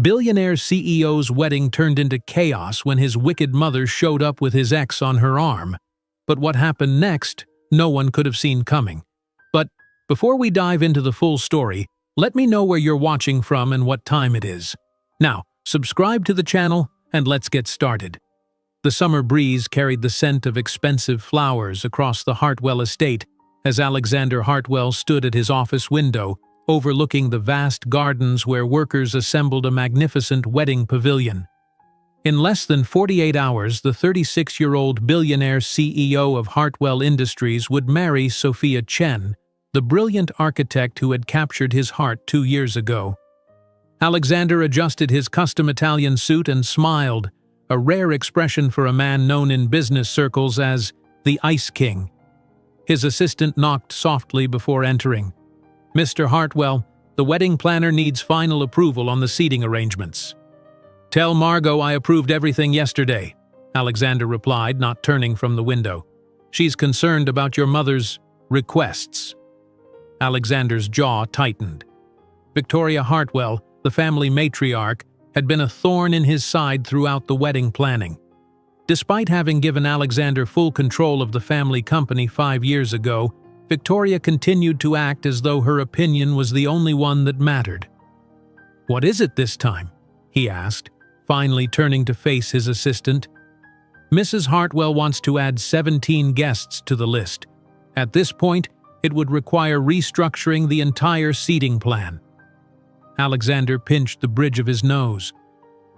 Billionaire CEO's wedding turned into chaos when his wicked mother showed up with his ex on her arm. But what happened next, no one could have seen coming. But before we dive into the full story, let me know where you're watching from and what time it is. Now, subscribe to the channel and let's get started. The summer breeze carried the scent of expensive flowers across the Hartwell estate as Alexander Hartwell stood at his office window, overlooking the vast gardens where workers assembled a magnificent wedding pavilion. In less than 48 hours, the 36-year-old billionaire CEO of Hartwell Industries would marry Sophia Chen, the brilliant architect who had captured his heart 2 years ago. Alexander adjusted his custom Italian suit and smiled, a rare expression for a man known in business circles as the Ice King. His assistant knocked softly before entering. "Mr. Hartwell, the wedding planner needs final approval on the seating arrangements." "Tell Margot I approved everything yesterday," Alexander replied, not turning from the window. "She's concerned about your mother's requests." Alexander's jaw tightened. Victoria Hartwell, the family matriarch, had been a thorn in his side throughout the wedding planning. Despite having given Alexander full control of the family company 5 years ago, Victoria continued to act as though her opinion was the only one that mattered. "What is it this time?" he asked, finally turning to face his assistant. "Mrs. Hartwell wants to add 17 guests to the list. At this point, it would require restructuring the entire seating plan." Alexander pinched the bridge of his nose.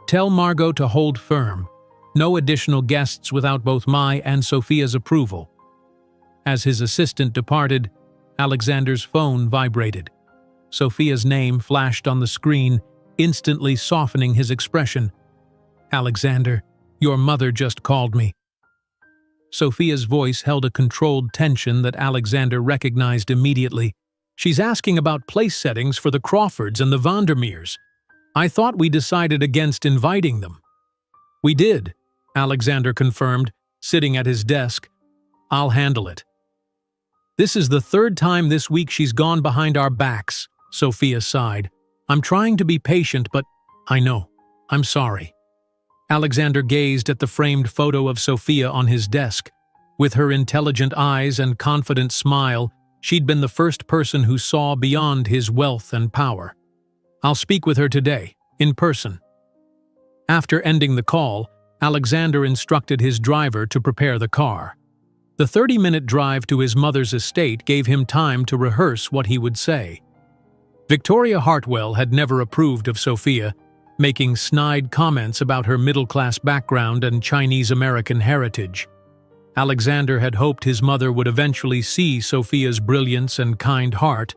"Tell Margot to hold firm. No additional guests without both my and Sophia's approval." As his assistant departed, Alexander's phone vibrated. Sophia's name flashed on the screen, instantly softening his expression. "Alexander, your mother just called me." Sophia's voice held a controlled tension that Alexander recognized immediately. "She's asking about place settings for the Crawfords and the Vandermeers. I thought we decided against inviting them." "We did," Alexander confirmed, sitting at his desk. "I'll handle it." "This is the third time this week she's gone behind our backs," Sophia sighed. "I'm trying to be patient, but I know. I'm sorry." Alexander gazed at the framed photo of Sophia on his desk. With her intelligent eyes and confident smile, she'd been the first person who saw beyond his wealth and power. "I'll speak with her today, in person." After ending the call, Alexander instructed his driver to prepare the car. The 30-minute drive to his mother's estate gave him time to rehearse what he would say. Victoria Hartwell had never approved of Sophia, making snide comments about her middle-class background and Chinese-American heritage. Alexander had hoped his mother would eventually see Sophia's brilliance and kind heart,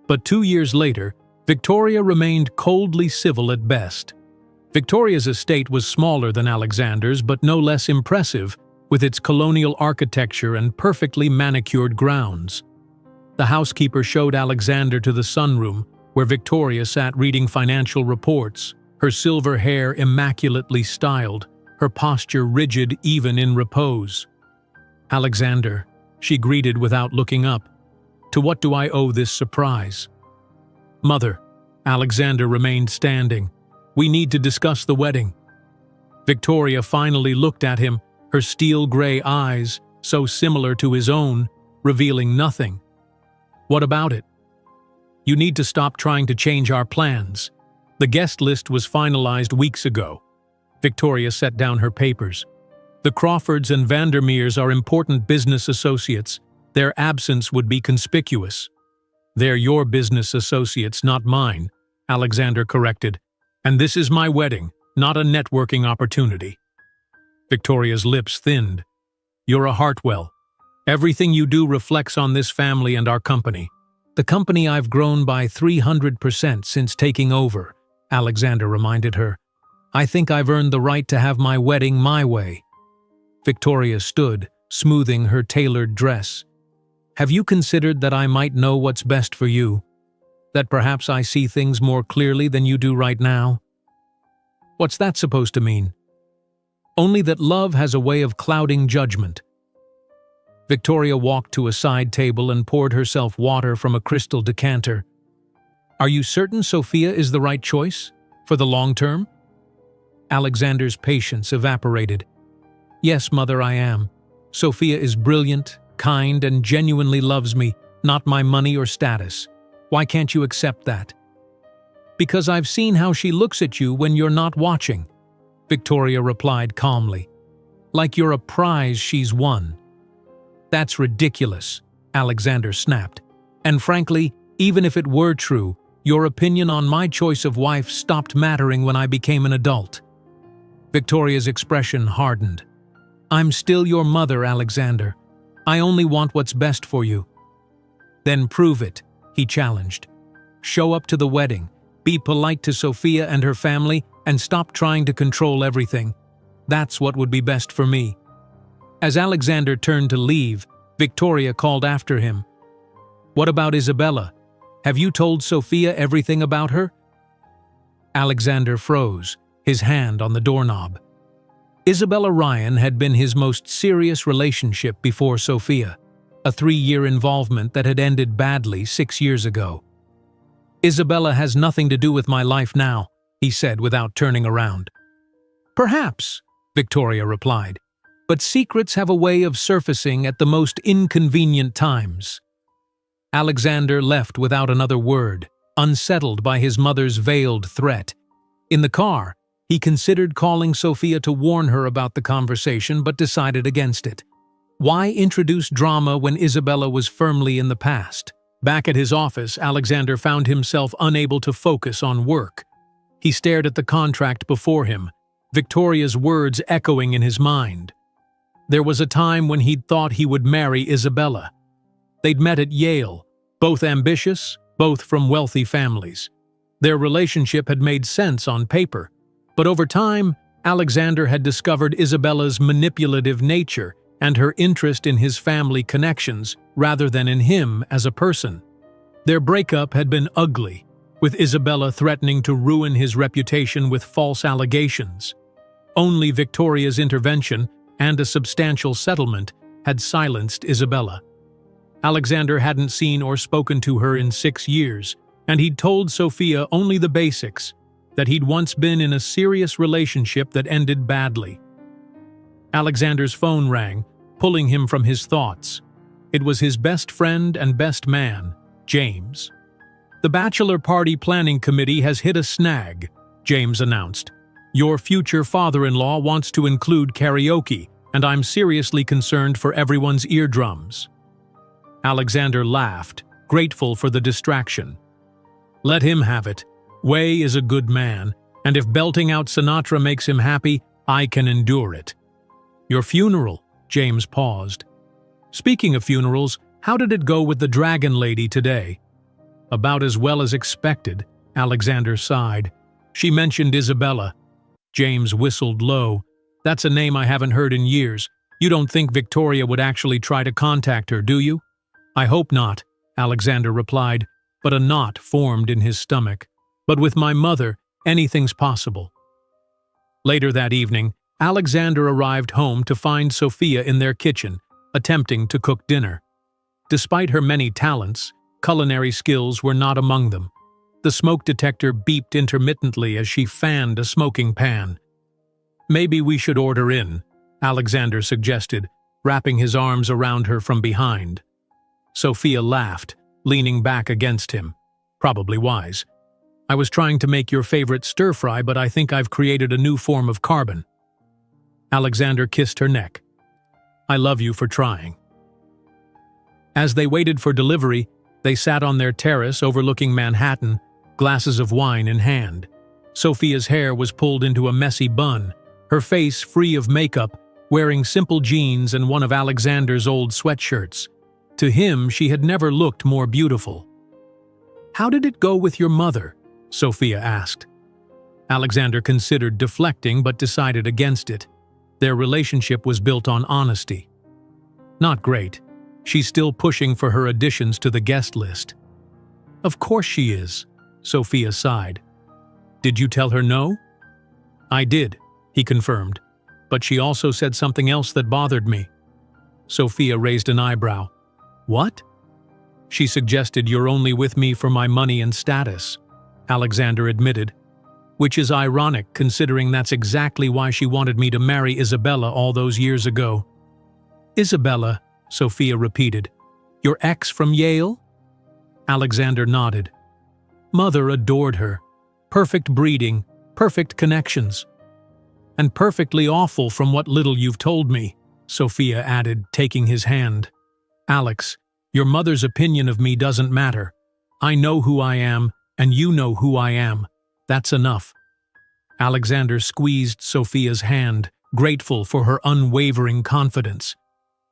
but 2 years later, Victoria remained coldly civil at best. Victoria's estate was smaller than Alexander's, but no less impressive, with its colonial architecture and perfectly manicured grounds. The housekeeper showed Alexander to the sunroom, where Victoria sat reading financial reports, her silver hair immaculately styled, her posture rigid even in repose. "Alexander," she greeted without looking up, "to what do I owe this surprise?" "Mother," Alexander remained standing, "we need to discuss the wedding." Victoria finally looked at him, her steel-gray eyes, so similar to his own, revealing nothing. "What about it?" "You need to stop trying to change our plans. The guest list was finalized weeks ago." Victoria set down her papers. "The Crawfords and Vandermeers are important business associates. Their absence would be conspicuous." "They're your business associates, not mine," Alexander corrected. "And this is my wedding, not a networking opportunity." Victoria's lips thinned. "You're a Hartwell. Everything you do reflects on this family and our company." "The company I've grown by 300% since taking over," Alexander reminded her. "I think I've earned the right to have my wedding my way." Victoria stood, smoothing her tailored dress. "Have you considered that I might know what's best for you? That perhaps I see things more clearly than you do right now?" "What's that supposed to mean?" "Only that love has a way of clouding judgment." Victoria walked to a side table and poured herself water from a crystal decanter. "Are you certain Sophia is the right choice? For the long term? Alexander's patience evaporated. Yes, mother, I am. Sophia is brilliant, kind, and genuinely loves me, not my money or status. Why can't you accept that? Because I've seen how she looks at you when you're not watching, Victoria replied calmly. Like you're a prize she's won. That's ridiculous, Alexander snapped. And frankly, even if it were true, your opinion on my choice of wife stopped mattering when I became an adult. Victoria's expression hardened. I'm still your mother, Alexander. I only want what's best for you. Then prove it, he challenged. Show up to the wedding, be polite to Sophia and her family, and stop trying to control everything. That's what would be best for me. As Alexander turned to leave, Victoria called after him. What about Isabella? Have you told Sophia everything about her? Alexander froze, his hand on the doorknob. Isabella Ryan had been his most serious relationship before Sophia, a 3-year involvement that had ended badly 6 years ago. Isabella has nothing to do with my life now, he said without turning around. Perhaps, Victoria replied, but secrets have a way of surfacing at the most inconvenient times. Alexander left without another word, unsettled by his mother's veiled threat. In the car, he considered calling Sophia to warn her about the conversation but decided against it. Why introduce drama when Isabella was firmly in the past? Back at his office, Alexander found himself unable to focus on work. He stared at the contract before him, Victoria's words echoing in his mind. There was a time when he'd thought he would marry Isabella. They'd met at Yale, both ambitious, both from wealthy families. Their relationship had made sense on paper, but over time, Alexander had discovered Isabella's manipulative nature and her interest in his family connections rather than in him as a person. Their breakup had been ugly, with Isabella threatening to ruin his reputation with false allegations. Only Victoria's intervention and a substantial settlement had silenced Isabella. Alexander hadn't seen or spoken to her in 6 years, and he'd told Sophia only the basics, that he'd once been in a serious relationship that ended badly. Alexander's phone rang, pulling him from his thoughts. It was his best friend and best man, James. The bachelor party planning committee has hit a snag, James announced. Your future father-in-law wants to include karaoke, and I'm seriously concerned for everyone's eardrums. Alexander laughed, grateful for the distraction. Let him have it. Way is a good man, and if belting out Sinatra makes him happy, I can endure it. Your funeral, James paused. Speaking of funerals, how did it go with the dragon lady today? About as well as expected, Alexander sighed. She mentioned Isabella. James whistled low. That's a name I haven't heard in years. You don't think Victoria would actually try to contact her, do you? I hope not, Alexander replied, but a knot formed in his stomach. But with my mother, anything's possible. Later that evening, Alexander arrived home to find Sophia in their kitchen, attempting to cook dinner. Despite her many talents, culinary skills were not among them. The smoke detector beeped intermittently as she fanned a smoking pan. Maybe we should order in, Alexander suggested, wrapping his arms around her from behind. Sophia laughed, leaning back against him. Probably wise. I was trying to make your favorite stir-fry, but I think I've created a new form of carbon. Alexander kissed her neck. I love you for trying. As they waited for delivery, they sat on their terrace overlooking Manhattan, glasses of wine in hand. Sophia's hair was pulled into a messy bun, her face free of makeup, wearing simple jeans and one of Alexander's old sweatshirts. To him, she had never looked more beautiful. How did it go with your mother? Sophia asked. Alexander considered deflecting but decided against it. Their relationship was built on honesty. Not great. She's still pushing for her additions to the guest list. Of course she is, Sophia sighed. Did you tell her no? I did, he confirmed, but she also said something else that bothered me. Sophia raised an eyebrow. What? She suggested you're only with me for my money and status, Alexander admitted. which is ironic considering that's exactly why she wanted me to marry Isabella all those years ago. Isabella, Sophia repeated. Your ex from Yale? Alexander nodded. Mother adored her. Perfect breeding, perfect connections. And perfectly awful from what little you've told me, Sophia added, taking his hand. Alex, your mother's opinion of me doesn't matter. I know who I am, and you know who I am. That's enough. Alexander squeezed Sophia's hand, grateful for her unwavering confidence.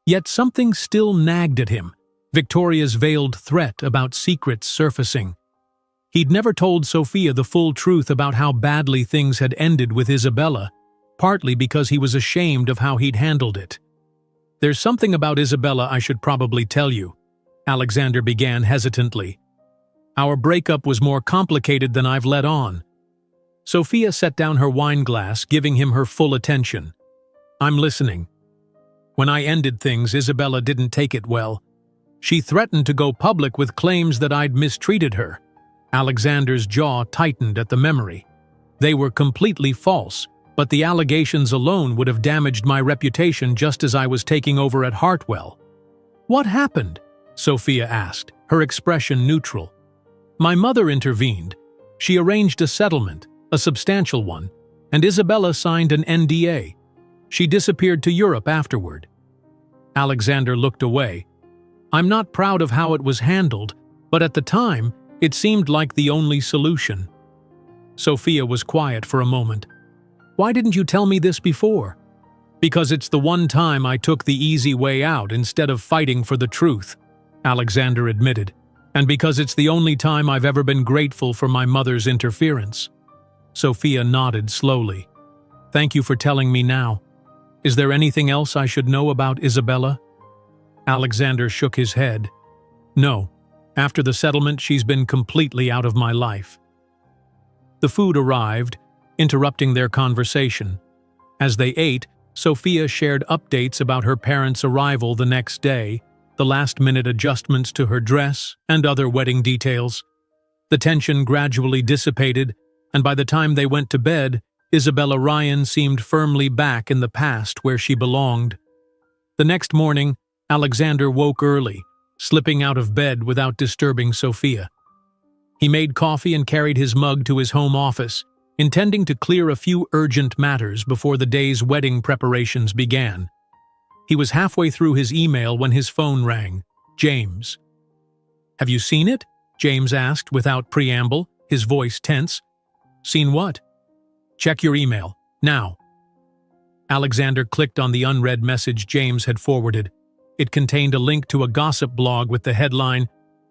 Yet something still nagged at him, Victoria's veiled threat about secrets surfacing. He'd never told Sophia the full truth about how badly things had ended with Isabella, partly because he was ashamed of how he'd handled it. There's something about Isabella I should probably tell you, Alexander began hesitantly. Our breakup was more complicated than I've let on. Sophia set down her wine glass, giving him her full attention. I'm listening. When I ended things, Isabella didn't take it well. She threatened to go public with claims that I'd mistreated her. Alexander's jaw tightened at the memory. They were completely false, but the allegations alone would have damaged my reputation just as I was taking over at Hartwell. What happened? Sophia asked, her expression neutral. My mother intervened. She arranged a settlement, a substantial one, and Isabella signed an NDA. She disappeared to Europe afterward. Alexander looked away. I'm not proud of how it was handled, but at the time, it seemed like the only solution. Sophia was quiet for a moment. Why didn't you tell me this before? Because it's the one time I took the easy way out instead of fighting for the truth, Alexander admitted, and because it's the only time I've ever been grateful for my mother's interference. Sophia nodded slowly. Thank you for telling me now. Is there anything else I should know about Isabella? Alexander shook his head. No. After the settlement, she's been completely out of my life. The food arrived, interrupting their conversation. As they ate, Sophia shared updates about her parents' arrival the next day, the last-minute adjustments to her dress, and other wedding details. The tension gradually dissipated, and by the time they went to bed, Isabella Ryan seemed firmly back in the past where she belonged. The next morning, Alexander woke early, slipping out of bed without disturbing Sophia. He made coffee and carried his mug to his home office, intending to clear a few urgent matters before the day's wedding preparations began. He was halfway through his email when his phone rang. James. Have you seen it? James asked without preamble, his voice tense. Seen what? Check your email, now. Alexander clicked on the unread message James had forwarded. It contained a link to a gossip blog with the headline,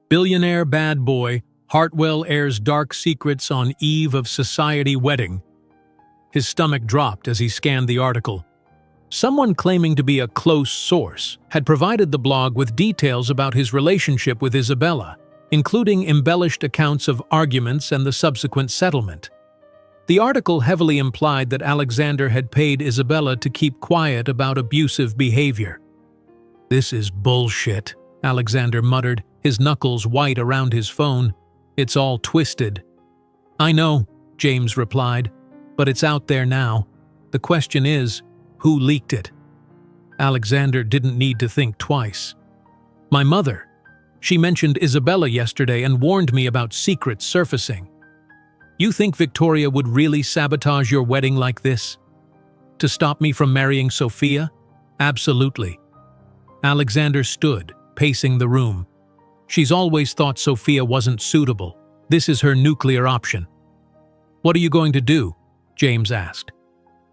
Billionaire Bad Boy, Hartwell airs dark secrets on eve of society wedding. His stomach dropped as he scanned the article. Someone claiming to be a close source had provided the blog with details about his relationship with Isabella, including embellished accounts of arguments and the subsequent settlement. The article heavily implied that Alexander had paid Isabella to keep quiet about abusive behavior. This is bullshit, Alexander muttered, his knuckles white around his phone. It's all twisted. I know, James replied, but it's out there now. The question is, who leaked it? Alexander didn't need to think twice. My mother. She mentioned Isabella yesterday and warned me about secrets surfacing. You think Victoria would really sabotage your wedding like this? To stop me from marrying Sophia? Absolutely. Alexander stood, pacing the room. She's always thought Sophia wasn't suitable. This is her nuclear option. What are you going to do? James asked.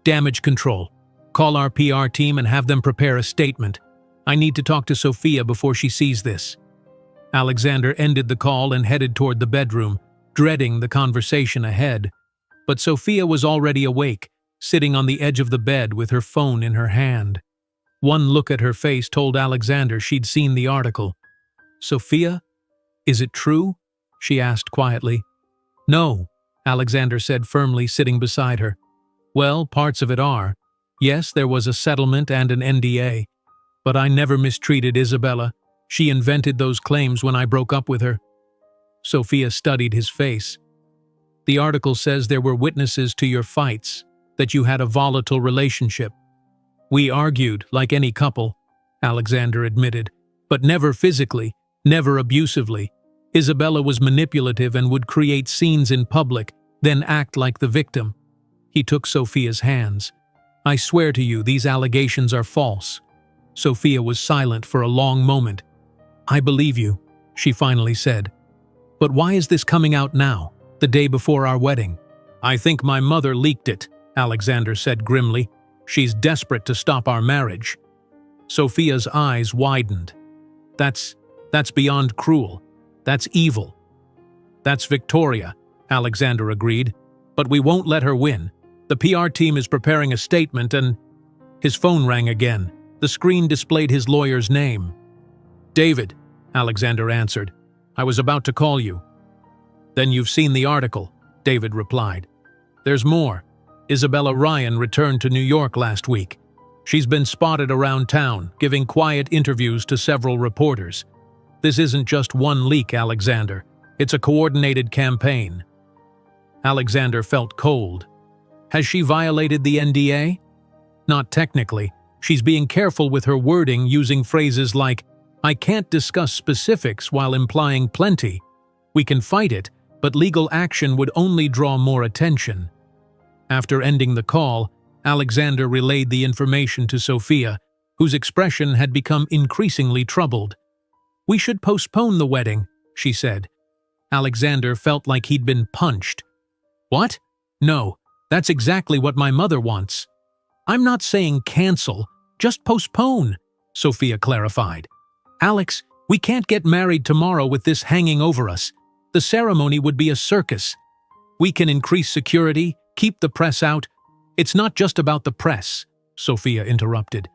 Damage control. Call our PR team and have them prepare a statement. I need to talk to Sophia before she sees this. Alexander ended the call and headed toward the bedroom, dreading the conversation ahead. But Sophia was already awake, sitting on the edge of the bed with her phone in her hand. One look at her face told Alexander she'd seen the article. Sophia? Is it true? She asked quietly. No, Alexander said firmly, sitting beside her. Well, parts of it are. Yes, there was a settlement and an NDA. But I never mistreated Isabella. She invented those claims when I broke up with her. Sophia studied his face. The article says there were witnesses to your fights, that you had a volatile relationship. We argued, like any couple, Alexander admitted, but never physically, never abusively. Isabella was manipulative and would create scenes in public, then act like the victim. He took Sophia's hands. I swear to you, these allegations are false. Sophia was silent for a long moment. I believe you, she finally said. But why is this coming out now, the day before our wedding? I think my mother leaked it, Alexander said grimly. She's desperate to stop our marriage. Sophia's eyes widened. That's beyond cruel. That's evil. That's Victoria, Alexander agreed. But we won't let her win. The PR team is preparing a statement and… His phone rang again. The screen displayed his lawyer's name. David, Alexander answered. I was about to call you. Then you've seen the article, David replied. There's more. Isabella Ryan returned to New York last week. She's been spotted around town, giving quiet interviews to several reporters. This isn't just one leak, Alexander. It's a coordinated campaign. Alexander felt cold. Has she violated the NDA? Not technically. She's being careful with her wording, using phrases like, I can't discuss specifics while implying plenty. We can fight it, but legal action would only draw more attention. After ending the call, Alexander relayed the information to Sophia, whose expression had become increasingly troubled. We should postpone the wedding, she said. Alexander felt like he'd been punched. What? No, that's exactly what my mother wants. I'm not saying cancel, just postpone, Sophia clarified. Alex, we can't get married tomorrow with this hanging over us. The ceremony would be a circus. We can increase security, keep the press out. It's not just about the press, Sophia interrupted.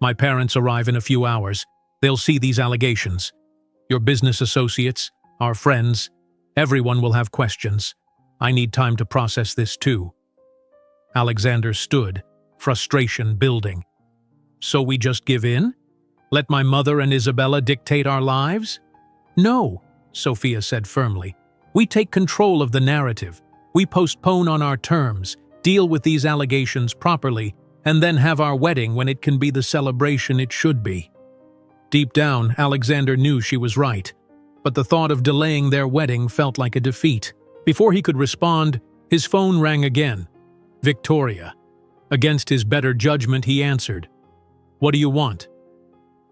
My parents arrive in a few hours. They'll see these allegations. Your business associates, our friends, everyone will have questions. I need time to process this too. Alexander stood, frustration building. So we just give in? Let my mother and Isabella dictate our lives? No, Sophia said firmly. We take control of the narrative. We postpone on our terms, deal with these allegations properly, and then have our wedding when it can be the celebration it should be. Deep down, Alexander knew she was right, but the thought of delaying their wedding felt like a defeat. Before he could respond, his phone rang again. Victoria. Against his better judgment, he answered. What do you want?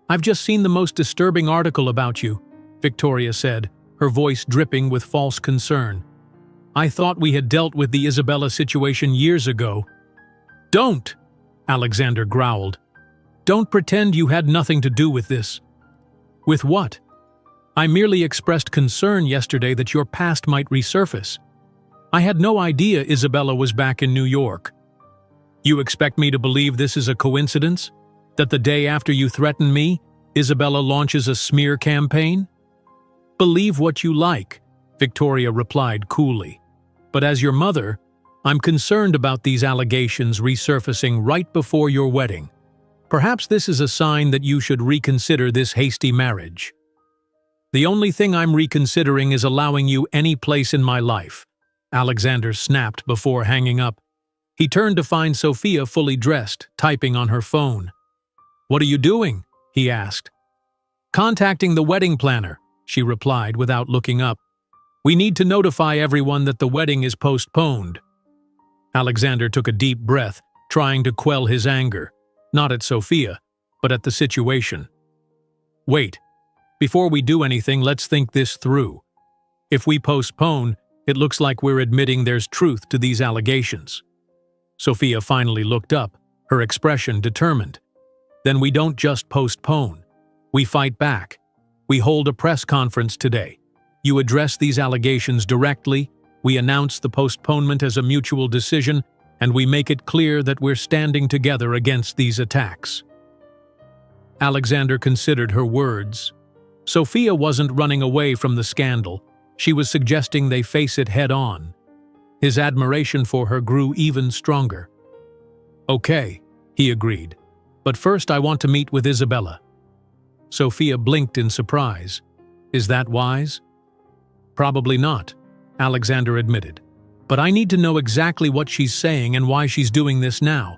I've just seen the most disturbing article about you, Victoria said, her voice dripping with false concern. I thought we had dealt with the Isabella situation years ago. Don't, Alexander growled. Don't pretend you had nothing to do with this. With what? I merely expressed concern yesterday that your past might resurface. I had no idea Isabella was back in New York. You expect me to believe this is a coincidence? That the day after you threaten me, Isabella launches a smear campaign? Believe what you like, Victoria replied coolly. But as your mother, I'm concerned about these allegations resurfacing right before your wedding. Perhaps this is a sign that you should reconsider this hasty marriage. The only thing I'm reconsidering is allowing you any place in my life, Alexander snapped before hanging up. He turned to find Sophia fully dressed, typing on her phone. What are you doing? He asked. Contacting the wedding planner, she replied without looking up. We need to notify everyone that the wedding is postponed. Alexander took a deep breath, trying to quell his anger, not at Sophia, but at the situation. Wait, before we do anything, let's think this through. If we postpone, it looks like we're admitting there's truth to these allegations. Sophia finally looked up, her expression determined. Then we don't just postpone. We fight back. We hold a press conference today. You address these allegations directly, we announce the postponement as a mutual decision, and we make it clear that we're standing together against these attacks. Alexander considered her words. Sophia wasn't running away from the scandal. She was suggesting they face it head-on. His admiration for her grew even stronger. Okay, he agreed. But first I want to meet with Isabella. Sophia blinked in surprise. Is that wise? Probably not, Alexander admitted. But I need to know exactly what she's saying and why she's doing this now.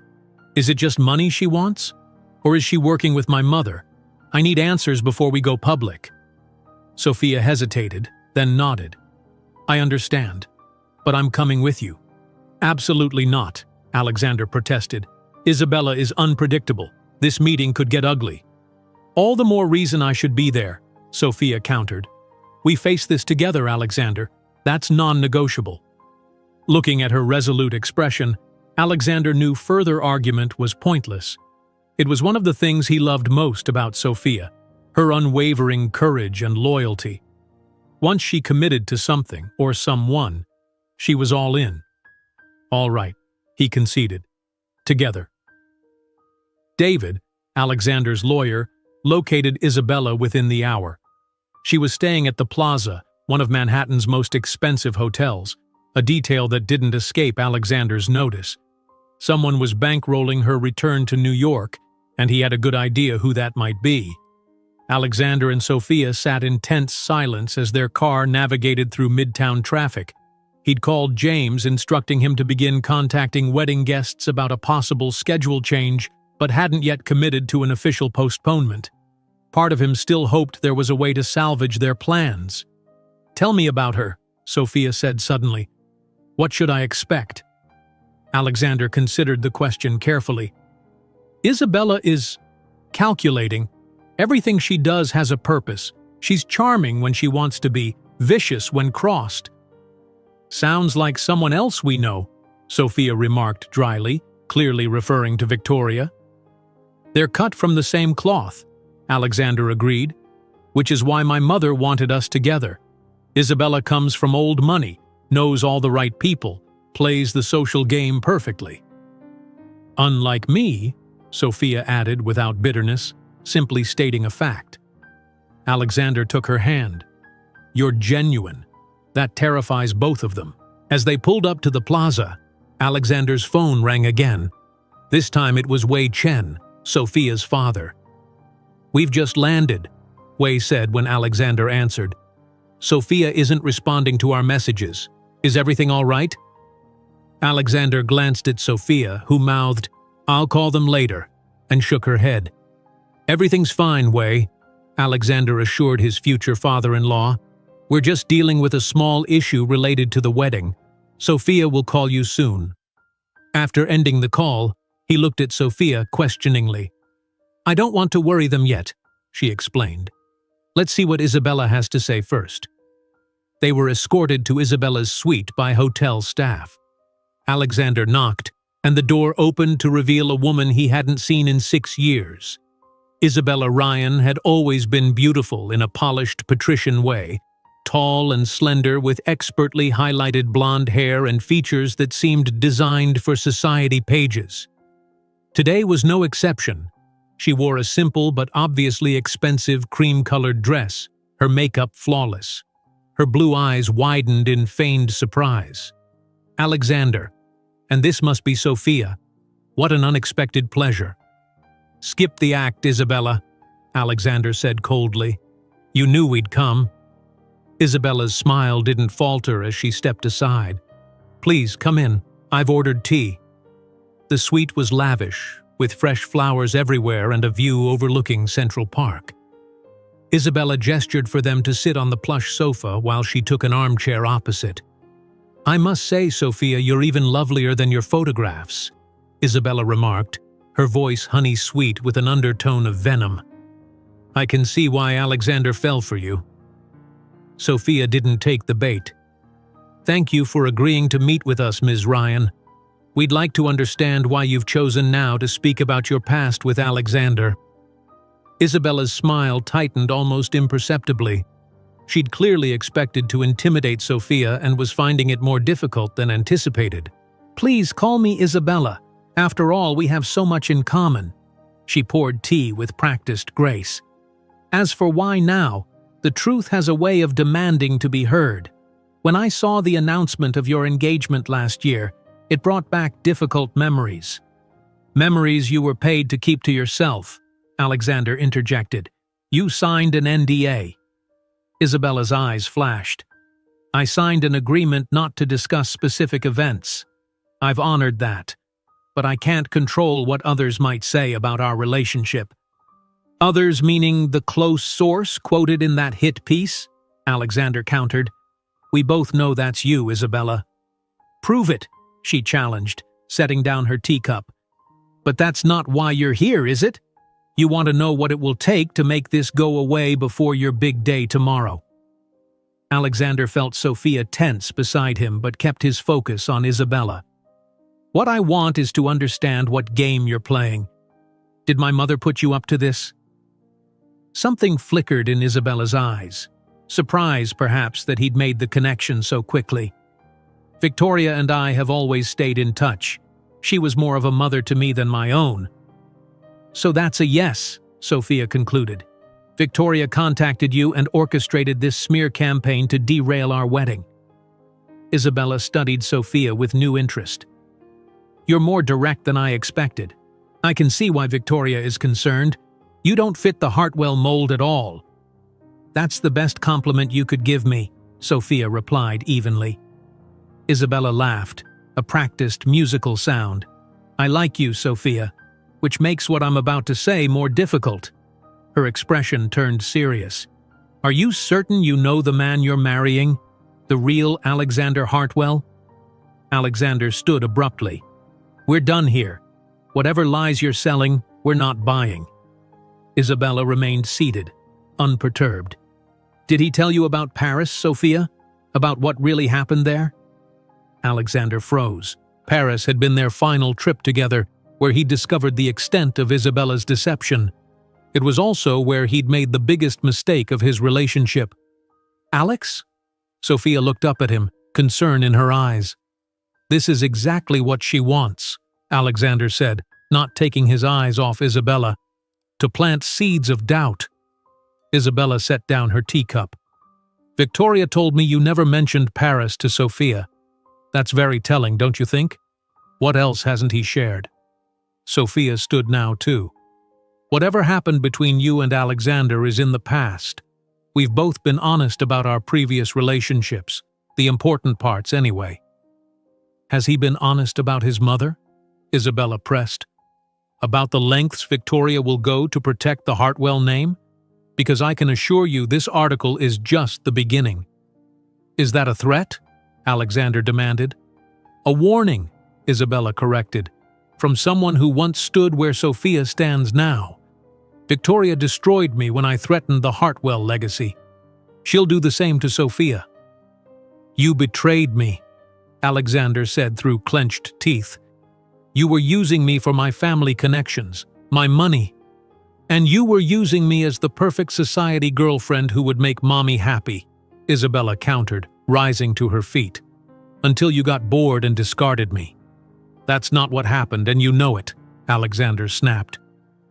Is it just money she wants? Or is she working with my mother? I need answers before we go public." Sophia hesitated, then nodded. "I understand, but I'm coming with you." "Absolutely not," Alexander protested. "Isabella is unpredictable. This meeting could get ugly." "All the more reason I should be there," Sophia countered. "We face this together, Alexander. That's non-negotiable." Looking at her resolute expression, Alexander knew further argument was pointless. It was one of the things he loved most about Sophia, her unwavering courage and loyalty. Once she committed to something or someone, she was all in. "All right," he conceded. "Together." David, Alexander's lawyer, located Isabella within the hour. She was staying at the Plaza, one of Manhattan's most expensive hotels, a detail that didn't escape Alexander's notice. Someone was bankrolling her return to New York, and he had a good idea who that might be. Alexander and Sophia sat in tense silence as their car navigated through midtown traffic. He'd called James, instructing him to begin contacting wedding guests about a possible schedule change, but hadn't yet committed to an official postponement. Part of him still hoped there was a way to salvage their plans. "Tell me about her," Sophia said suddenly. "What should I expect?" Alexander considered the question carefully. "Isabella is calculating. Everything she does has a purpose. She's charming when she wants to be, vicious when crossed." "Sounds like someone else we know," Sophia remarked dryly, clearly referring to Victoria. "They're cut from the same cloth," Alexander agreed, "which is why my mother wanted us together. Isabella comes from old money, knows all the right people, plays the social game perfectly." "Unlike me," Sophia added without bitterness, simply stating a fact. Alexander took her hand. "You're genuine." That terrifies both of them. As they pulled up to the plaza, Alexander's phone rang again. This time it was Wei Chen, Sophia's father. "We've just landed," Wei said when Alexander answered. "Sophia isn't responding to our messages. Is everything all right?" Alexander glanced at Sophia, who mouthed, "I'll call them later," and shook her head. "Everything's fine, Wei," Alexander assured his future father-in-law. "We're just dealing with a small issue related to the wedding. Sophia will call you soon." After ending the call, he looked at Sophia questioningly. "I don't want to worry them yet," she explained. "Let's see what Isabella has to say first." They were escorted to Isabella's suite by hotel staff. Alexander knocked, and the door opened to reveal a woman he hadn't seen in 6 years. Isabella Ryan had always been beautiful in a polished patrician way, tall and slender with expertly highlighted blonde hair and features that seemed designed for society pages. Today was no exception. She wore a simple but obviously expensive cream-colored dress, her makeup flawless. Her blue eyes widened in feigned surprise. "Alexander, and this must be Sophia. What an unexpected pleasure." "Skip the act, Isabella," Alexander said coldly. "You knew we'd come." Isabella's smile didn't falter as she stepped aside. "Please, come in. I've ordered tea." The suite was lavish, with fresh flowers everywhere and a view overlooking Central Park. Isabella gestured for them to sit on the plush sofa while she took an armchair opposite. "I must say, Sophia, you're even lovelier than your photographs," Isabella remarked, her voice honey-sweet with an undertone of venom. "I can see why Alexander fell for you." Sophia didn't take the bait. "Thank you for agreeing to meet with us, Ms. Ryan. We'd like to understand why you've chosen now to speak about your past with Alexander." Isabella's smile tightened almost imperceptibly. She'd clearly expected to intimidate Sophia and was finding it more difficult than anticipated. "Please call me Isabella. After all, we have so much in common." She poured tea with practiced grace. "As for why now, the truth has a way of demanding to be heard. When I saw the announcement of your engagement last year, it brought back difficult memories." "Memories you were paid to keep to yourself," Alexander interjected. "You signed an NDA." Isabella's eyes flashed. I signed an agreement not to discuss specific events. I've honored that, but I can't control what others might say about our relationship. Others meaning the close source quoted in that hit piece? Alexander countered. We both know that's you, Isabella. Prove it, she challenged, setting down her teacup. But that's not why you're here, is it? You want to know what it will take to make this go away before your big day tomorrow. Alexander felt Sophia tense beside him but kept his focus on Isabella. What I want is to understand what game you're playing. Did my mother put you up to this? Something flickered in Isabella's eyes. Surprise, perhaps, that he'd made the connection so quickly. Victoria and I have always stayed in touch. She was more of a mother to me than my own. So that's a yes, Sophia concluded. Victoria contacted you and orchestrated this smear campaign to derail our wedding. Isabella studied Sophia with new interest. You're more direct than I expected. I can see why Victoria is concerned. You don't fit the Hartwell mold at all. That's the best compliment you could give me, Sophia replied evenly. Isabella laughed, a practiced musical sound. I like you, Sophia, which makes what I'm about to say more difficult. Her expression turned serious. Are you certain you know the man you're marrying? The real Alexander Hartwell? Alexander stood abruptly. We're done here. Whatever lies you're selling, we're not buying. Isabella remained seated, unperturbed. Did he tell you about Paris, Sophia? About what really happened there? Alexander froze. Paris had been their final trip together, where he discovered the extent of Isabella's deception. It was also where he'd made the biggest mistake of his relationship. Alex? Sophia looked up at him, concern in her eyes. This is exactly what she wants, Alexander said, not taking his eyes off Isabella. To plant seeds of doubt. Isabella set down her teacup. Victoria told me you never mentioned Paris to Sophia. That's very telling, don't you think? What else hasn't he shared? Sophia stood now too. Whatever happened between you and Alexander is in the past. We've both been honest about our previous relationships, the important parts anyway. Has he been honest about his mother? Isabella pressed. About the lengths Victoria will go to protect the Hartwell name? Because I can assure you this article is just the beginning. Is that a threat? Alexander demanded. A warning, Isabella corrected, from someone who once stood where Sophia stands now. Victoria destroyed me when I threatened the Hartwell legacy. She'll do the same to Sophia. You betrayed me, Alexander said through clenched teeth. You were using me for my family connections, my money. And you were using me as the perfect society girlfriend who would make mommy happy, Isabella countered, rising to her feet. Until you got bored and discarded me. That's not what happened, and you know it, Alexander snapped.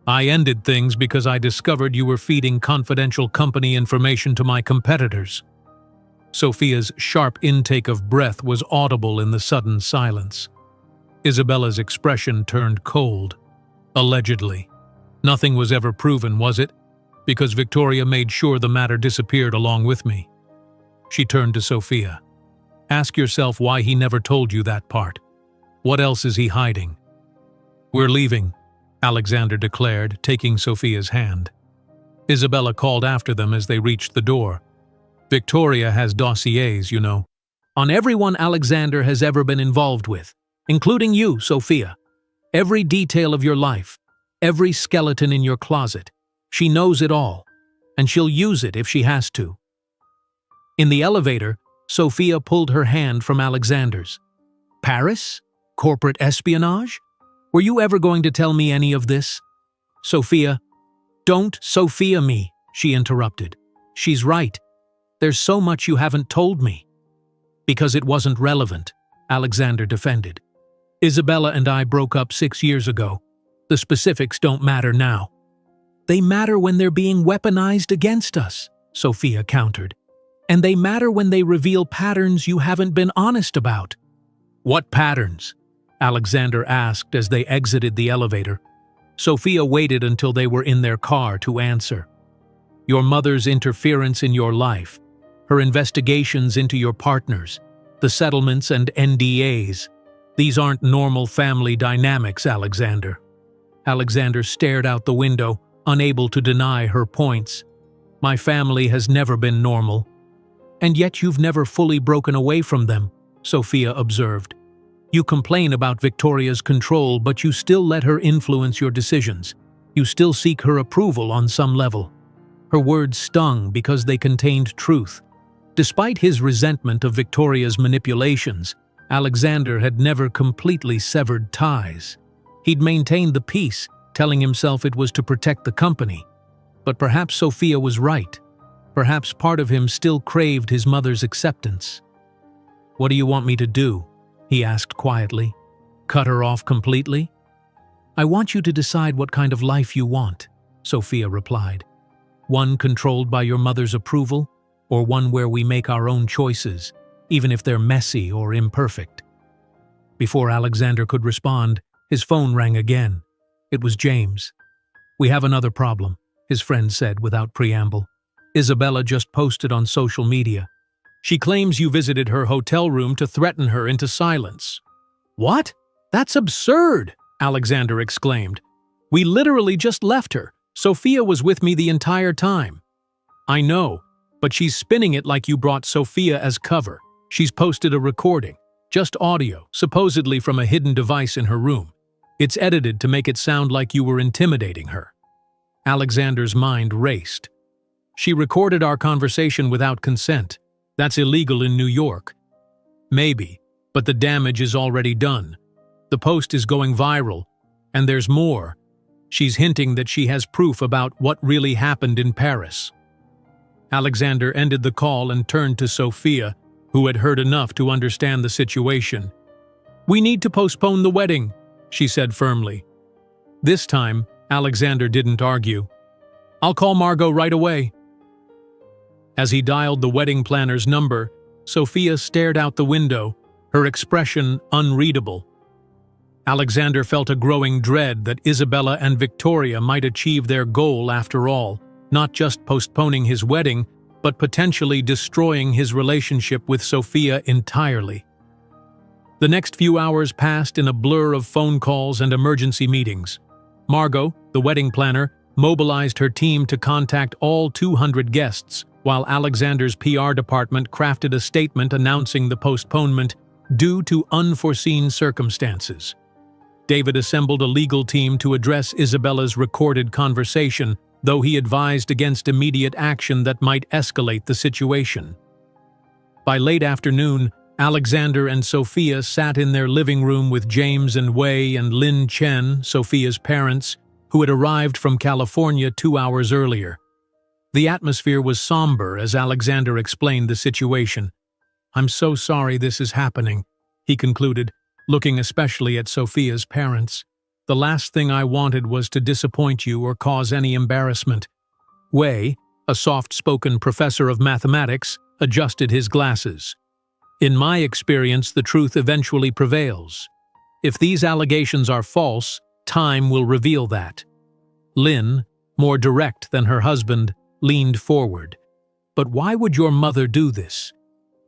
I ended things because I discovered you were feeding confidential company information to my competitors. Sophia's sharp intake of breath was audible in the sudden silence. Isabella's expression turned cold. Allegedly. Nothing was ever proven, was it? Because Victoria made sure the matter disappeared along with me. She turned to Sophia. Ask yourself why he never told you that part. What else is he hiding? We're leaving, Alexander declared, taking Sophia's hand. Isabella called after them as they reached the door. Victoria has dossiers, you know, on everyone Alexander has ever been involved with, including you, Sophia. Every detail of your life, every skeleton in your closet. She knows it all, and she'll use it if she has to. In the elevator, Sophia pulled her hand from Alexander's. Paris? Corporate espionage? Were you ever going to tell me any of this? Sophia, don't Sophia me, she interrupted. She's right. There's so much you haven't told me. Because it wasn't relevant, Alexander defended. Isabella and I broke up 6 years ago. The specifics don't matter now. They matter when they're being weaponized against us, Sophia countered. And they matter when they reveal patterns you haven't been honest about. What patterns? Alexander asked as they exited the elevator. Sophia waited until they were in their car to answer. Your mother's interference in your life, her investigations into your partners, the settlements and NDAs. These aren't normal family dynamics, Alexander." Alexander stared out the window, unable to deny her points. "My family has never been normal." "And yet you've never fully broken away from them," Sophia observed. "You complain about Victoria's control, but you still let her influence your decisions. You still seek her approval on some level." Her words stung because they contained truth. Despite his resentment of Victoria's manipulations, Alexander had never completely severed ties. He'd maintained the peace, telling himself it was to protect the company. But perhaps Sophia was right. Perhaps part of him still craved his mother's acceptance. "What do you want me to do?" he asked quietly. "Cut her off completely?" "I want you to decide what kind of life you want," Sophia replied. "One controlled by your mother's approval, or one where we make our own choices, even if they're messy or imperfect?" Before Alexander could respond, his phone rang again. It was James. "We have another problem," his friend said without preamble. "Isabella just posted on social media. She claims you visited her hotel room to threaten her into silence." "What? That's absurd!" Alexander exclaimed. "We literally just left her. Sophia was with me the entire time." "I know, but she's spinning it like you brought Sophia as cover. She's posted a recording, just audio, supposedly from a hidden device in her room. It's edited to make it sound like you were intimidating her." Alexander's mind raced. "She recorded our conversation without consent. That's illegal in New York." "Maybe, but the damage is already done. The post is going viral, and there's more. She's hinting that she has proof about what really happened in Paris." Alexander ended the call and turned to Sophia, who had heard enough to understand the situation. "We need to postpone the wedding," she said firmly. This time, Alexander didn't argue. "I'll call Margot right away." As he dialed the wedding planner's number, Sophia stared out the window, her expression unreadable. Alexander felt a growing dread that Isabella and Victoria might achieve their goal after all, not just postponing his wedding, but potentially destroying his relationship with Sophia entirely. The next few hours passed in a blur of phone calls and emergency meetings. Margot, the wedding planner, mobilized her team to contact all 200 guests, while Alexander's PR department crafted a statement announcing the postponement due to unforeseen circumstances. David assembled a legal team to address Isabella's recorded conversation, though he advised against immediate action that might escalate the situation. By late afternoon, Alexander and Sophia sat in their living room with James and Wei and Lin Chen, Sophia's parents, who had arrived from California 2 hours earlier. The atmosphere was somber as Alexander explained the situation. "I'm so sorry this is happening," he concluded, looking especially at Sophia's parents. "The last thing I wanted was to disappoint you or cause any embarrassment." Wei, a soft-spoken professor of mathematics, adjusted his glasses. "In my experience, the truth eventually prevails. If these allegations are false, time will reveal that." Lin, more direct than her husband, leaned forward. "But why would your mother do this?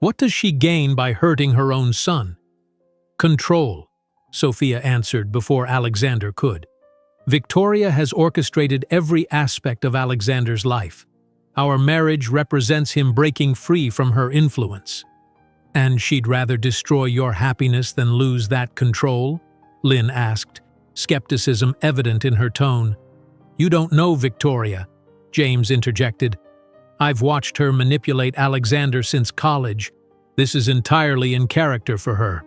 What does she gain by hurting her own son?" "Control," Sophia answered before Alexander could. "Victoria has orchestrated every aspect of Alexander's life. Our marriage represents him breaking free from her influence." "And she'd rather destroy your happiness than lose that control?" Lin asked, skepticism evident in her tone. "You don't know Victoria," James interjected. "I've watched her manipulate Alexander since college. This is entirely in character for her."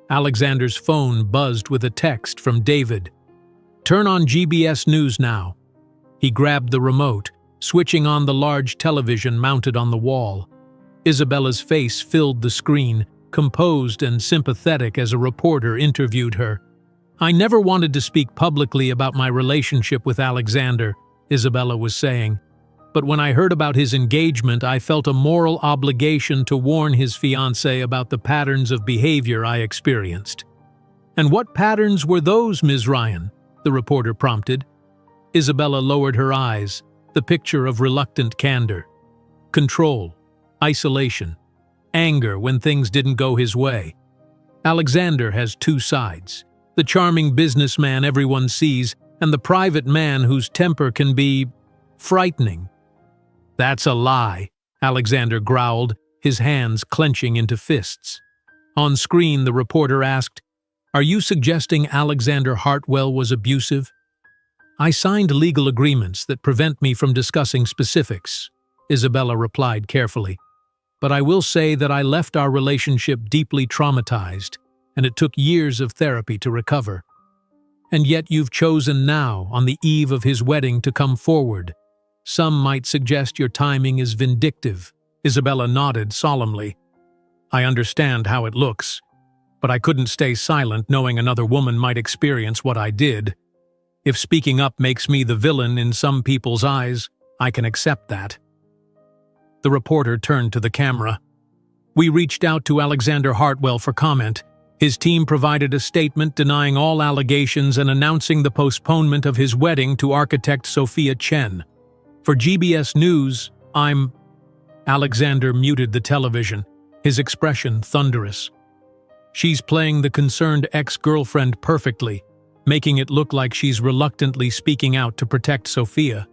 Alexander's phone buzzed with a text from David. "Turn on GBS News now." He grabbed the remote, switching on the large television mounted on the wall. Isabella's face filled the screen, composed and sympathetic as a reporter interviewed her. "I never wanted to speak publicly about my relationship with Alexander," Isabella was saying. "But when I heard about his engagement, I felt a moral obligation to warn his fiancée about the patterns of behavior I experienced." "And what patterns were those, Ms. Ryan?" the reporter prompted. Isabella lowered her eyes, the picture of reluctant candor. "Control. isolation, anger when things didn't go his way. Alexander has two sides: the charming businessman everyone sees, and the private man whose temper can be frightening. "That's a lie," Alexander growled, his hands clenching into fists. On screen, the reporter asked, "Are you suggesting Alexander Hartwell was abusive?" "I signed legal agreements that prevent me from discussing specifics," Isabella replied carefully. "But I will say that I left our relationship deeply traumatized, and it took years of therapy to recover. And yet you've chosen now, on the eve of his wedding, to come forward. Some might suggest your timing is vindictive." Isabella nodded solemnly. "I understand how it looks, but I couldn't stay silent knowing another woman might experience what I did. If speaking up makes me the villain in some people's eyes, I can accept that." The reporter turned to the camera. "We reached out to Alexander Hartwell for comment. His team provided a statement denying all allegations and announcing the postponement of his wedding to architect Sophia Chen. For GBS News, I'm—" Alexander muted the television, his expression thunderous. "She's playing the concerned ex-girlfriend perfectly, making it look like she's reluctantly speaking out to protect Sophia."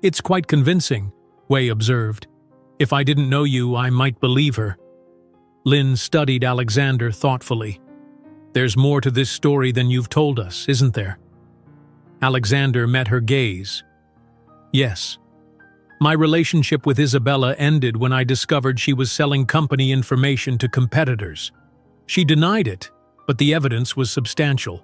"It's quite convincing," Wei observed. "If I didn't know you, I might believe her." Lin studied Alexander thoughtfully. "There's more to this story than you've told us, isn't there?" Alexander met her gaze. "Yes. My relationship with Isabella ended when I discovered she was selling company information to competitors. She denied it, but the evidence was substantial.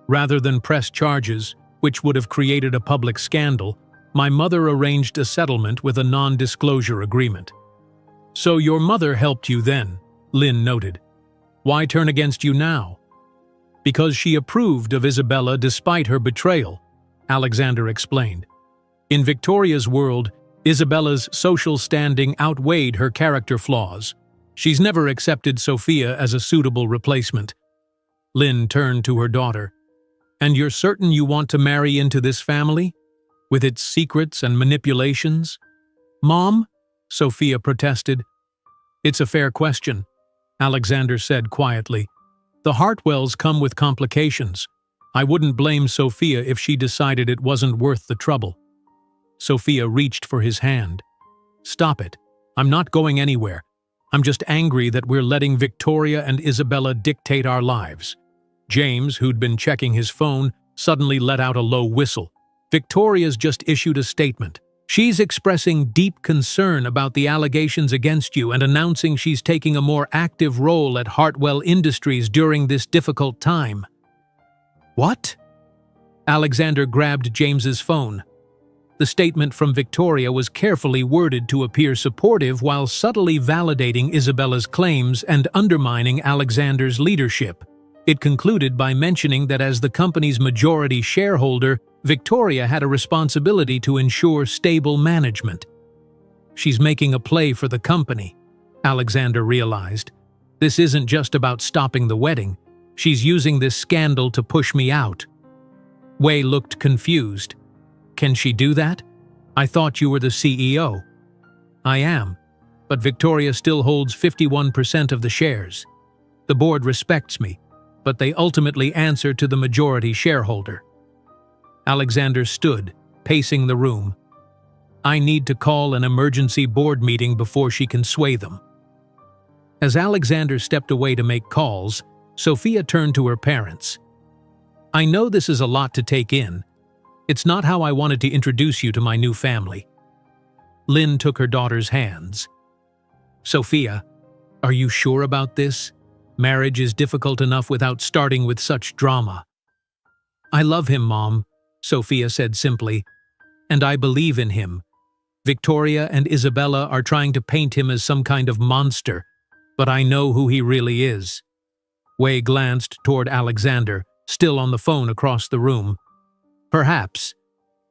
Rather than press charges, which would have created a public scandal, my mother arranged a settlement with a non-disclosure agreement." "So your mother helped you then," Lin noted. "Why turn against you now?" "Because she approved of Isabella despite her betrayal," Alexander explained. "In Victoria's world, Isabella's social standing outweighed her character flaws. She's never accepted Sophia as a suitable replacement." Lin turned to her daughter. "And you're certain you want to marry into this family? With its secrets and manipulations?" "Mom?" Sophia protested. "It's a fair question," Alexander said quietly. "The Hartwells come with complications. I wouldn't blame Sophia if she decided it wasn't worth the trouble." Sophia reached for his hand. "Stop it. I'm not going anywhere. I'm just angry that we're letting Victoria and Isabella dictate our lives." James, who'd been checking his phone, suddenly let out a low whistle. "Victoria's just issued a statement. She's expressing deep concern about the allegations against you and announcing she's taking a more active role at Hartwell Industries during this difficult time." "What?" Alexander grabbed James's phone. The statement from Victoria was carefully worded to appear supportive while subtly validating Isabella's claims and undermining Alexander's leadership. It concluded by mentioning that as the company's majority shareholder, Victoria had a responsibility to ensure stable management. "She's making a play for the company," Alexander realized. "This isn't just about stopping the wedding. She's using this scandal to push me out." Wei looked confused. "Can she do that? I thought you were the CEO." "I am, but Victoria still holds 51% of the shares. The board respects me, but they ultimately answer to the majority shareholder." Alexander stood, pacing the room. "I need to call an emergency board meeting before she can sway them." As Alexander stepped away to make calls, Sophia turned to her parents. "I know this is a lot to take in. It's not how I wanted to introduce you to my new family." Lin took her daughter's hands. "Sophia, are you sure about this? Marriage is difficult enough without starting with such drama." "I love him, Mom," Sophia said simply, "and I believe in him. Victoria and Isabella are trying to paint him as some kind of monster, but I know who he really is." Wei glanced toward Alexander, still on the phone across the room. "Perhaps,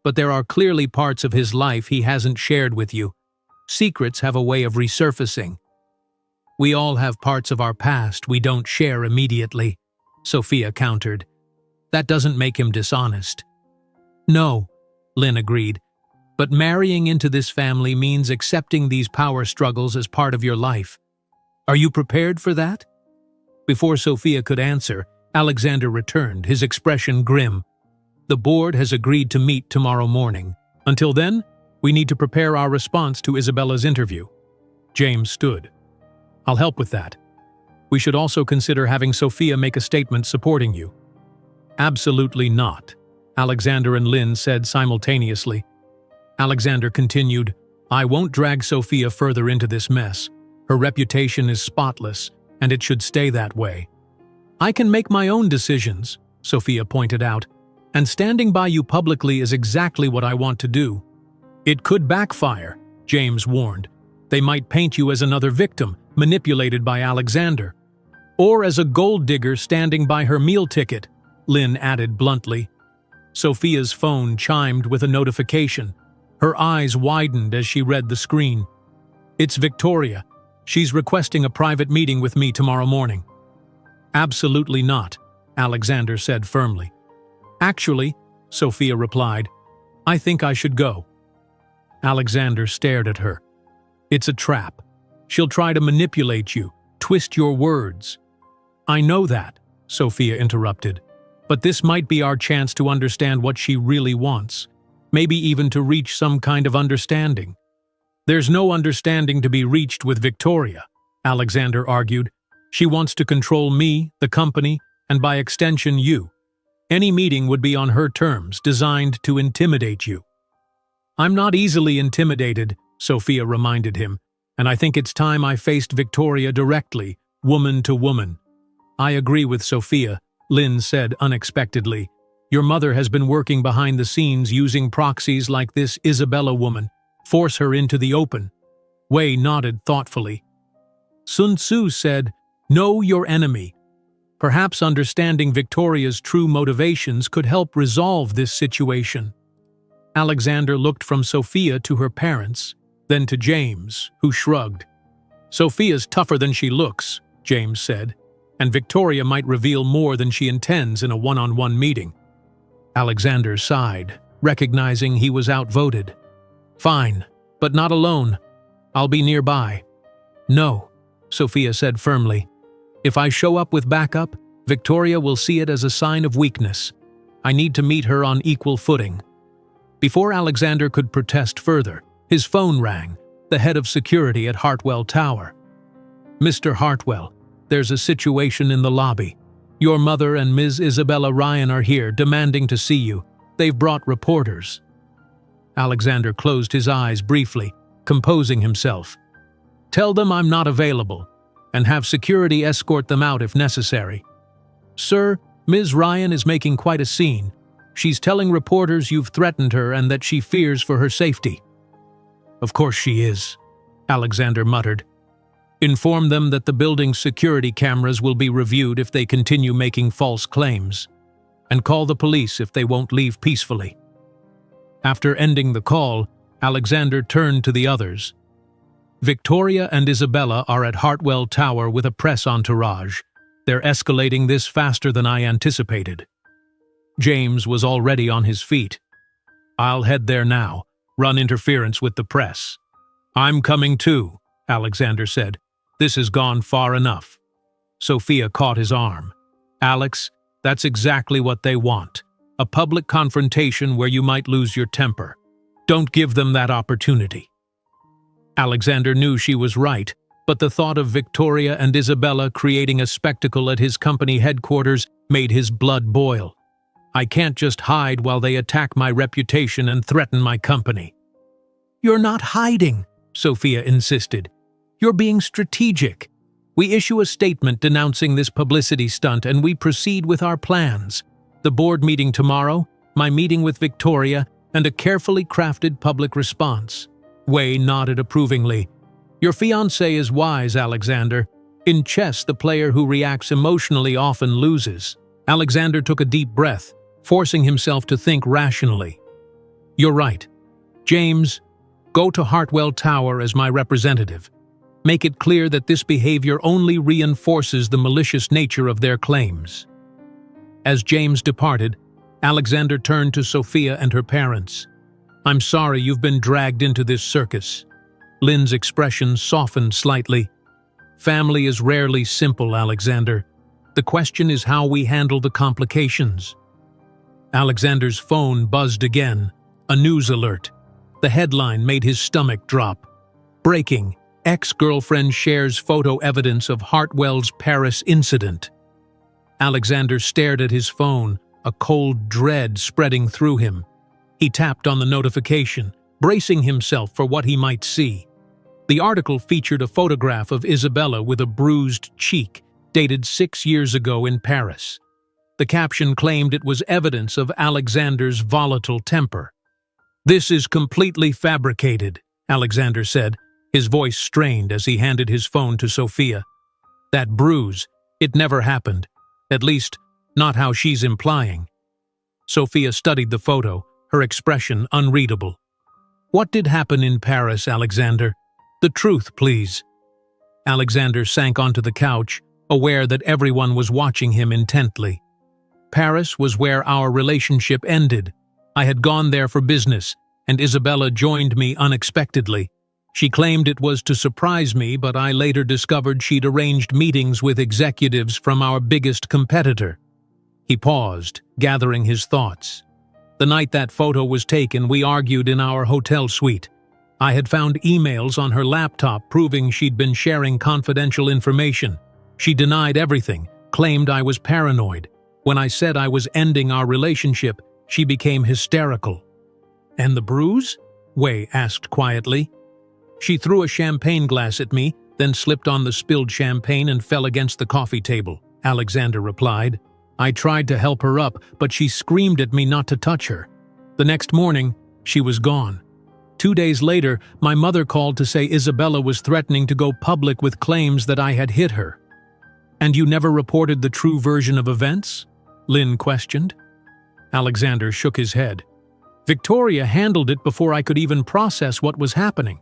but there are clearly parts of his life he hasn't shared with you. Secrets have a way of resurfacing." "We all have parts of our past we don't share immediately," Sophia countered. "That doesn't make him dishonest." "No," Lin agreed, But marrying into this family means accepting these power struggles as part of your life. Are you prepared for that? Before Sophia could answer, Alexander returned, his expression grim. The board has agreed to meet tomorrow morning. Until then, we need to prepare our response to Isabella's interview. James stood. I'll help with that. We should also consider having Sophia make a statement supporting you. Absolutely not, Alexander and Lynn said simultaneously. Alexander continued, I won't drag Sophia further into this mess. Her reputation is spotless, and it should stay that way. I can make my own decisions, Sophia pointed out, and standing by you publicly is exactly what I want to do. It could backfire, James warned. They might paint you as another victim, manipulated by Alexander. Or as a gold digger standing by her meal ticket, Lynn added bluntly. Sophia's phone chimed with a notification. Her eyes widened as she read the screen. It's Victoria. She's requesting a private meeting with me tomorrow morning. Absolutely not, Alexander said firmly. Actually, Sophia replied, I think I should go. Alexander stared at her. It's a trap. She'll try to manipulate you, twist your words. I know that, Sophia interrupted, but this might be our chance to understand what she really wants, maybe even to reach some kind of understanding. There's no understanding to be reached with Victoria, Alexander argued. She wants to control me, the company, and by extension you. Any meeting would be on her terms, designed to intimidate you. I'm not easily intimidated, Sophia reminded him, and I think it's time I faced Victoria directly, woman to woman. I agree with Sophia, Lynn said unexpectedly. Your mother has been working behind the scenes using proxies like this Isabella woman. Force her into the open. Wei nodded thoughtfully. Sun Tzu said, know your enemy. Perhaps understanding Victoria's true motivations could help resolve this situation. Alexander looked from Sophia to her parents, then to James, who shrugged. Sophia's tougher than she looks, James said, and Victoria might reveal more than she intends in a one-on-one meeting. Alexander sighed, recognizing he was outvoted. Fine, but not alone. I'll be nearby. No, Sophia said firmly. If I show up with backup, Victoria will see it as a sign of weakness. I need to meet her on equal footing. Before Alexander could protest further, his phone rang, the head of security at Hartwell Tower. Mr. Hartwell, there's a situation in the lobby. Your mother and Ms. Isabella Ryan are here, demanding to see you. They've brought reporters. Alexander closed his eyes briefly, composing himself. Tell them I'm not available, and have security escort them out if necessary. Sir, Ms. Ryan is making quite a scene. She's telling reporters you've threatened her and that she fears for her safety. Of course she is, Alexander muttered. Inform them that the building's security cameras will be reviewed if they continue making false claims, and call the police if they won't leave peacefully. After ending the call, Alexander turned to the others. Victoria and Isabella are at Hartwell Tower with a press entourage. They're escalating this faster than I anticipated. James was already on his feet. I'll head there now, run interference with the press. I'm coming too, Alexander said. This has gone far enough. Sophia caught his arm. Alex, that's exactly what they want. A public confrontation where you might lose your temper. Don't give them that opportunity. Alexander knew she was right, but the thought of Victoria and Isabella creating a spectacle at his company headquarters made his blood boil. I can't just hide while they attack my reputation and threaten my company. You're not hiding, Sophia insisted. You're being strategic. We issue a statement denouncing this publicity stunt and we proceed with our plans. The board meeting tomorrow, my meeting with Victoria, and a carefully crafted public response. Wei nodded approvingly. Your fiancé is wise, Alexander. In chess, the player who reacts emotionally often loses. Alexander took a deep breath, forcing himself to think rationally. You're right. James, go to Hartwell Tower as my representative. Make it clear that this behavior only reinforces the malicious nature of their claims. As James departed, Alexander turned to Sophia and her parents. I'm sorry you've been dragged into this circus. Lynn's expression softened slightly. Family is rarely simple, Alexander. The question is how we handle the complications. Alexander's phone buzzed again. A news alert. The headline made his stomach drop. Breaking. Ex-girlfriend shares photo evidence of Hartwell's Paris incident. Alexander stared at his phone, a cold dread spreading through him. He tapped on the notification, bracing himself for what he might see. The article featured a photograph of Isabella with a bruised cheek, dated 6 years ago in Paris. The caption claimed it was evidence of Alexander's volatile temper. "This is completely fabricated," Alexander said, his voice strained as he handed his phone to Sophia. "That bruise, it never happened. At least, not how she's implying." Sophia studied the photo, her expression unreadable. "What did happen in Paris, Alexander? The truth, please." Alexander sank onto the couch, aware that everyone was watching him intently. "Paris was where our relationship ended. I had gone there for business, and Isabella joined me unexpectedly. She claimed it was to surprise me, but I later discovered she'd arranged meetings with executives from our biggest competitor." He paused, gathering his thoughts. "The night that photo was taken, we argued in our hotel suite. I had found emails on her laptop proving she'd been sharing confidential information. She denied everything, claimed I was paranoid. When I said I was ending our relationship, she became hysterical." "And the bruise?" Wei asked quietly. "She threw a champagne glass at me, then slipped on the spilled champagne and fell against the coffee table," Alexander replied. "I tried to help her up, but she screamed at me not to touch her. The next morning, she was gone. 2 days later, my mother called to say Isabella was threatening to go public with claims that I had hit her." "And you never reported the true version of events?" Lynn questioned. Alexander shook his head. "Victoria handled it before I could even process what was happening.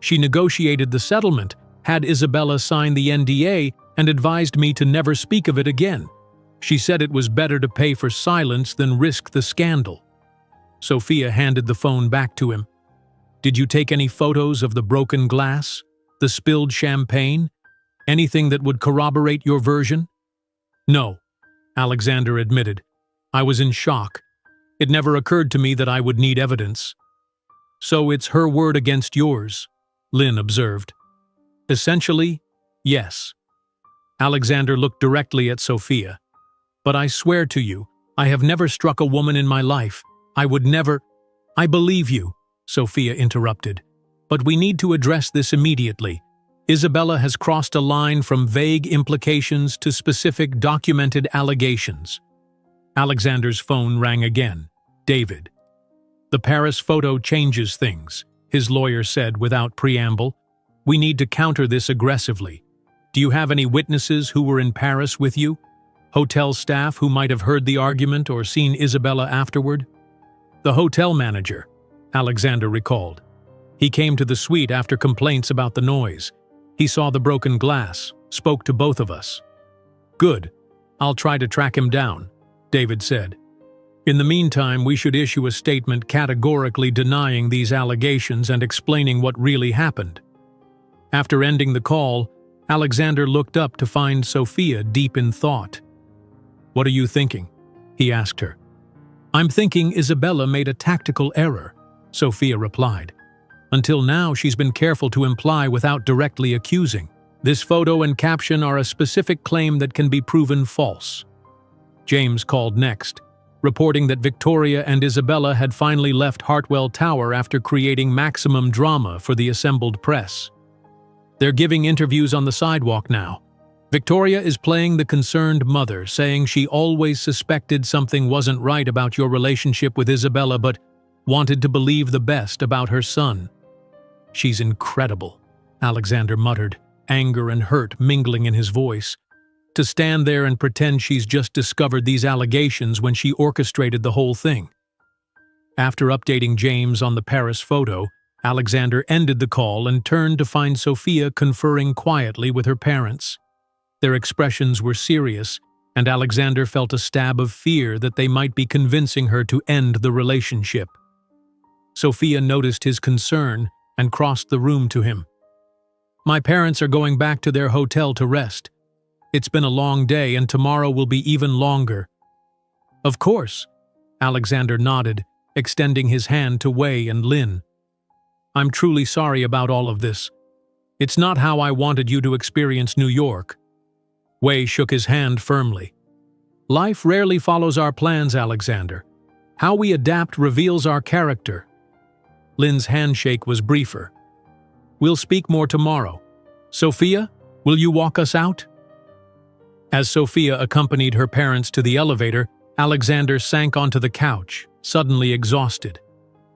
She negotiated the settlement, had Isabella sign the NDA, and advised me to never speak of it again. She said it was better to pay for silence than risk the scandal." Sophia handed the phone back to him. "Did you take any photos of the broken glass? The spilled champagne? Anything that would corroborate your version?" "No," Alexander admitted. "I was in shock. It never occurred to me that I would need evidence." "So it's her word against yours," Lynn observed. "Essentially, yes." Alexander looked directly at Sophia. "But I swear to you, I have never struck a woman in my life. I would never—" "I believe you," Sophia interrupted. "But we need to address this immediately. Isabella has crossed a line from vague implications to specific documented allegations." Alexander's phone rang again. David. "The Paris photo changes things," his lawyer said without preamble. "We need to counter this aggressively. Do you have any witnesses who were in Paris with you? Hotel staff who might have heard the argument or seen Isabella afterward?" "The hotel manager," Alexander recalled. "He came to the suite after complaints about the noise. He saw the broken glass, spoke to both of us." "Good. I'll try to track him down," David said. "In the meantime, we should issue a statement categorically denying these allegations and explaining what really happened." After ending the call, Alexander looked up to find Sophia deep in thought. "What are you thinking?" he asked her. "I'm thinking Isabella made a tactical error," Sophia replied. "Until now, she's been careful to imply without directly accusing. This photo and caption are a specific claim that can be proven false." James called next, reporting that Victoria and Isabella had finally left Hartwell Tower after creating maximum drama for the assembled press. "They're giving interviews on the sidewalk now. Victoria is playing the concerned mother, saying she always suspected something wasn't right about your relationship with Isabella but wanted to believe the best about her son." "She's incredible," Alexander muttered, anger and hurt mingling in his voice. "To stand there and pretend she's just discovered these allegations when she orchestrated the whole thing." After updating James on the Paris photo, Alexander ended the call and turned to find Sophia conferring quietly with her parents. Their expressions were serious, and Alexander felt a stab of fear that they might be convincing her to end the relationship. Sophia noticed his concern and crossed the room to him. "My parents are going back to their hotel to rest. It's been a long day and tomorrow will be even longer." "Of course," Alexander nodded, extending his hand to Wei and Lin. "I'm truly sorry about all of this. It's not how I wanted you to experience New York." Wei shook his hand firmly. "Life rarely follows our plans, Alexander. How we adapt reveals our character." Lin's handshake was briefer. "We'll speak more tomorrow. Sophia, will you walk us out?" As Sophia accompanied her parents to the elevator, Alexander sank onto the couch, suddenly exhausted.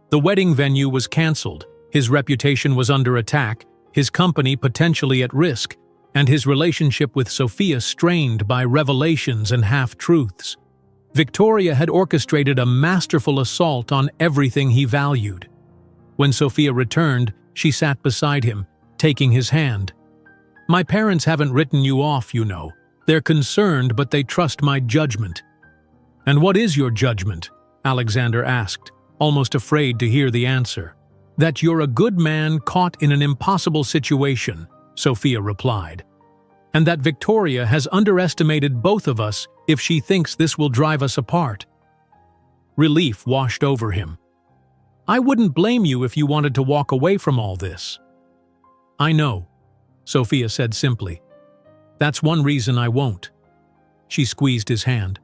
The wedding venue was cancelled, his reputation was under attack, his company potentially at risk, and his relationship with Sophia strained by revelations and half-truths. Victoria had orchestrated a masterful assault on everything he valued. When Sophia returned, she sat beside him, taking his hand. "My parents haven't written you off, you know. They're concerned, but they trust my judgment." "And what is your judgment?" Alexander asked, almost afraid to hear the answer. "That you're a good man caught in an impossible situation," Sophia replied. "And that Victoria has underestimated both of us if she thinks this will drive us apart." Relief washed over him. "I wouldn't blame you if you wanted to walk away from all this." "I know," Sophia said simply. "That's one reason I won't." She squeezed his hand.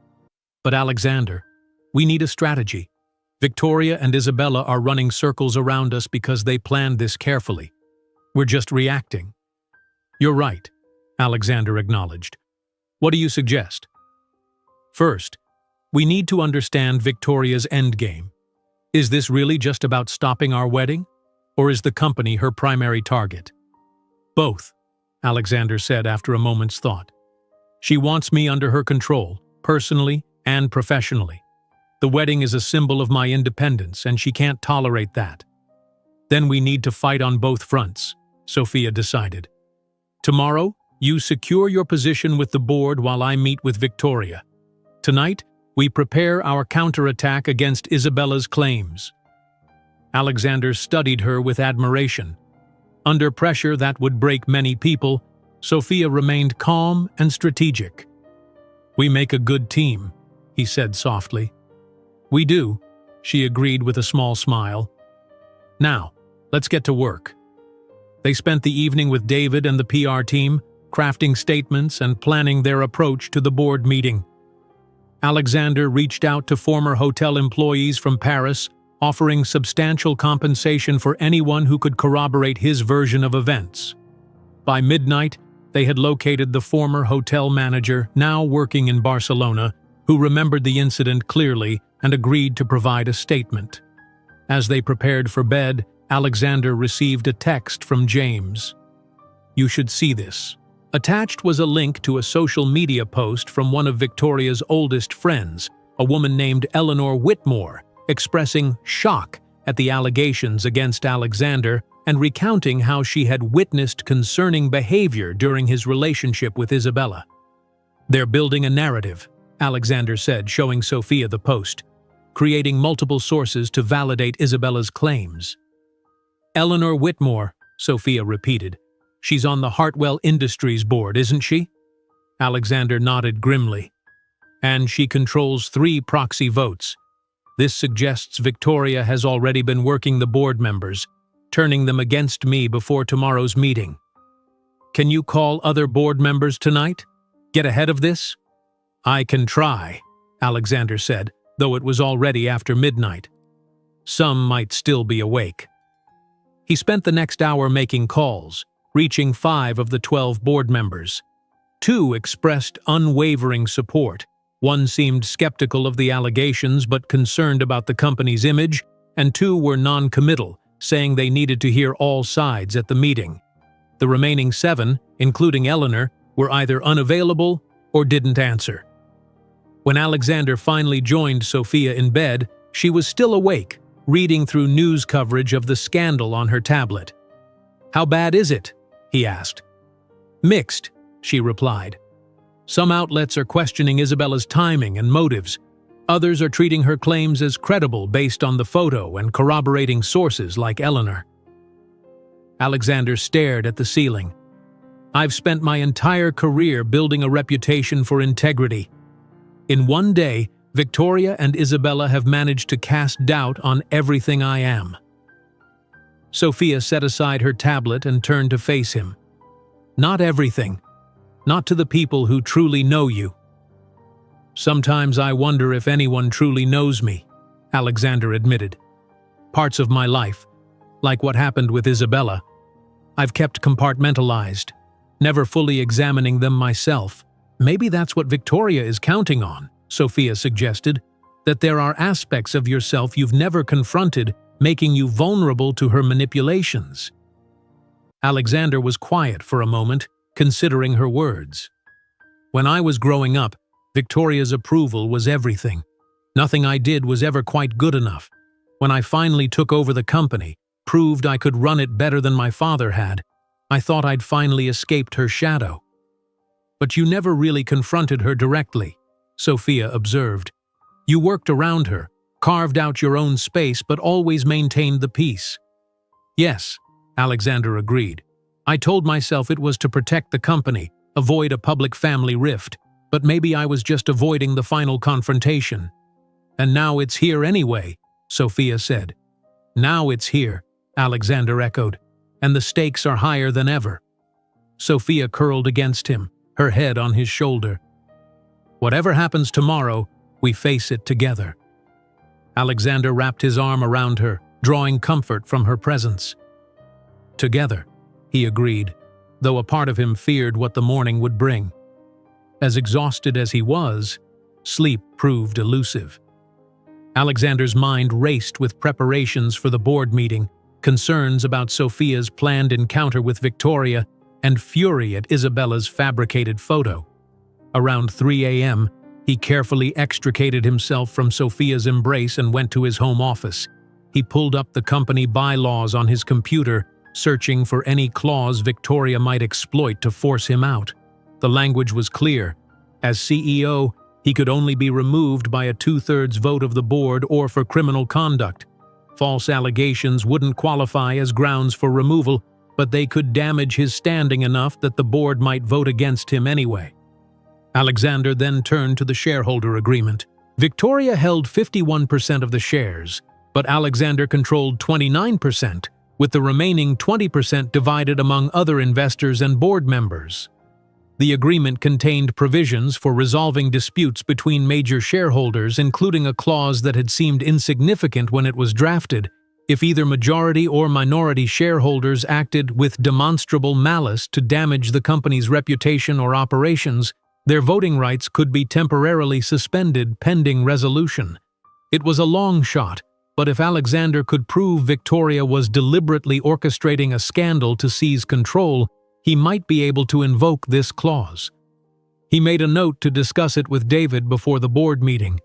"But Alexander, we need a strategy. Victoria and Isabella are running circles around us because they planned this carefully. We're just reacting." "You're right," Alexander acknowledged. "What do you suggest?" "First, we need to understand Victoria's endgame. Is this really just about stopping our wedding? Or is the company her primary target?" "Both," Alexander said after a moment's thought. "She wants me under her control, personally and professionally. The wedding is a symbol of my independence, and she can't tolerate that. Then we need to fight on both fronts," Sophia decided. "Tomorrow, you secure your position with the board while I meet with Victoria. Tonight, we prepare our counterattack against Isabella's claims." Alexander studied her with admiration. Under pressure that would break many people, Sophia remained calm and strategic. "We make a good team," he said softly. "We do," she agreed with a small smile. "Now, let's get to work." They spent the evening with David and the PR team, crafting statements and planning their approach to the board meeting. Alexander reached out to former hotel employees from Paris, offering substantial compensation for anyone who could corroborate his version of events. By midnight, they had located the former hotel manager, now working in Barcelona, who remembered the incident clearly and agreed to provide a statement. As they prepared for bed, Alexander received a text from James. "You should see this." Attached was a link to a social media post from one of Victoria's oldest friends, a woman named Eleanor Whitmore, expressing shock at the allegations against Alexander and recounting how she had witnessed concerning behavior during his relationship with Isabella. "They're building a narrative," Alexander said, showing Sophia the post, "creating multiple sources to validate Isabella's claims." "Eleanor Whitmore," Sophia repeated. "She's on the Hartwell Industries board, isn't she?" Alexander nodded grimly. "And she controls 3 proxy votes. This suggests Victoria has already been working the board members, turning them against me before tomorrow's meeting. Can you call other board members tonight? Get ahead of this?" "I can try," Alexander said, though it was already after midnight. Some might still be awake. He spent the next hour making calls, reaching 5 of the 12 board members. 2 expressed unwavering support. One seemed skeptical of the allegations but concerned about the company's image, and 2 were non-committal, saying they needed to hear all sides at the meeting. The remaining 7, including Eleanor, were either unavailable or didn't answer. When Alexander finally joined Sophia in bed, she was still awake, reading through news coverage of the scandal on her tablet. "How bad is it?" he asked. "Mixed," she replied. "Some outlets are questioning Isabella's timing and motives. Others are treating her claims as credible based on the photo and corroborating sources like Eleanor. Alexander stared at the ceiling. I've spent my entire career building a reputation for integrity. In one day, Victoria and Isabella have managed to cast doubt on everything I am. Sophia set aside her tablet and turned to face him. Not everything. Not to the people who truly know you. Sometimes I wonder if anyone truly knows me, Alexander admitted. Parts of my life, like what happened with Isabella, I've kept compartmentalized, never fully examining them myself. Maybe that's what Victoria is counting on, Sophia suggested, that there are aspects of yourself you've never confronted, making you vulnerable to her manipulations. Alexander was quiet for a moment, considering her words. When I was growing up, Victoria's approval was everything. Nothing I did was ever quite good enough. When I finally took over the company, proved I could run it better than my father had, I thought I'd finally escaped her shadow. But you never really confronted her directly, Sophia observed. You worked around her, carved out your own space, but always maintained the peace. Yes, Alexander agreed. I told myself it was to protect the company, avoid a public family rift, but maybe I was just avoiding the final confrontation. And now it's here anyway, Sophia said. Now it's here, Alexander echoed, and the stakes are higher than ever. Sophia curled against him, her head on his shoulder. Whatever happens tomorrow, we face it together. Alexander wrapped his arm around her, drawing comfort from her presence. Together, he agreed, though a part of him feared what the morning would bring. As exhausted as he was, sleep proved elusive. Alexander's mind raced with preparations for the board meeting, concerns about Sophia's planned encounter with Victoria, and fury at Isabella's fabricated photo. Around 3 a.m., he carefully extricated himself from Sophia's embrace and went to his home office. He pulled up the company bylaws on his computer, searching for any clause Victoria might exploit to force him out. The language was clear. As CEO, he could only be removed by a 2/3 vote of the board or for criminal conduct. False allegations wouldn't qualify as grounds for removal, but they could damage his standing enough that the board might vote against him anyway. Alexander then turned to the shareholder agreement. Victoria held 51% of the shares, but Alexander controlled 29%, with the remaining 20% divided among other investors and board members. The agreement contained provisions for resolving disputes between major shareholders, including a clause that had seemed insignificant when it was drafted. If either majority or minority shareholders acted with demonstrable malice to damage the company's reputation or operations, their voting rights could be temporarily suspended pending resolution. It was a long shot, but if Alexander could prove Victoria was deliberately orchestrating a scandal to seize control, he might be able to invoke this clause. He made a note to discuss it with David before the board meeting.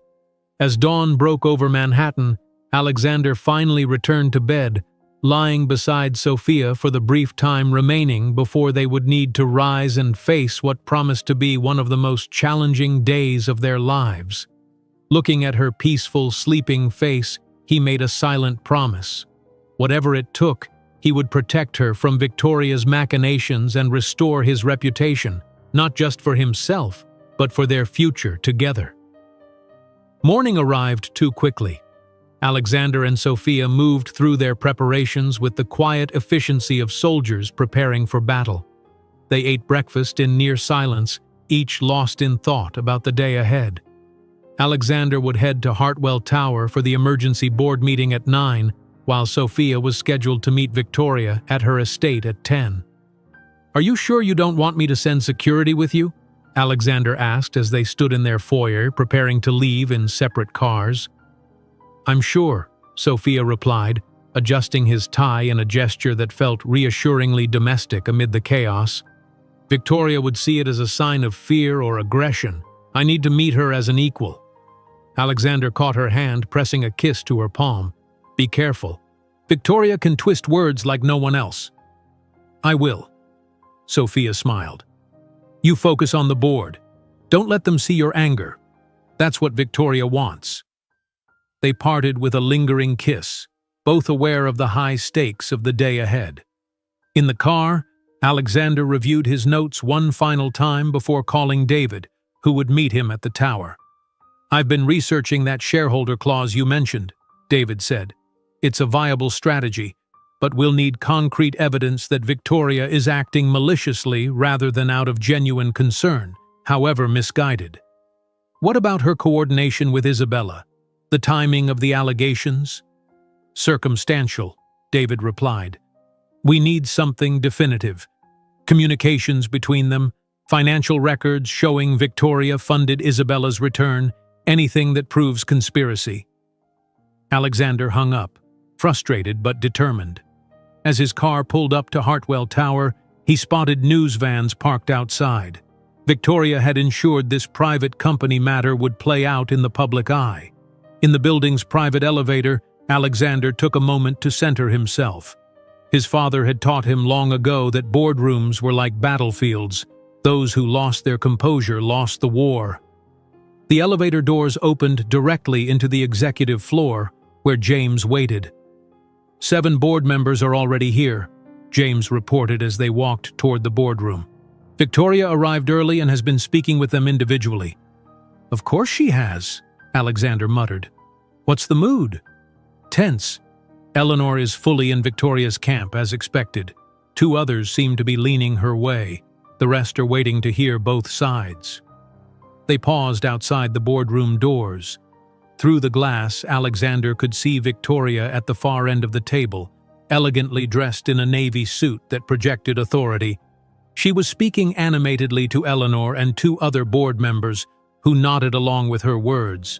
As dawn broke over Manhattan, Alexander finally returned to bed, lying beside Sophia for the brief time remaining before they would need to rise and face what promised to be one of the most challenging days of their lives. Looking at her peaceful, sleeping face, he made a silent promise. Whatever it took, he would protect her from Victoria's machinations and restore his reputation, not just for himself, but for their future together. Morning arrived too quickly. Alexander and Sophia moved through their preparations with the quiet efficiency of soldiers preparing for battle. They ate breakfast in near silence, each lost in thought about the day ahead. Alexander would head to Hartwell Tower for the emergency board meeting at 9, while Sophia was scheduled to meet Victoria at her estate at 10. "Are you sure you don't want me to send security with you?" Alexander asked as they stood in their foyer, preparing to leave in separate cars. "I'm sure," Sophia replied, adjusting his tie in a gesture that felt reassuringly domestic amid the chaos. "Victoria would see it as a sign of fear or aggression. I need to meet her as an equal." Alexander caught her hand, pressing a kiss to her palm. "Be careful. Victoria can twist words like no one else." "I will." Sophia smiled. "You focus on the board. Don't let them see your anger." That's what Victoria wants." They parted with a lingering kiss, both aware of the high stakes of the day ahead. In the car, Alexander reviewed his notes one final time before calling David, who would meet him at the tower. "I've been researching that shareholder clause you mentioned," David said. "It's a viable strategy, but we'll need concrete evidence that Victoria is acting maliciously rather than out of genuine concern, however misguided." "What about her coordination with Isabella? The timing of the allegations?" "Circumstantial," David replied. "We need something definitive. Communications between them, financial records showing Victoria funded Isabella's return, anything that proves conspiracy." Alexander hung up, frustrated but determined. As his car pulled up to Hartwell Tower, he spotted news vans parked outside. Victoria had ensured this private company matter would play out in the public eye. In the building's private elevator, Alexander took a moment to center himself. His father had taught him long ago that boardrooms were like battlefields. Those who lost their composure lost the war. The elevator doors opened directly into the executive floor, where James waited. "7 board members are already here," James reported as they walked toward the boardroom. "Victoria arrived early and has been speaking with them individually." "Of course she has," Alexander muttered. "What's the mood?" "Tense. Eleanor is fully in Victoria's camp, as expected. 2 others seem to be leaning her way. The rest are waiting to hear both sides." They paused outside the boardroom doors. Through the glass, Alexander could see Victoria at the far end of the table, elegantly dressed in a navy suit that projected authority. She was speaking animatedly to Eleanor and 2 other board members, who nodded along with her words.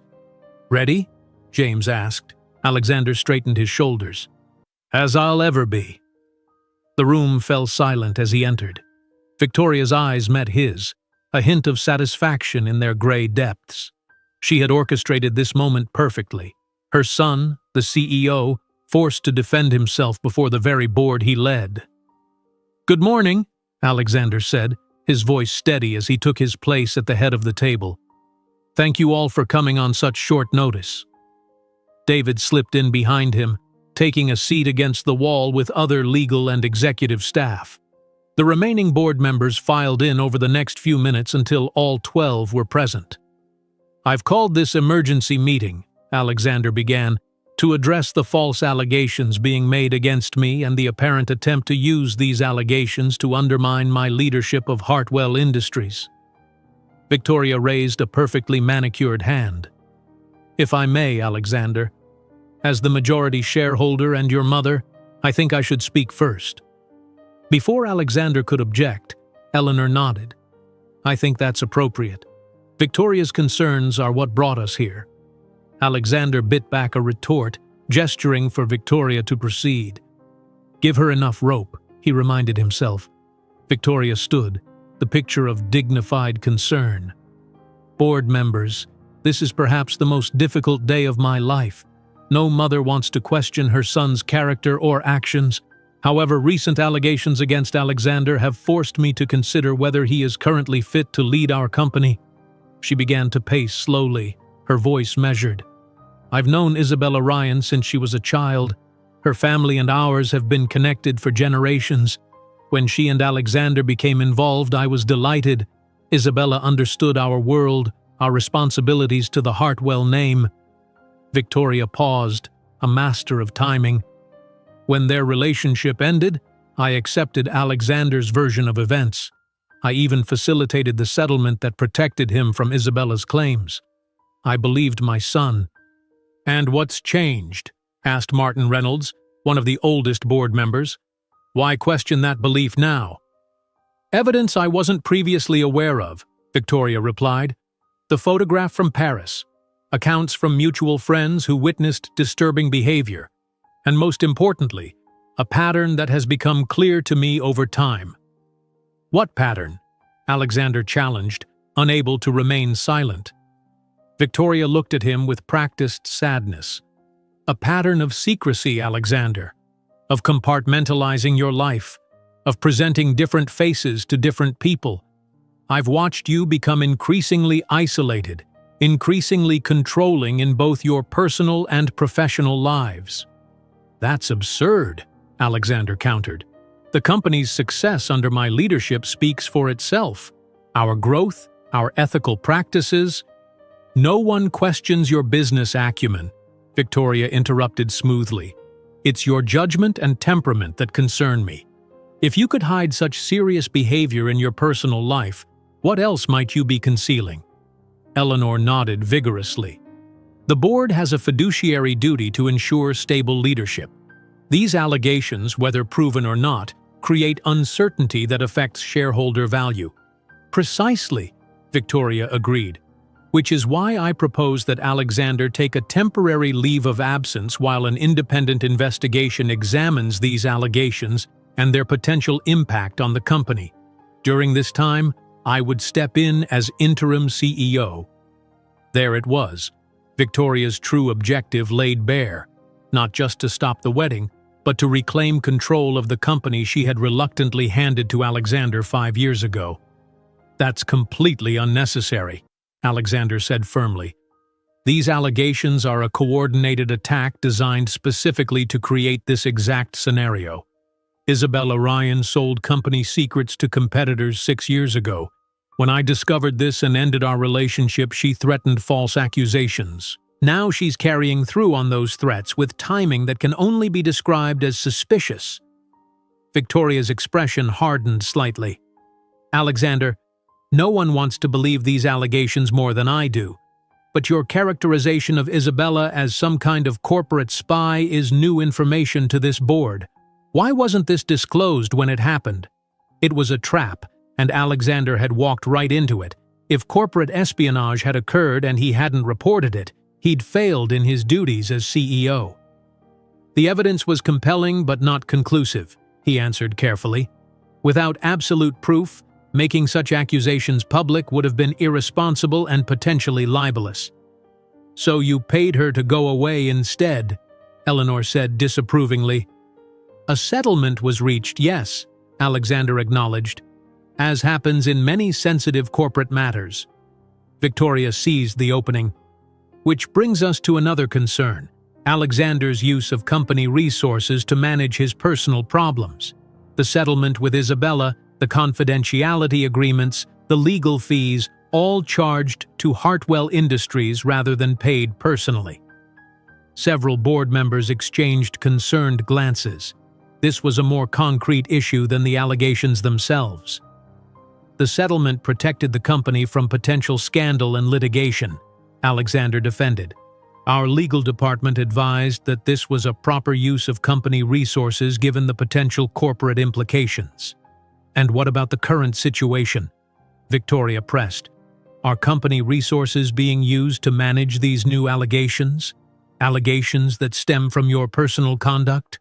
"Ready?" James asked. Alexander straightened his shoulders. "As I'll ever be." The room fell silent as he entered. Victoria's eyes met his, a hint of satisfaction in their gray depths. She had orchestrated this moment perfectly. Her son, the CEO, forced to defend himself before the very board he led. "Good morning," Alexander said, his voice steady as he took his place at the head of the table. "Thank you all for coming on such short notice." David slipped in behind him, taking a seat against the wall with other legal and executive staff. The remaining board members filed in over the next few minutes until all 12 were present. "I've called this emergency meeting," Alexander began, "to address the false allegations being made against me and the apparent attempt to use these allegations to undermine my leadership of Hartwell Industries." Victoria raised a perfectly manicured hand. "If I may, Alexander, as the majority shareholder and your mother, I think I should speak first." Before Alexander could object, Eleanor nodded. "I think that's appropriate. Victoria's concerns are what brought us here." Alexander bit back a retort, gesturing for Victoria to proceed. "Give her enough rope," he reminded himself. Victoria stood, the picture of dignified concern. "Board members, this is perhaps the most difficult day of my life. No mother wants to question her son's character or actions. However, recent allegations against Alexander have forced me to consider whether he is currently fit to lead our company." She began to pace slowly, her voice measured. "I've known Isabella Ryan since she was a child. Her family and ours have been connected for generations. When she and Alexander became involved, I was delighted. Isabella understood our world, our responsibilities to the Hartwell name." Victoria paused, a master of timing. "When their relationship ended, I accepted Alexander's version of events. I even facilitated the settlement that protected him from Isabella's claims. I believed my son." "And what's changed?" asked Martin Reynolds, one of the oldest board members. "Why question that belief now?" "Evidence I wasn't previously aware of," Victoria replied. "The photograph from Paris, accounts from mutual friends who witnessed disturbing behavior, and most importantly, a pattern that has become clear to me over time." "What pattern?" Alexander challenged, unable to remain silent. Victoria looked at him with practiced sadness. "A pattern of secrecy, Alexander. Of compartmentalizing your life. Of presenting different faces to different people. I've watched you become increasingly isolated, increasingly controlling in both your personal and professional lives." "That's absurd," Alexander countered. "The company's success under my leadership speaks for itself. Our growth, our ethical practices—" "No one questions your business acumen," Victoria interrupted smoothly. "It's your judgment and temperament that concern me. If you could hide such serious behavior in your personal life, what else might you be concealing?" Eleanor nodded vigorously. "The board has a fiduciary duty to ensure stable leadership. These allegations, whether proven or not, create uncertainty that affects shareholder value." "Precisely," Victoria agreed. "Which is why I propose that Alexander take a temporary leave of absence while an independent investigation examines these allegations and their potential impact on the company. During this time, I would step in as interim CEO." There it was, Victoria's true objective laid bare, not just to stop the wedding, but to reclaim control of the company she had reluctantly handed to Alexander 5 years ago. "That's completely unnecessary," Alexander said firmly. "These allegations are a coordinated attack designed specifically to create this exact scenario. Isabella Ryan sold company secrets to competitors 6 years ago. When I discovered this and ended our relationship, she threatened false accusations. Now she's carrying through on those threats with timing that can only be described as suspicious." Victoria's expression hardened slightly. "Alexander, no one wants to believe these allegations more than I do. But your characterization of Isabella as some kind of corporate spy is new information to this board. Why wasn't this disclosed when it happened? It was a trap, and Alexander had walked right into it. If corporate espionage had occurred and he hadn't reported it, he'd failed in his duties as CEO." "The evidence was compelling but not conclusive," he answered carefully. "Without absolute proof, making such accusations public would have been irresponsible and potentially libelous." "So you paid her to go away instead," Eleanor said disapprovingly. "A settlement was reached, yes," Alexander acknowledged, "as happens in many sensitive corporate matters." Victoria seized the opening. "Which brings us to another concern, Alexander's use of company resources to manage his personal problems. The settlement with Isabella, the confidentiality agreements, the legal fees, all charged to Hartwell Industries rather than paid personally." Several board members exchanged concerned glances. This was a more concrete issue than the allegations themselves. "The settlement protected the company from potential scandal and litigation," Alexander defended. "Our legal department advised that this was a proper use of company resources given the potential corporate implications." "And what about the current situation?" Victoria pressed. "Are company resources being used to manage these new allegations? Allegations that stem from your personal conduct?"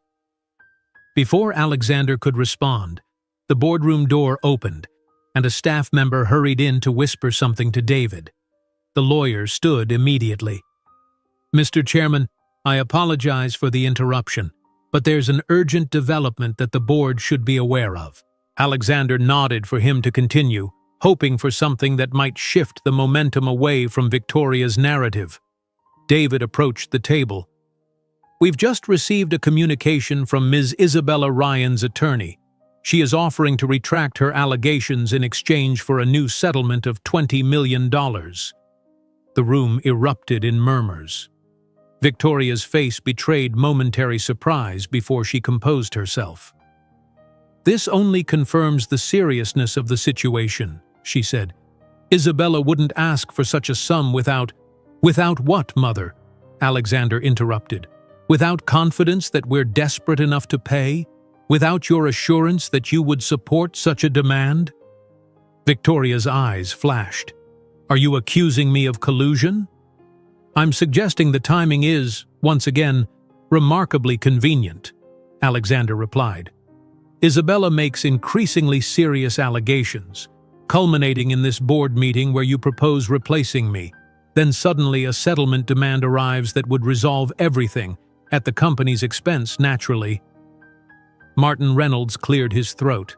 Before Alexander could respond, the boardroom door opened, and a staff member hurried in to whisper something to David. The lawyer stood immediately. "Mr. Chairman, I apologize for the interruption, but there's an urgent development that the board should be aware of." Alexander nodded for him to continue, hoping for something that might shift the momentum away from Victoria's narrative. David approached the table. "We've just received a communication from Ms. Isabella Ryan's attorney. She is offering to retract her allegations in exchange for a new settlement of $20 million. The room erupted in murmurs. Victoria's face betrayed momentary surprise before she composed herself. "This only confirms the seriousness of the situation," she said. "Isabella wouldn't ask for such a sum without—" "Without what, Mother?" Alexander interrupted. "Without confidence that we're desperate enough to pay? Without your assurance that you would support such a demand?" Victoria's eyes flashed. "Are you accusing me of collusion?" "I'm suggesting the timing is, once again, remarkably convenient," Alexander replied. "Isabella makes increasingly serious allegations, culminating in this board meeting where you propose replacing me. Then suddenly a settlement demand arrives that would resolve everything, at the company's expense, naturally." Martin Reynolds cleared his throat.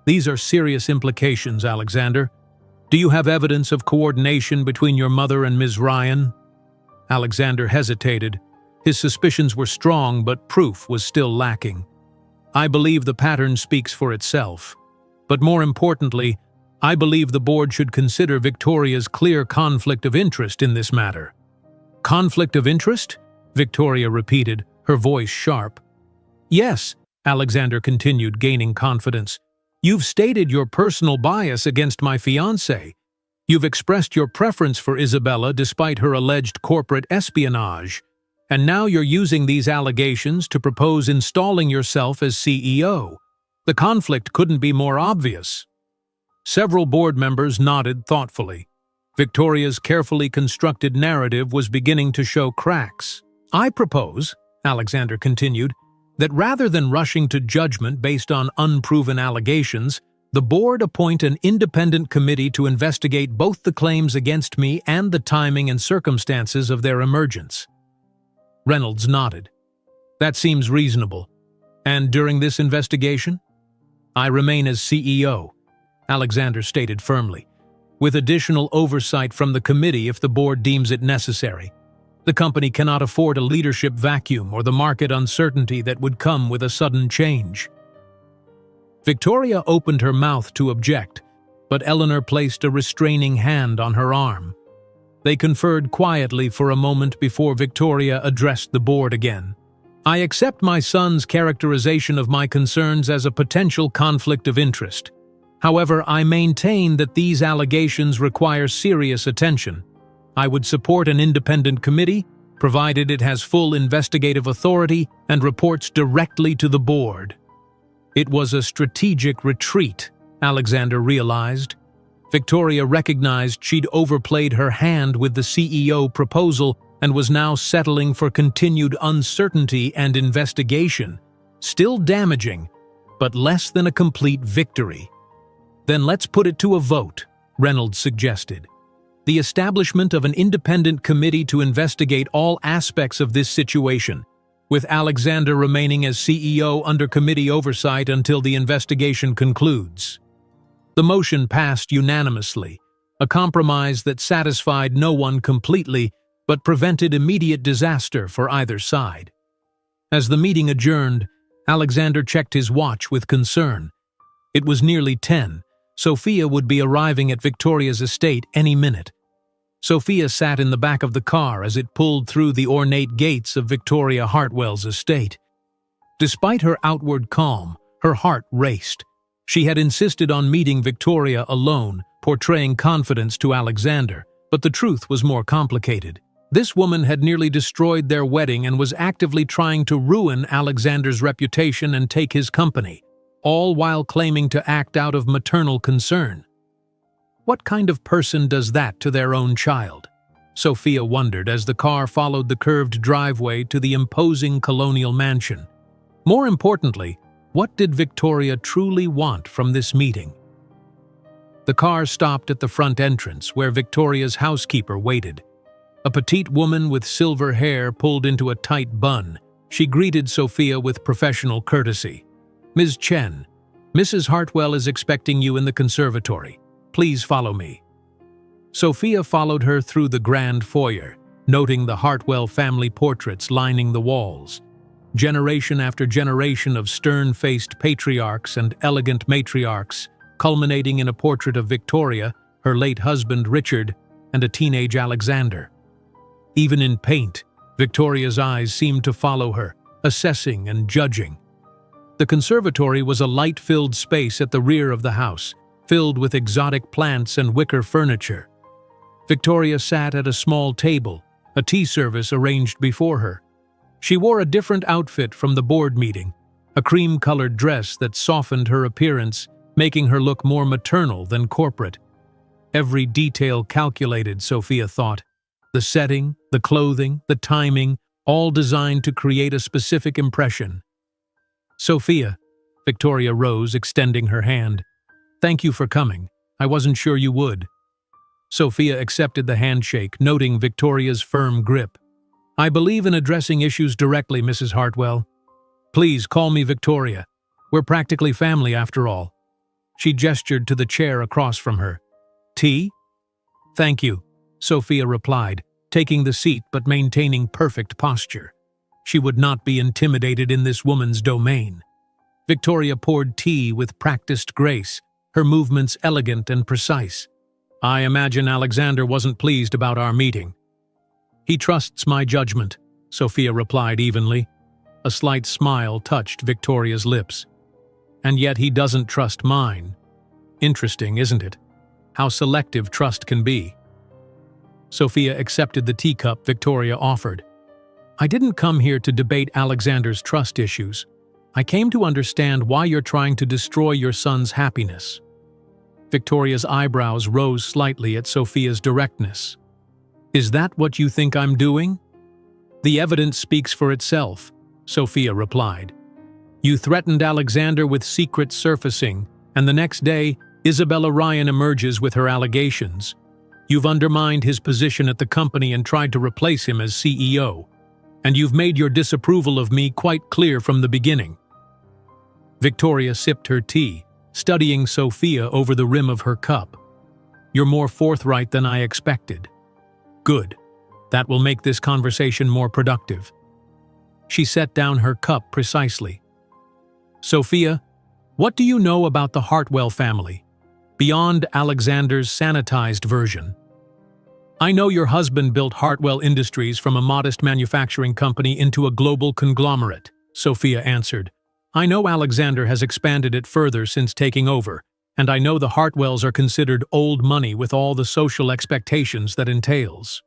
"These are serious implications, Alexander. Do you have evidence of coordination between your mother and Ms. Ryan? Alexander hesitated. His suspicions were strong, but proof was still lacking. I believe the pattern speaks for itself. But more importantly, I believe the board should consider Victoria's clear conflict of interest in this matter. Conflict of interest? Victoria repeated, her voice sharp. Yes, Alexander continued, gaining confidence. You've stated your personal bias against my fiancé. You've expressed your preference for Isabella despite her alleged corporate espionage. And now you're using these allegations to propose installing yourself as CEO. The conflict couldn't be more obvious. Several board members nodded thoughtfully. Victoria's carefully constructed narrative was beginning to show cracks. I propose, Alexander continued, that rather than rushing to judgment based on unproven allegations, the board appoint an independent committee to investigate both the claims against me and the timing and circumstances of their emergence. Reynolds nodded. That seems reasonable. And during this investigation? I remain as CEO, Alexander stated firmly, with additional oversight from the committee if the board deems it necessary. The company cannot afford a leadership vacuum or the market uncertainty that would come with a sudden change. Victoria opened her mouth to object, but Eleanor placed a restraining hand on her arm. They conferred quietly for a moment before Victoria addressed the board again. I accept my son's characterization of my concerns as a potential conflict of interest. However, I maintain that these allegations require serious attention. I would support an independent committee, provided it has full investigative authority and reports directly to the board. It was a strategic retreat, Alexander realized. Victoria recognized she'd overplayed her hand with the CEO proposal and was now settling for continued uncertainty and investigation. Still damaging, but less than a complete victory. Then let's put it to a vote, Reynolds suggested. The establishment of an independent committee to investigate all aspects of this situation, with Alexander remaining as CEO under committee oversight until the investigation concludes. The motion passed unanimously, a compromise that satisfied no one completely but prevented immediate disaster for either side. As the meeting adjourned, Alexander checked his watch with concern. It was nearly 10. Sophia would be arriving at Victoria's estate any minute. Sophia sat in the back of the car as it pulled through the ornate gates of Victoria Hartwell's estate. Despite her outward calm, her heart raced. She had insisted on meeting Victoria alone, portraying confidence to Alexander, but the truth was more complicated. This woman had nearly destroyed their wedding and was actively trying to ruin Alexander's reputation and take his company, all while claiming to act out of maternal concern. What kind of person does that to their own child? Sophia wondered as the car followed the curved driveway to the imposing colonial mansion. More importantly, what did Victoria truly want from this meeting? The car stopped at the front entrance where Victoria's housekeeper waited. A petite woman with silver hair pulled into a tight bun. She greeted Sophia with professional courtesy. Ms. Chen, Mrs. Hartwell is expecting you in the conservatory. Please follow me. Sophia followed her through the grand foyer, noting the Hartwell family portraits lining the walls. Generation after generation of stern-faced patriarchs and elegant matriarchs, culminating in a portrait of Victoria, her late husband Richard, and a teenage Alexander. Even in paint, Victoria's eyes seemed to follow her, assessing and judging. The conservatory was a light-filled space at the rear of the house, filled with exotic plants and wicker furniture. Victoria sat at a small table, a tea service arranged before her. She wore a different outfit from the board meeting, a cream-colored dress that softened her appearance, making her look more maternal than corporate. Every detail calculated, Sophia thought. The setting, the clothing, the timing, all designed to create a specific impression. Sophia, Victoria rose, extending her hand. Thank you for coming. I wasn't sure you would. Sophia accepted the handshake, noting Victoria's firm grip. I believe in addressing issues directly, Mrs. Hartwell. Please call me Victoria. We're practically family after all. She gestured to the chair across from her. Tea? Thank you, Sophia replied, taking the seat but maintaining perfect posture. She would not be intimidated in this woman's domain. Victoria poured tea with practiced grace, her movements elegant and precise. I imagine Alexander wasn't pleased about our meeting. He trusts my judgment, Sophia replied evenly. A slight smile touched Victoria's lips. And yet he doesn't trust mine. Interesting, isn't it? How selective trust can be. Sophia accepted the teacup Victoria offered. I didn't come here to debate Alexander's trust issues. I came to understand why you're trying to destroy your son's happiness. Victoria's eyebrows rose slightly at Sophia's directness. Is that what you think I'm doing? The evidence speaks for itself, Sophia replied. You threatened Alexander with secret surfacing, and the next day, Isabella Ryan emerges with her allegations. You've undermined his position at the company and tried to replace him as CEO. And you've made your disapproval of me quite clear from the beginning. Victoria sipped her tea, studying Sophia over the rim of her cup. You're more forthright than I expected. Good. That will make this conversation more productive. She set down her cup precisely. Sophia, what do you know about the Hartwell family, beyond Alexander's sanitized version? I know your husband built Hartwell Industries from a modest manufacturing company into a global conglomerate, Sophia answered. I know Alexander has expanded it further since taking over, and I know the Hartwells are considered old money with all the social expectations that entails.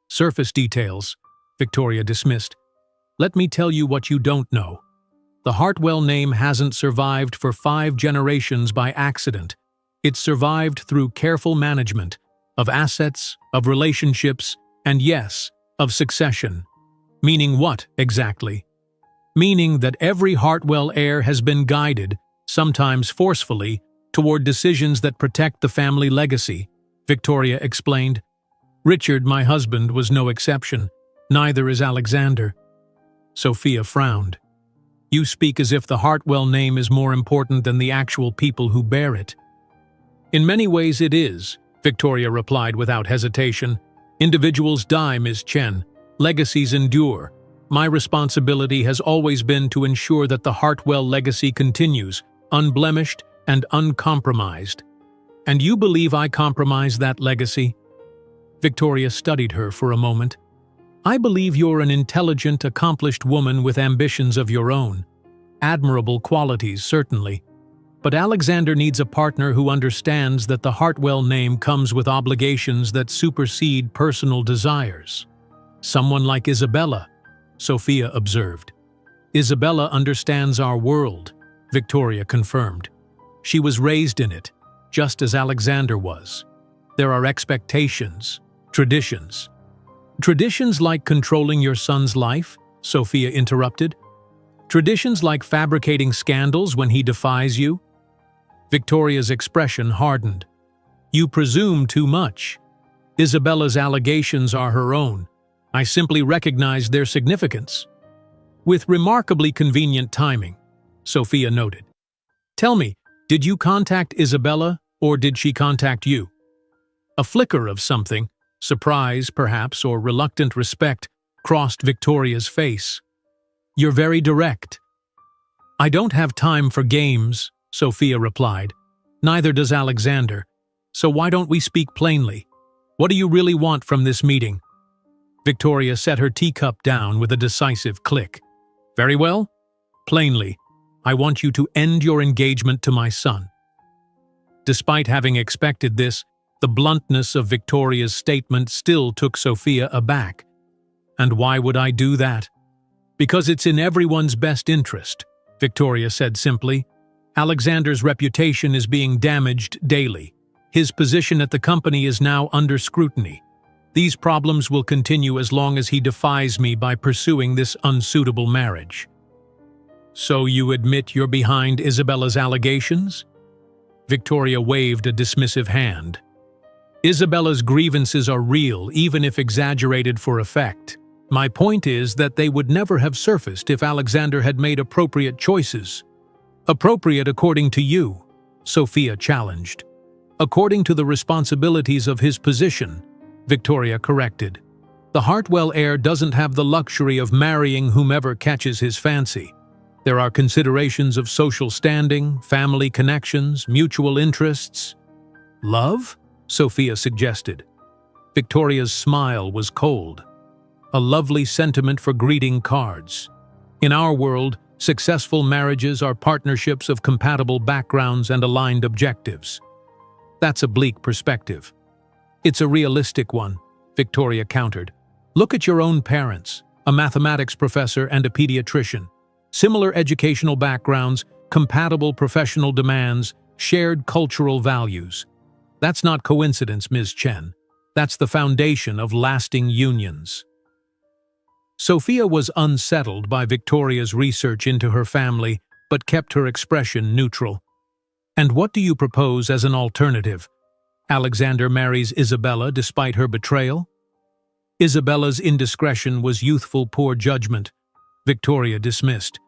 Surface details, Victoria dismissed. Let me tell you what you don't know. The Hartwell name hasn't survived for 5 generations by accident. It's survived through careful management of assets, of relationships, and yes, of succession. Meaning what, exactly? Meaning that every Hartwell heir has been guided, sometimes forcefully, toward decisions that protect the family legacy, Victoria explained. Richard, my husband, was no exception. Neither is Alexander. Sophia frowned. You speak as if the Hartwell name is more important than the actual people who bear it. In many ways it is, Victoria replied without hesitation. Individuals die, Ms. Chen. Legacies endure. My responsibility has always been to ensure that the Hartwell legacy continues, unblemished and uncompromised. And you believe I compromise that legacy? Victoria studied her for a moment. I believe you're an intelligent, accomplished woman with ambitions of your own. Admirable qualities, certainly. But Alexander needs a partner who understands that the Hartwell name comes with obligations that supersede personal desires. Someone like Isabella, Sophia observed. Isabella understands our world, Victoria confirmed. She was raised in it, just as Alexander was. There are expectations, traditions. Traditions like controlling your son's life, Sophia interrupted. Traditions like fabricating scandals when he defies you. Victoria's expression hardened. You presume too much. Isabella's allegations are her own. I simply recognized their significance. With remarkably convenient timing, Sophia noted. Tell me, did you contact Isabella or did she contact you? A flicker of something, surprise perhaps or reluctant respect, crossed Victoria's face. You're very direct. I don't have time for games, Sophia replied. Neither does Alexander. So why don't we speak plainly? What do you really want from this meeting? Victoria set her teacup down with a decisive click. Very well. Plainly, I want you to end your engagement to my son. Despite having expected this, the bluntness of Victoria's statement still took Sophia aback. And why would I do that? Because it's in everyone's best interest, Victoria said simply. Alexander's reputation is being damaged daily. His position at the company is now under scrutiny. These problems will continue as long as he defies me by pursuing this unsuitable marriage. So you admit you're behind Isabella's allegations? Victoria waved a dismissive hand. Isabella's grievances are real, even if exaggerated for effect. My point is that they would never have surfaced if Alexander had made appropriate choices. Appropriate according to you, Sophia challenged. According to the responsibilities of his position, Victoria corrected. The Hartwell heir doesn't have the luxury of marrying whomever catches his fancy. There are considerations of social standing, family connections, mutual interests. Love? Sophia suggested. Victoria's smile was cold. A lovely sentiment for greeting cards. In our world, successful marriages are partnerships of compatible backgrounds and aligned objectives. That's a bleak perspective. It's a realistic one, Victoria countered. Look at your own parents, a mathematics professor and a pediatrician. Similar educational backgrounds, compatible professional demands, shared cultural values. That's not coincidence, Ms. Chen. That's the foundation of lasting unions. Sophia was unsettled by Victoria's research into her family, but kept her expression neutral. And what do you propose as an alternative? Alexander marries Isabella despite her betrayal? Isabella's indiscretion was youthful poor judgment, Victoria dismissed.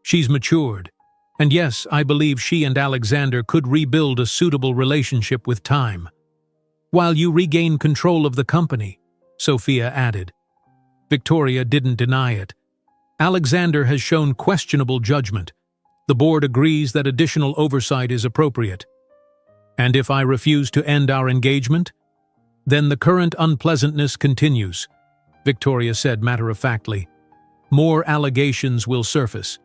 She's matured. And yes, I believe she and Alexander could rebuild a suitable relationship with time. While you regain control of the company, Sophia added. Victoria didn't deny it. Alexander has shown questionable judgment. The board agrees that additional oversight is appropriate. And if I refuse to end our engagement? Then the current unpleasantness continues, Victoria said matter-of-factly. More allegations will surface.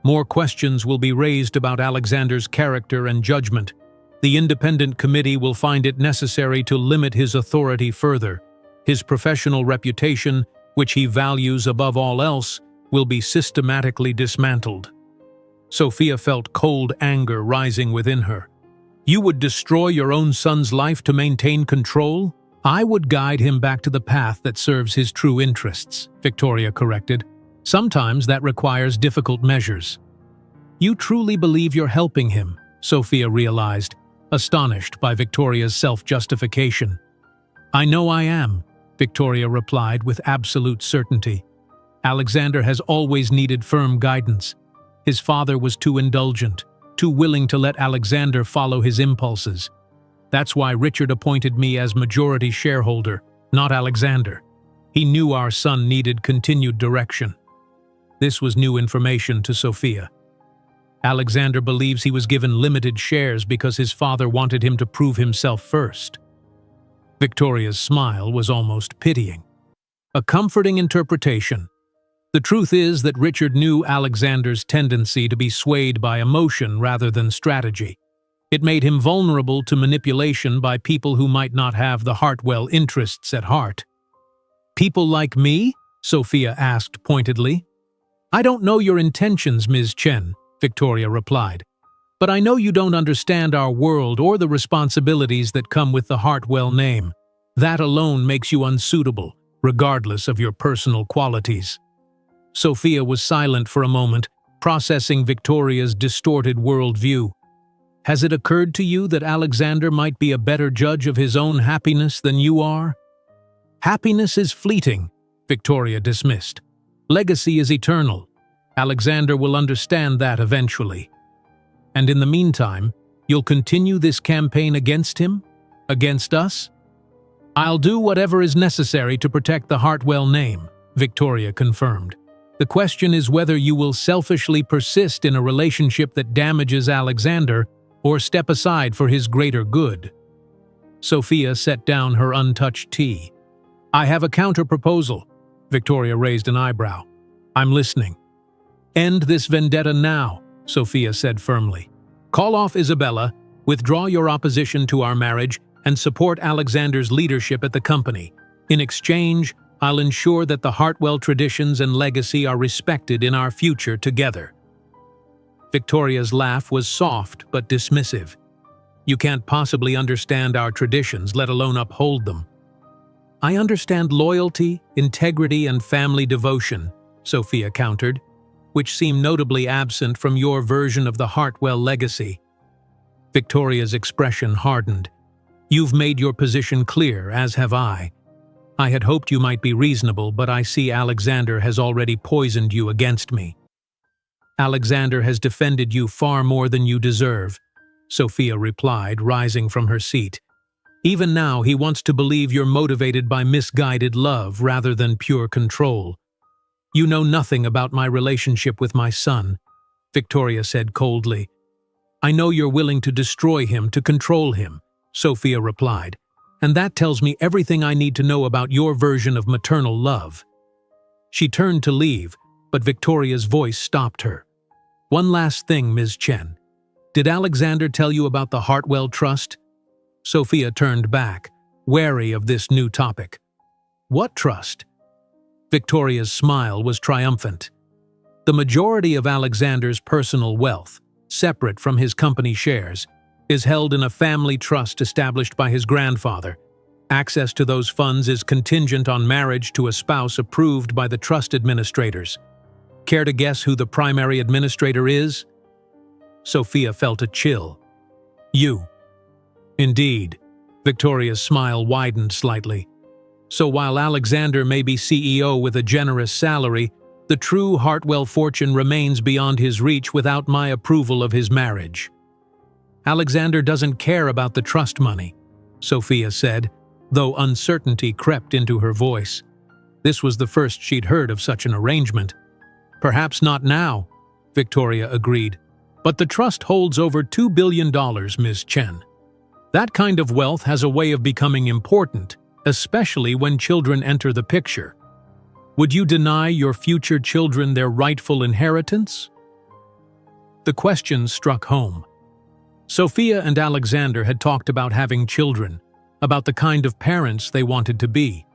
More questions will be raised about Alexander's character and judgment. The independent committee will find it necessary to limit his authority further. His professional reputation, which he values above all else, will be systematically dismantled. Sophia felt cold anger rising within her. You would destroy your own son's life to maintain control? I would guide him back to the path that serves his true interests, Victoria corrected. Sometimes that requires difficult measures. You truly believe you're helping him, Sophia realized, astonished by Victoria's self-justification. I know I am, Victoria replied with absolute certainty. Alexander has always needed firm guidance. His father was too indulgent, too willing to let Alexander follow his impulses. That's why Richard appointed me as majority shareholder, not Alexander. He knew our son needed continued direction. This was new information to Sophia. Alexander believes he was given limited shares because his father wanted him to prove himself first. Victoria's smile was almost pitying. A comforting interpretation. The truth is that Richard knew Alexander's tendency to be swayed by emotion rather than strategy. It made him vulnerable to manipulation by people who might not have the Hartwell interests at heart. People like me? Sophia asked pointedly. I don't know your intentions, Ms. Chen, Victoria replied. But I know you don't understand our world or the responsibilities that come with the Hartwell name. That alone makes you unsuitable, regardless of your personal qualities. Sophia was silent for a moment, processing Victoria's distorted worldview. Has it occurred to you that Alexander might be a better judge of his own happiness than you are? Happiness is fleeting, Victoria dismissed. Legacy is eternal. Alexander will understand that eventually. And in the meantime, you'll continue this campaign against him? Against us? I'll do whatever is necessary to protect the Hartwell name, Victoria confirmed. The question is whether you will selfishly persist in a relationship that damages Alexander or step aside for his greater good. Sophia set down her untouched tea. I have a counter-proposal. Victoria raised an eyebrow. I'm listening. End this vendetta now, Sophia said firmly. Call off Isabella, withdraw your opposition to our marriage, and support Alexander's leadership at the company. In exchange, I'll ensure that the Hartwell traditions and legacy are respected in our future together. Victoria's laugh was soft but dismissive. You can't possibly understand our traditions, let alone uphold them. I understand loyalty, integrity, and family devotion, Sophia countered, which seem notably absent from your version of the Hartwell legacy. Victoria's expression hardened. You've made your position clear, as have I. I had hoped you might be reasonable, but I see Alexander has already poisoned you against me. Alexander has defended you far more than you deserve. Sophia replied, rising from her seat. Even now, he wants to believe you're motivated by misguided love rather than pure control. You know nothing about my relationship with my son, Victoria said coldly. I know you're willing to destroy him, to control him, Sophia replied, and that tells me everything I need to know about your version of maternal love. She turned to leave, but Victoria's voice stopped her. One last thing, Ms. Chen. Did Alexander tell you about the Hartwell Trust? Sophia turned back, wary of this new topic. What trust? Victoria's smile was triumphant. The majority of Alexander's personal wealth, separate from his company shares, is held in a family trust established by his grandfather. Access to those funds is contingent on marriage to a spouse approved by the trust administrators. Care to guess who the primary administrator is? Sophia felt a chill. You. Indeed. Victoria's smile widened slightly. So while Alexander may be CEO with a generous salary, the true Hartwell fortune remains beyond his reach without my approval of his marriage. Alexander doesn't care about the trust money, Sophia said, though uncertainty crept into her voice. This was the first she'd heard of such an arrangement. Perhaps not now, Victoria agreed, but the trust holds over $2 billion, Ms. Chen. That kind of wealth has a way of becoming important, especially when children enter the picture. Would you deny your future children their rightful inheritance? The question struck home. Sophia and Alexander had talked about having children, about the kind of parents they wanted to be.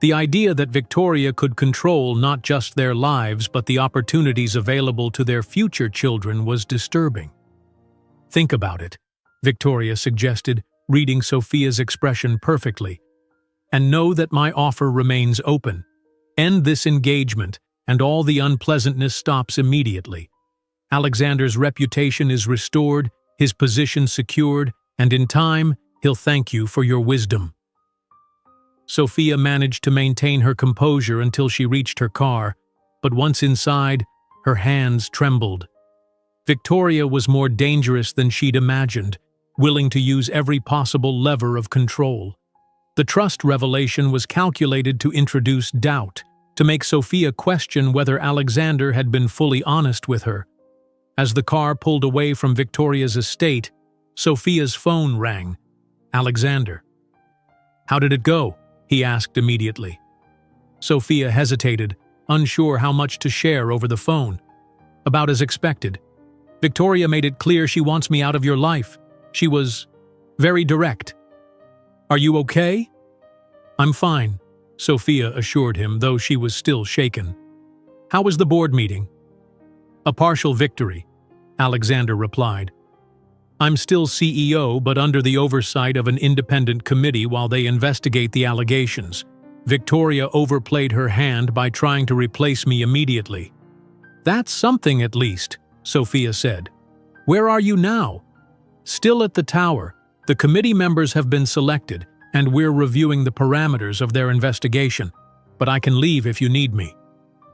The idea that Victoria could control not just their lives but the opportunities available to their future children was disturbing. Think about it, Victoria suggested, reading Sophia's expression perfectly. And know that my offer remains open. End this engagement, and all the unpleasantness stops immediately. Alexander's reputation is restored, his position secured, and in time, he'll thank you for your wisdom. Sophia managed to maintain her composure until she reached her car, but once inside, her hands trembled. Victoria was more dangerous than she'd imagined, willing to use every possible lever of control. The trust revelation was calculated to introduce doubt, to make Sophia question whether Alexander had been fully honest with her. As the car pulled away from Victoria's estate, Sophia's phone rang. Alexander. How did it go? He asked immediately. Sophia hesitated, unsure how much to share over the phone. About as expected. Victoria made it clear she wants me out of your life. She was very direct. Are you okay? I'm fine, Sophia assured him, though she was still shaken. How was the board meeting? A partial victory, Alexander replied. I'm still CEO, but under the oversight of an independent committee while they investigate the allegations. Victoria overplayed her hand by trying to replace me immediately. That's something at least, Sophia said. Where are you now? Still at the tower. The committee members have been selected, and we're reviewing the parameters of their investigation. But I can leave if you need me.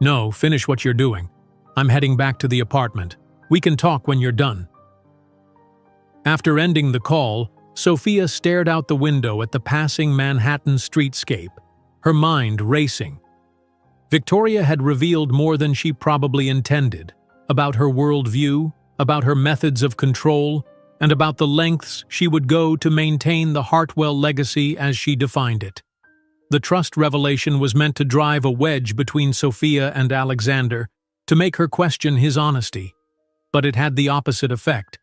No, finish what you're doing. I'm heading back to the apartment. We can talk when you're done. After ending the call, Sophia stared out the window at the passing Manhattan streetscape, her mind racing. Victoria had revealed more than she probably intended, about her worldview, about her methods of control, and about the lengths she would go to maintain the Hartwell legacy as she defined it. The trust revelation was meant to drive a wedge between Sophia and Alexander, to make her question his honesty. But it had the opposite effect.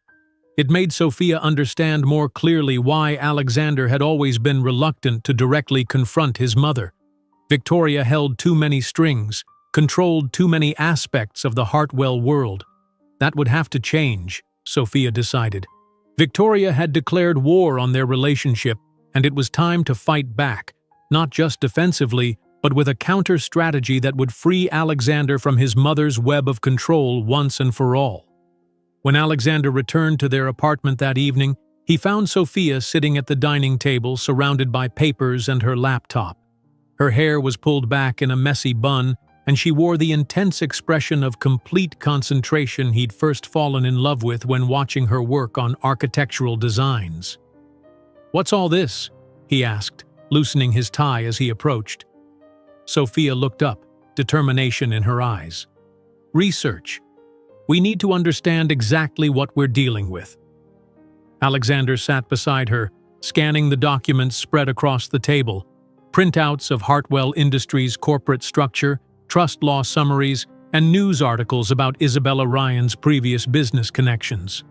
It made Sophia understand more clearly why Alexander had always been reluctant to directly confront his mother. Victoria held too many strings, controlled too many aspects of the Hartwell world. That would have to change, Sophia decided. Victoria had declared war on their relationship, and it was time to fight back, not just defensively, but with a counter-strategy that would free Alexander from his mother's web of control once and for all. When Alexander returned to their apartment that evening, he found Sophia sitting at the dining table surrounded by papers and her laptop. Her hair was pulled back in a messy bun, and she wore the intense expression of complete concentration he'd first fallen in love with when watching her work on architectural designs. "What's all this?" he asked, loosening his tie as he approached. Sophia looked up, determination in her eyes. "Research. We need to understand exactly what we're dealing with." Alexander sat beside her, scanning the documents spread across the table, printouts of Hartwell Industries' corporate structure, trust law summaries, and news articles about Isabella Ryan's previous business connections.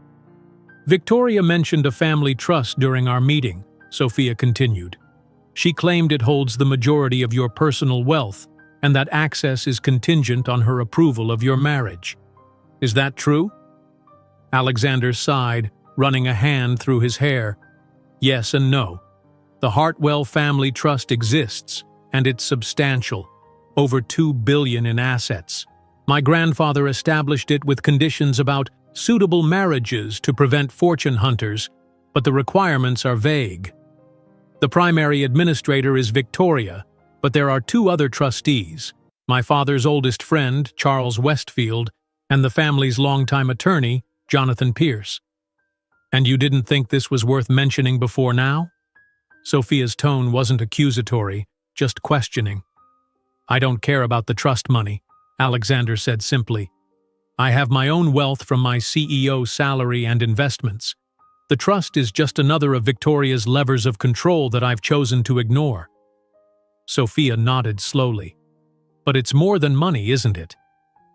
"Victoria mentioned a family trust during our meeting," Sophia continued. "She claimed it holds the majority of your personal wealth, and that access is contingent on her approval of your marriage. Is that true?" Alexander sighed, running a hand through his hair. "Yes and no. The Hartwell family trust exists, and it's substantial, over $2 billion in assets. My grandfather established it with conditions about suitable marriages to prevent fortune hunters, but the requirements are vague. The primary administrator is Victoria, but there are 2 other trustees, my father's oldest friend, Charles Westfield, and the family's longtime attorney, Jonathan Pierce. And you didn't think this was worth mentioning before now?" Sophia's tone wasn't accusatory, just questioning. "I don't care about the trust money," Alexander said simply. "I have my own wealth from my CEO salary and investments. The trust is just another of Victoria's levers of control that I've chosen to ignore." Sophia nodded slowly. "But it's more than money, isn't it?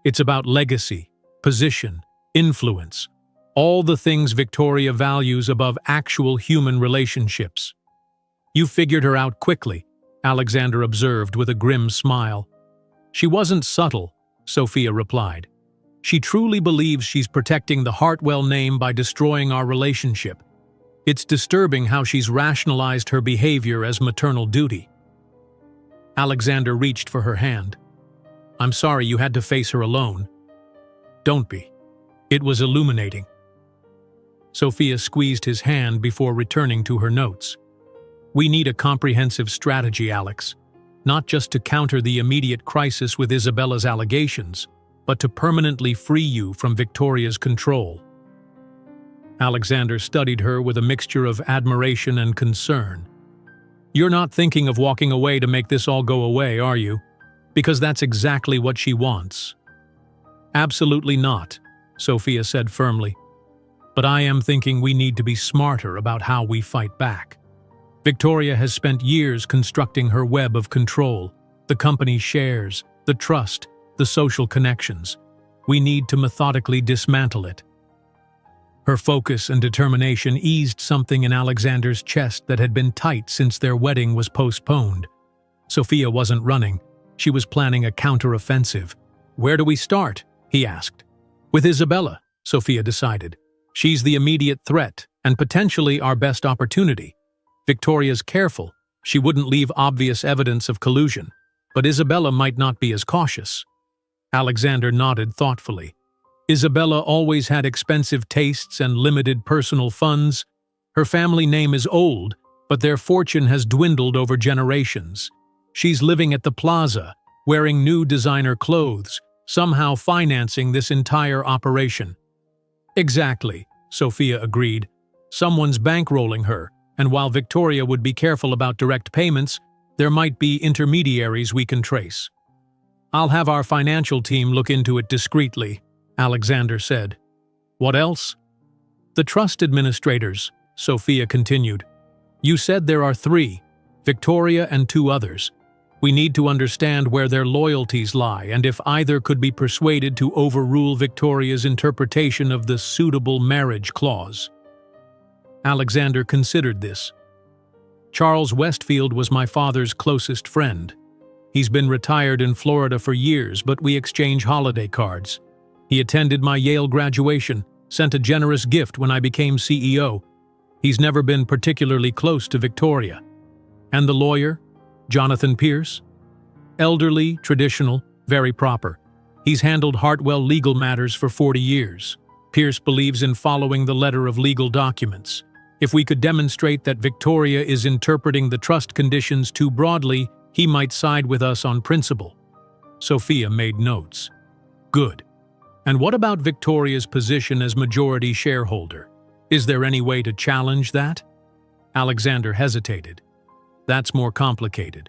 It's about legacy, position, influence, all the things Victoria values above actual human relationships." "You figured her out quickly," Alexander observed with a grim smile. "She wasn't subtle," Sophia replied. "She truly believes she's protecting the Hartwell name by destroying our relationship. It's disturbing how she's rationalized her behavior as maternal duty." Alexander reached for her hand. "I'm sorry you had to face her alone." "Don't be. It was illuminating." Sophia squeezed his hand before returning to her notes. "We need a comprehensive strategy, Alex, not just to counter the immediate crisis with Isabella's allegations, but to permanently free you from Victoria's control." Alexander studied her with a mixture of admiration and concern. "You're not thinking of walking away to make this all go away, are you? Because that's exactly what she wants." "Absolutely not," Sophia said firmly. "But I am thinking we need to be smarter about how we fight back. Victoria has spent years constructing her web of control, the company's shares, the trust, the social connections. We need to methodically dismantle it." Her focus and determination eased something in Alexander's chest that had been tight since their wedding was postponed. Sophia wasn't running. She was planning a counter-offensive. "Where do we start?" he asked. "With Isabella," Sophia decided. "She's the immediate threat, and potentially our best opportunity. Victoria's careful. She wouldn't leave obvious evidence of collusion. But Isabella might not be as cautious." Alexander nodded thoughtfully. "Isabella always had expensive tastes and limited personal funds. Her family name is old, but their fortune has dwindled over generations. She's living at the plaza, wearing new designer clothes, somehow financing this entire operation." "Exactly," Sophia agreed. "Someone's bankrolling her, and while Victoria would be careful about direct payments, there might be intermediaries we can trace." "I'll have our financial team look into it discreetly," Alexander said. "What else?" "The trust administrators," Sophia continued. "You said there are 3, Victoria and 2 others. We need to understand where their loyalties lie and if either could be persuaded to overrule Victoria's interpretation of the suitable marriage clause." Alexander considered this. "Charles Westfield was my father's closest friend. He's been retired in Florida for years, but we exchange holiday cards. He attended my Yale graduation, sent a generous gift when I became CEO. He's never been particularly close to Victoria." "And the lawyer? Jonathan Pierce?" "Elderly, traditional, very proper. He's handled Hartwell legal matters for 40 years. Pierce believes in following the letter of legal documents. If we could demonstrate that Victoria is interpreting the trust conditions too broadly, he might side with us on principle." Sophia made notes. Good. And what about Victoria's position as majority shareholder? Is there any way to challenge that? Alexander hesitated. That's more complicated.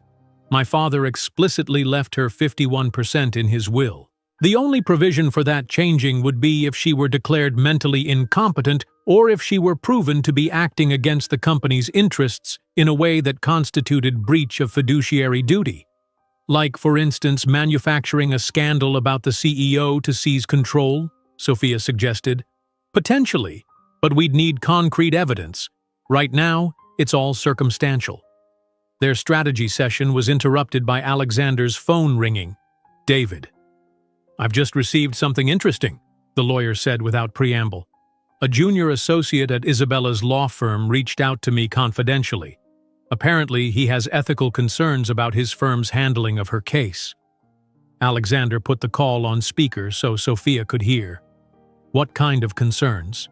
My father explicitly left her 51% in his will. The only provision for that changing would be if she were declared mentally incompetent or if she were proven to be acting against the company's interests in a way that constituted breach of fiduciary duty. Like, for instance, manufacturing a scandal about the CEO to seize control, Sophia suggested. Potentially, but we'd need concrete evidence. Right now, it's all circumstantial. Their strategy session was interrupted by Alexander's phone ringing. David. I've just received something interesting, the lawyer said without preamble. A junior associate at Isabella's law firm reached out to me confidentially. Apparently, he has ethical concerns about his firm's handling of her case. Alexander put the call on speaker so Sophia could hear. What kind of concerns?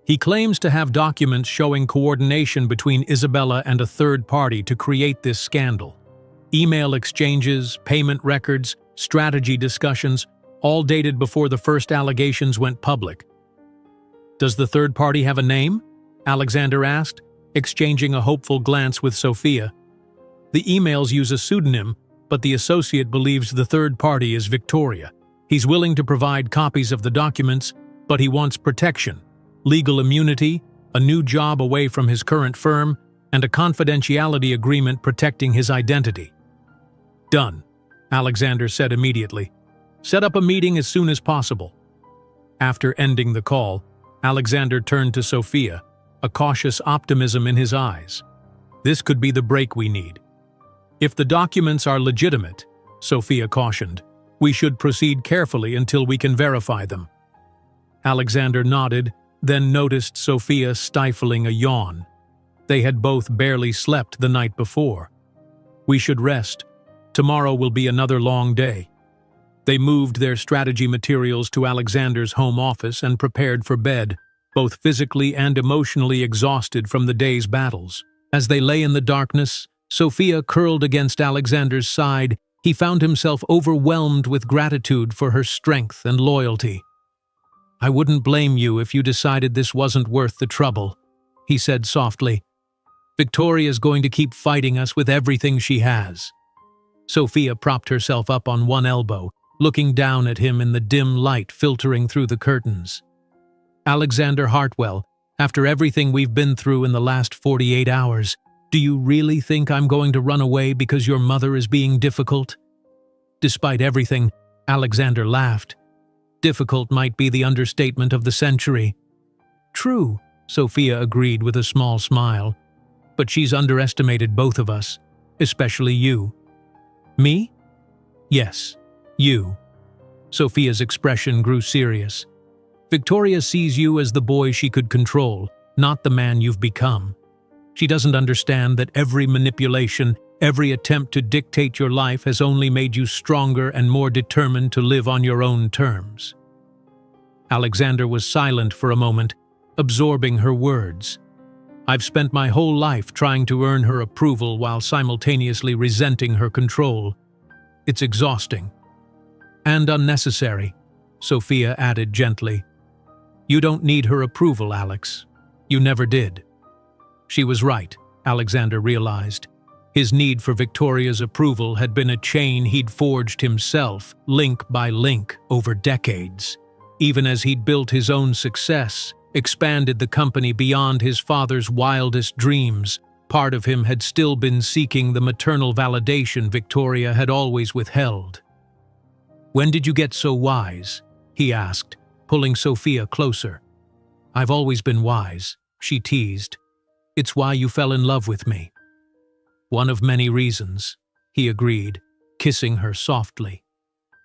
He claims to have documents showing coordination between Isabella and a third party to create this scandal. Email exchanges, payment records, strategy discussions, all dated before the first allegations went public. Does the third party have a name? Alexander asked, exchanging a hopeful glance with Sophia. The emails use a pseudonym, but the associate believes the third party is Victoria. He's willing to provide copies of the documents, but he wants protection, legal immunity, a new job away from his current firm, and a confidentiality agreement protecting his identity. Done, Alexander said immediately. Set up a meeting as soon as possible. After ending the call, Alexander turned to Sophia, a cautious optimism in his eyes. This could be the break we need. If the documents are legitimate, Sophia cautioned, we should proceed carefully until we can verify them. Alexander nodded, then noticed Sophia stifling a yawn. They had both barely slept the night before. We should rest. Tomorrow will be another long day. They moved their strategy materials to Alexander's home office and prepared for bed, both physically and emotionally exhausted from the day's battles. As they lay in the darkness, Sophia curled against Alexander's side. He found himself overwhelmed with gratitude for her strength and loyalty. I wouldn't blame you if you decided this wasn't worth the trouble, he said softly. Victoria's going to keep fighting us with everything she has. Sophia propped herself up on one elbow, looking down at him in the dim light filtering through the curtains. Alexander Hartwell, after everything we've been through in the last 48 hours, do you really think I'm going to run away because your mother is being difficult? Despite everything, Alexander laughed. Difficult might be the understatement of the century. True, Sophia agreed with a small smile. But she's underestimated both of us, especially you. Me? Yes, you. Sophia's expression grew serious. Victoria sees you as the boy she could control, not the man you've become. She doesn't understand that every manipulation, every attempt to dictate your life has only made you stronger and more determined to live on your own terms. Alexander was silent for a moment, absorbing her words. I've spent my whole life trying to earn her approval while simultaneously resenting her control. It's exhausting. And unnecessary, Sophia added gently. You don't need her approval, Alex. You never did. She was right, Alexander realized. His need for Victoria's approval had been a chain he'd forged himself, link by link, over decades. Even as he'd built his own success, expanded the company beyond his father's wildest dreams, part of him had still been seeking the maternal validation Victoria had always withheld. When did you get so wise? He asked, pulling Sophia closer. I've always been wise, she teased. It's why you fell in love with me. One of many reasons, he agreed, kissing her softly.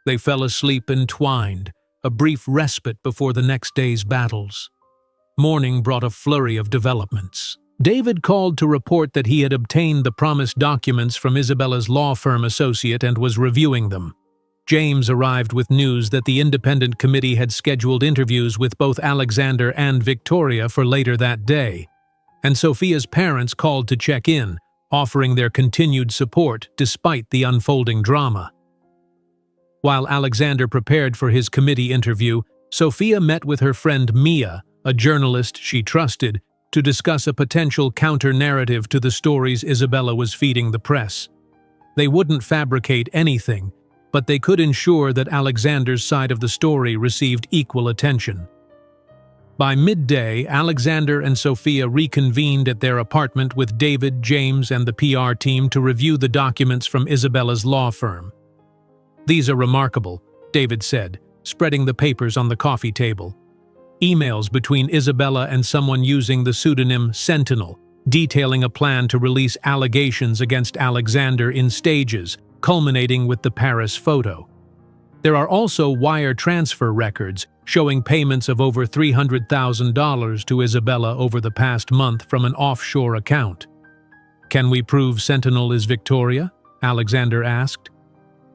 They fell asleep entwined, a brief respite before the next day's battles. Morning brought a flurry of developments. David called to report that he had obtained the promised documents from Isabella's law firm associate and was reviewing them. James arrived with news that the independent committee had scheduled interviews with both Alexander and Victoria for later that day, and Sophia's parents called to check in, offering their continued support despite the unfolding drama. While Alexander prepared for his committee interview, Sophia met with her friend Mia, a journalist she trusted, to discuss a potential counter-narrative to the stories Isabella was feeding the press. They wouldn't fabricate anything, but they could ensure that Alexander's side of the story received equal attention. By midday, Alexander and Sophia reconvened at their apartment with David, James, and the PR team to review the documents from Isabella's law firm. "These are remarkable," David said, spreading the papers on the coffee table. Emails between Isabella and someone using the pseudonym Sentinel, detailing a plan to release allegations against Alexander in stages, culminating with the Paris photo. There are also wire transfer records showing payments of over $300,000 to Isabella over the past month from an offshore account. "Can we prove Sentinel is Victoria?" Alexander asked.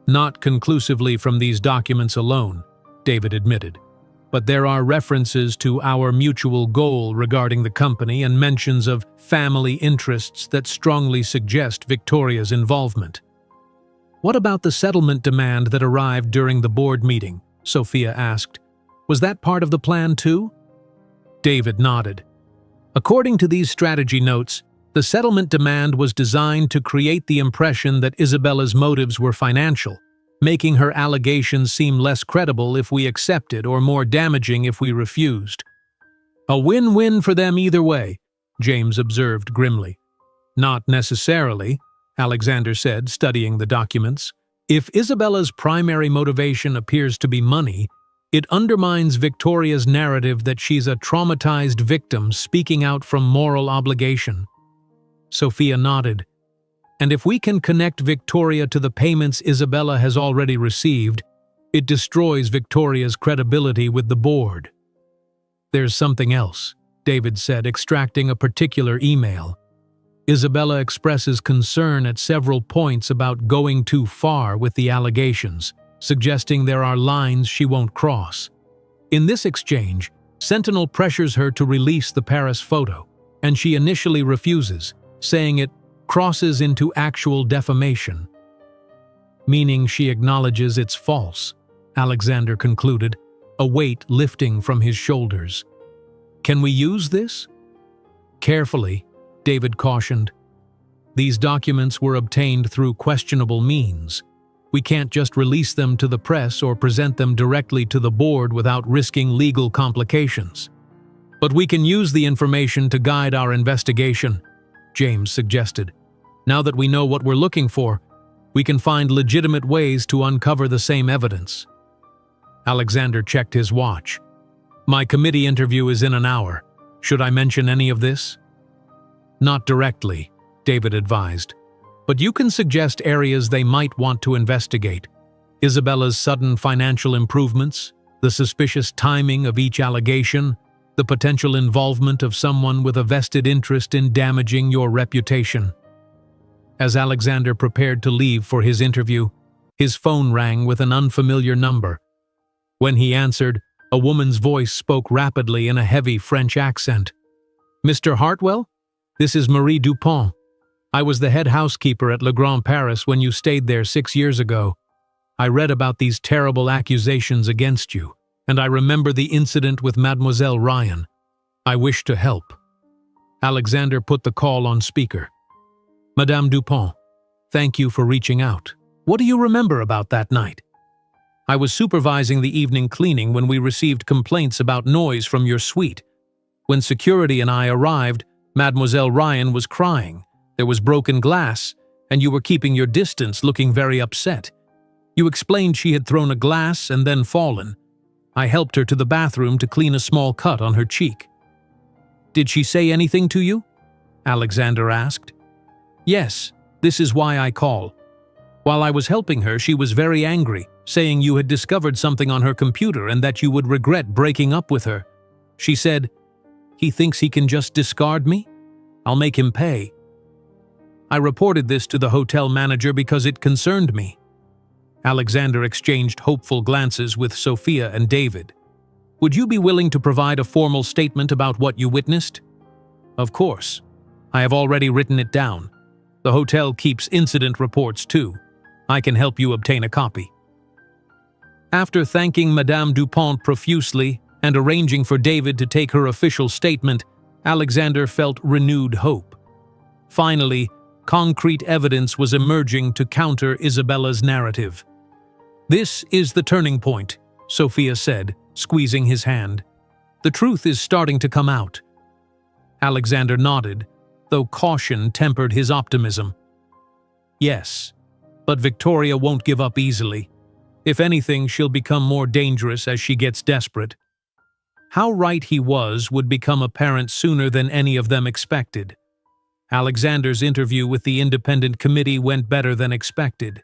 "Not conclusively from these documents alone," David admitted. "But there are references to our mutual goal regarding the company and mentions of family interests that strongly suggest Victoria's involvement." "What about the settlement demand that arrived during the board meeting?" Sophia asked. "Was that part of the plan too?" David nodded. "According to these strategy notes, the settlement demand was designed to create the impression that Isabella's motives were financial, making her allegations seem less credible if we accepted or more damaging if we refused." "A win-win for them either way," James observed grimly. "Not necessarily," Alexander said, studying the documents. "If Isabella's primary motivation appears to be money, it undermines Victoria's narrative that she's a traumatized victim speaking out from moral obligation." Sophia nodded. "And if we can connect Victoria to the payments Isabella has already received, it destroys Victoria's credibility with the board." "There's something else," David said, extracting a particular email. "Isabella expresses concern at several points about going too far with the allegations, suggesting there are lines she won't cross. In this exchange, Sentinel pressures her to release the Paris photo, and she initially refuses, saying it crosses into actual defamation." "Meaning she acknowledges it's false," Alexander concluded, a weight lifting from his shoulders. "Can we use this?" "Carefully," David cautioned. "These documents were obtained through questionable means. We can't just release them to the press or present them directly to the board without risking legal complications." "But we can use the information to guide our investigation," James suggested. "Now that we know what we're looking for, we can find legitimate ways to uncover the same evidence." Alexander checked his watch. "My committee interview is in an hour. Should I mention any of this?" "Not directly," David advised. "But you can suggest areas they might want to investigate. Isabella's sudden financial improvements, the suspicious timing of each allegation, the potential involvement of someone with a vested interest in damaging your reputation." As Alexander prepared to leave for his interview, his phone rang with an unfamiliar number. When he answered, a woman's voice spoke rapidly in a heavy French accent. "Mr. Hartwell? This is Marie Dupont. I was the head housekeeper at Le Grand Paris when you stayed there 6 years ago. I read about these terrible accusations against you, and I remember the incident with Mademoiselle Ryan. I wish to help." Alexander put the call on speaker. "Madame Dupont, thank you for reaching out. What do you remember about that night?" "I was supervising the evening cleaning when we received complaints about noise from your suite. When security and I arrived, Mademoiselle Ryan was crying. There was broken glass, and you were keeping your distance, looking very upset. You explained she had thrown a glass and then fallen. I helped her to the bathroom to clean a small cut on her cheek." "Did she say anything to you?" Alexander asked. "Yes, this is why I call. While I was helping her, she was very angry, saying you had discovered something on her computer and that you would regret breaking up with her. She said, 'He thinks he can just discard me? I'll make him pay.' I reported this to the hotel manager because it concerned me." Alexander exchanged hopeful glances with Sophia and David. "Would you be willing to provide a formal statement about what you witnessed?" "Of course. I have already written it down. The hotel keeps incident reports too. I can help you obtain a copy." After thanking Madame Dupont profusely and arranging for David to take her official statement, Alexander felt renewed hope. Finally, concrete evidence was emerging to counter Isabella's narrative. "This is the turning point," Sophia said, squeezing his hand. "The truth is starting to come out." Alexander nodded, though caution tempered his optimism. "Yes, but Victoria won't give up easily. If anything, she'll become more dangerous as she gets desperate." How right he was would become apparent sooner than any of them expected. Alexander's interview with the independent committee went better than expected.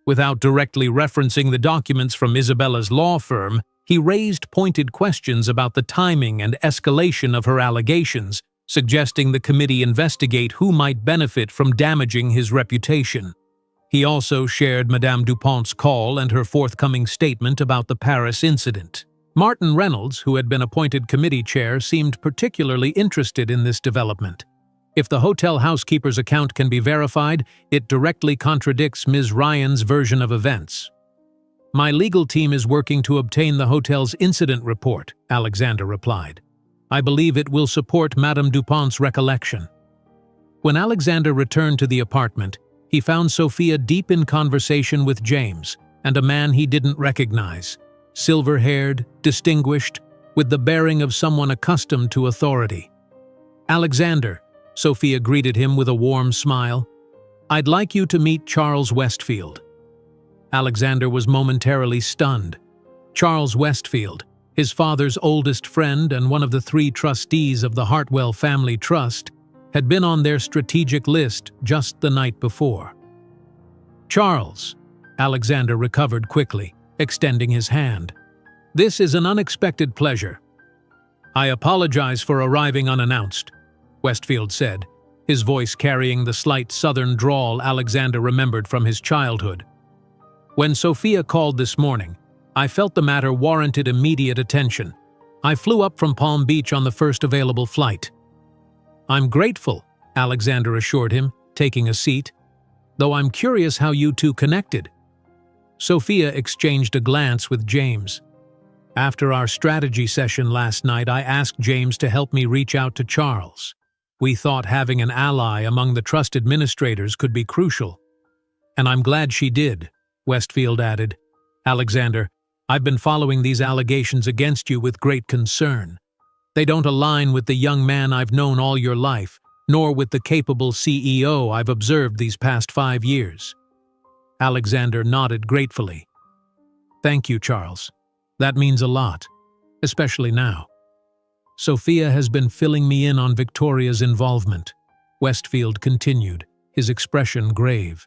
Without directly referencing the documents from Isabella's law firm, he raised pointed questions about the timing and escalation of her allegations, suggesting the committee investigate who might benefit from damaging his reputation. He also shared Madame Dupont's call and her forthcoming statement about the Paris incident. Martin Reynolds, who had been appointed committee chair, seemed particularly interested in this development. If the hotel housekeeper's account can be verified, it directly contradicts Ms. Ryan's version of events. "My legal team is working to obtain the hotel's incident report," Alexander replied. "I believe it will support Madame Dupont's recollection." When Alexander returned to the apartment, he found Sophia deep in conversation with James, and a man he didn't recognize. Silver-haired, distinguished, with the bearing of someone accustomed to authority. "Alexander," Sophia greeted him with a warm smile, "I'd like you to meet Charles Westfield." Alexander was momentarily stunned. Charles Westfield, his father's oldest friend and one of the 3 trustees of the Hartwell Family Trust, had been on their strategic list just the night before. "Charles," Alexander recovered quickly, extending his hand. "This is an unexpected pleasure." "I apologize for arriving unannounced," Westfield said, his voice carrying the slight southern drawl Alexander remembered from his childhood. "When Sophia called this morning, I felt the matter warranted immediate attention. I flew up from Palm Beach on the first available flight." "I'm grateful," Alexander assured him, taking a seat, "though I'm curious how you two connected." Sophia exchanged a glance with James. "After our strategy session last night, I asked James to help me reach out to Charles. We thought having an ally among the trust administrators could be crucial. And I'm glad she did," Westfield added. "Alexander, I've been following these allegations against you with great concern. They don't align with the young man I've known all your life, nor with the capable CEO I've observed these past 5 years." Alexander nodded gratefully. "Thank you, Charles. That means a lot, especially now. Sophia has been filling me in on Victoria's involvement," Westfield continued, his expression grave.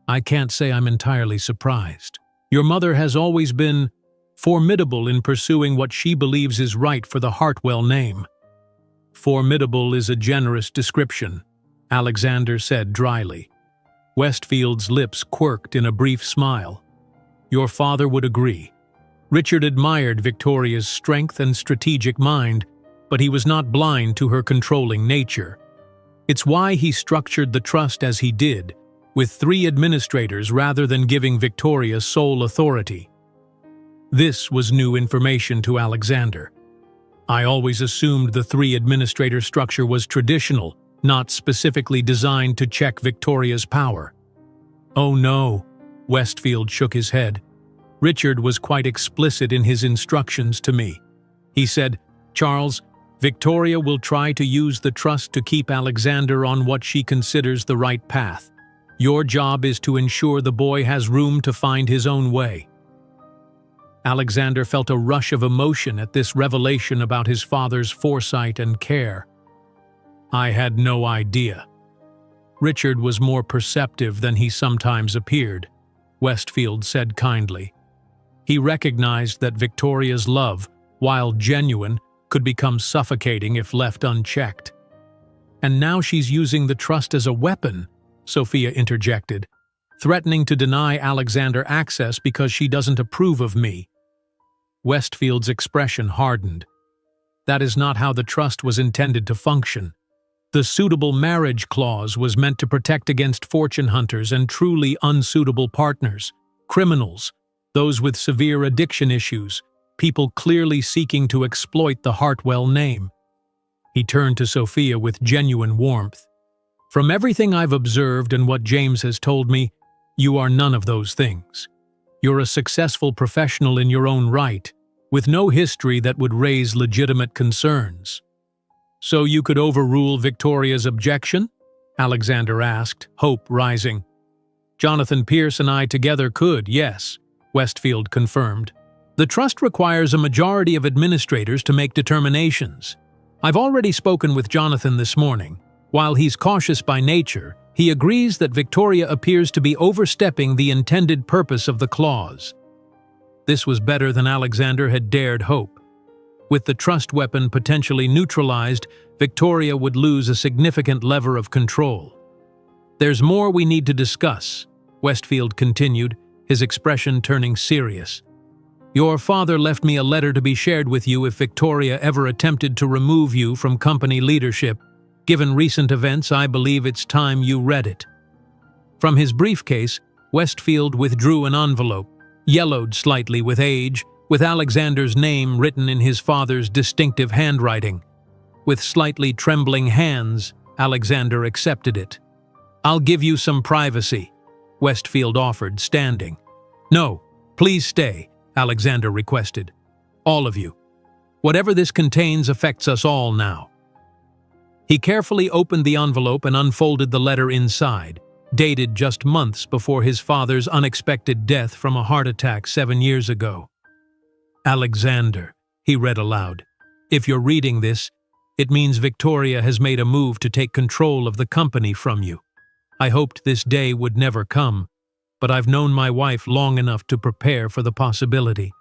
"I can't say I'm entirely surprised. Your mother has always been formidable in pursuing what she believes is right for the Hartwell name." "Formidable is a generous description," Alexander said dryly. Westfield's lips quirked in a brief smile. "Your father would agree. Richard admired Victoria's strength and strategic mind, but he was not blind to her controlling nature. It's why he structured the trust as he did, with 3 administrators rather than giving Victoria sole authority." This was new information to Alexander. "I always assumed the 3-administrator structure was traditional, not specifically designed to check Victoria's power." "Oh no," Westfield shook his head. "Richard was quite explicit in his instructions to me. He said, 'Charles, Victoria will try to use the trust to keep Alexander on what she considers the right path. Your job is to ensure the boy has room to find his own way.'" Alexander felt a rush of emotion at this revelation about his father's foresight and care. "I had no idea." "Richard was more perceptive than he sometimes appeared," Westfield said kindly. "He recognized that Victoria's love, while genuine, could become suffocating if left unchecked." "And now she's using the trust as a weapon," Sophia interjected, "threatening to deny Alexander access because she doesn't approve of me." Westfield's expression hardened. "That is not how the trust was intended to function. The suitable marriage clause was meant to protect against fortune hunters and truly unsuitable partners, criminals, those with severe addiction issues, people clearly seeking to exploit the Hartwell name. He turned to Sophia with genuine warmth. From everything I've observed and what James has told me, you are none of those things. You're a successful professional in your own right, with no history that would raise legitimate concerns. So you could overrule Victoria's objection? Alexander asked, hope rising. Jonathan Pierce and I together could, yes, Westfield confirmed. The trust requires a majority of administrators to make determinations. I've already spoken with Jonathan this morning. While he's cautious by nature, he agrees that Victoria appears to be overstepping the intended purpose of the clause. This was better than Alexander had dared hope. With the trust weapon potentially neutralized, Victoria would lose a significant lever of control. There's more we need to discuss, Westfield continued, his expression turning serious. Your father left me a letter to be shared with you if Victoria ever attempted to remove you from company leadership. Given recent events, I believe it's time you read it. From his briefcase, Westfield withdrew an envelope, yellowed slightly with age, with Alexander's name written in his father's distinctive handwriting. With slightly trembling hands, Alexander accepted it. I'll give you some privacy, Westfield offered, standing. No, please stay, Alexander requested. All of you. Whatever this contains affects us all now. He carefully opened the envelope and unfolded the letter inside, dated just months before his father's unexpected death from a heart attack 7 years ago. Alexander, he read aloud, if you're reading this, it means Victoria has made a move to take control of the company from you. I hoped this day would never come, but I've known my wife long enough to prepare for the possibility.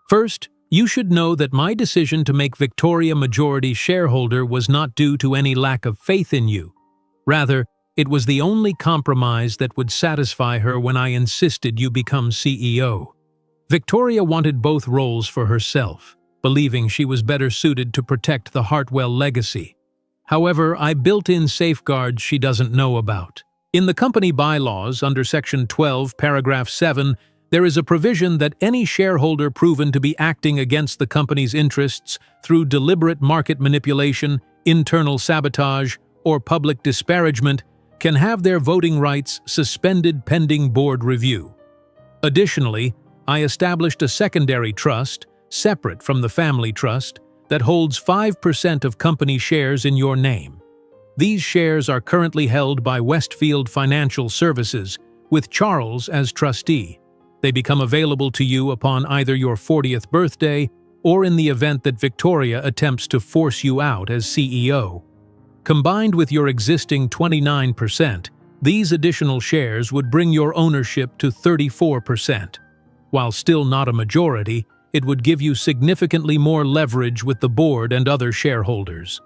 First, you should know that my decision to make Victoria majority shareholder was not due to any lack of faith in you. Rather, it was the only compromise that would satisfy her when I insisted you become CEO. Victoria wanted both roles for herself, believing she was better suited to protect the Hartwell legacy. However, I built in safeguards she doesn't know about. In the company bylaws, under Section 12, Paragraph 7, there is a provision that any shareholder proven to be acting against the company's interests through deliberate market manipulation, internal sabotage, or public disparagement can have their voting rights suspended pending board review. Additionally, I established a secondary trust, separate from the family trust, that holds 5% of company shares in your name. These shares are currently held by Westfield Financial Services, with Charles as trustee. They become available to you upon either your 40th birthday or in the event that Victoria attempts to force you out as CEO. Combined with your existing 29%, these additional shares would bring your ownership to 34%. While still not a majority, it would give you significantly more leverage with the board and other shareholders.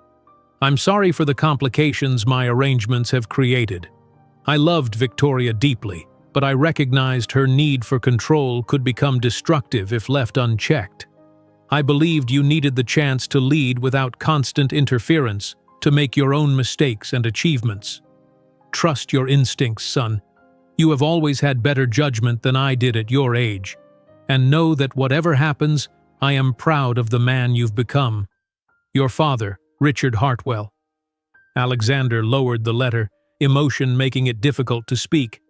I'm sorry for the complications my arrangements have created. I loved Victoria deeply, but I recognized her need for control could become destructive if left unchecked. I believed you needed the chance to lead without constant interference, to make your own mistakes and achievements. Trust your instincts, son. You have always had better judgment than I did at your age. And know that whatever happens, I am proud of the man you've become. Your father, Richard Hartwell. Alexander lowered the letter, emotion making it difficult to speak.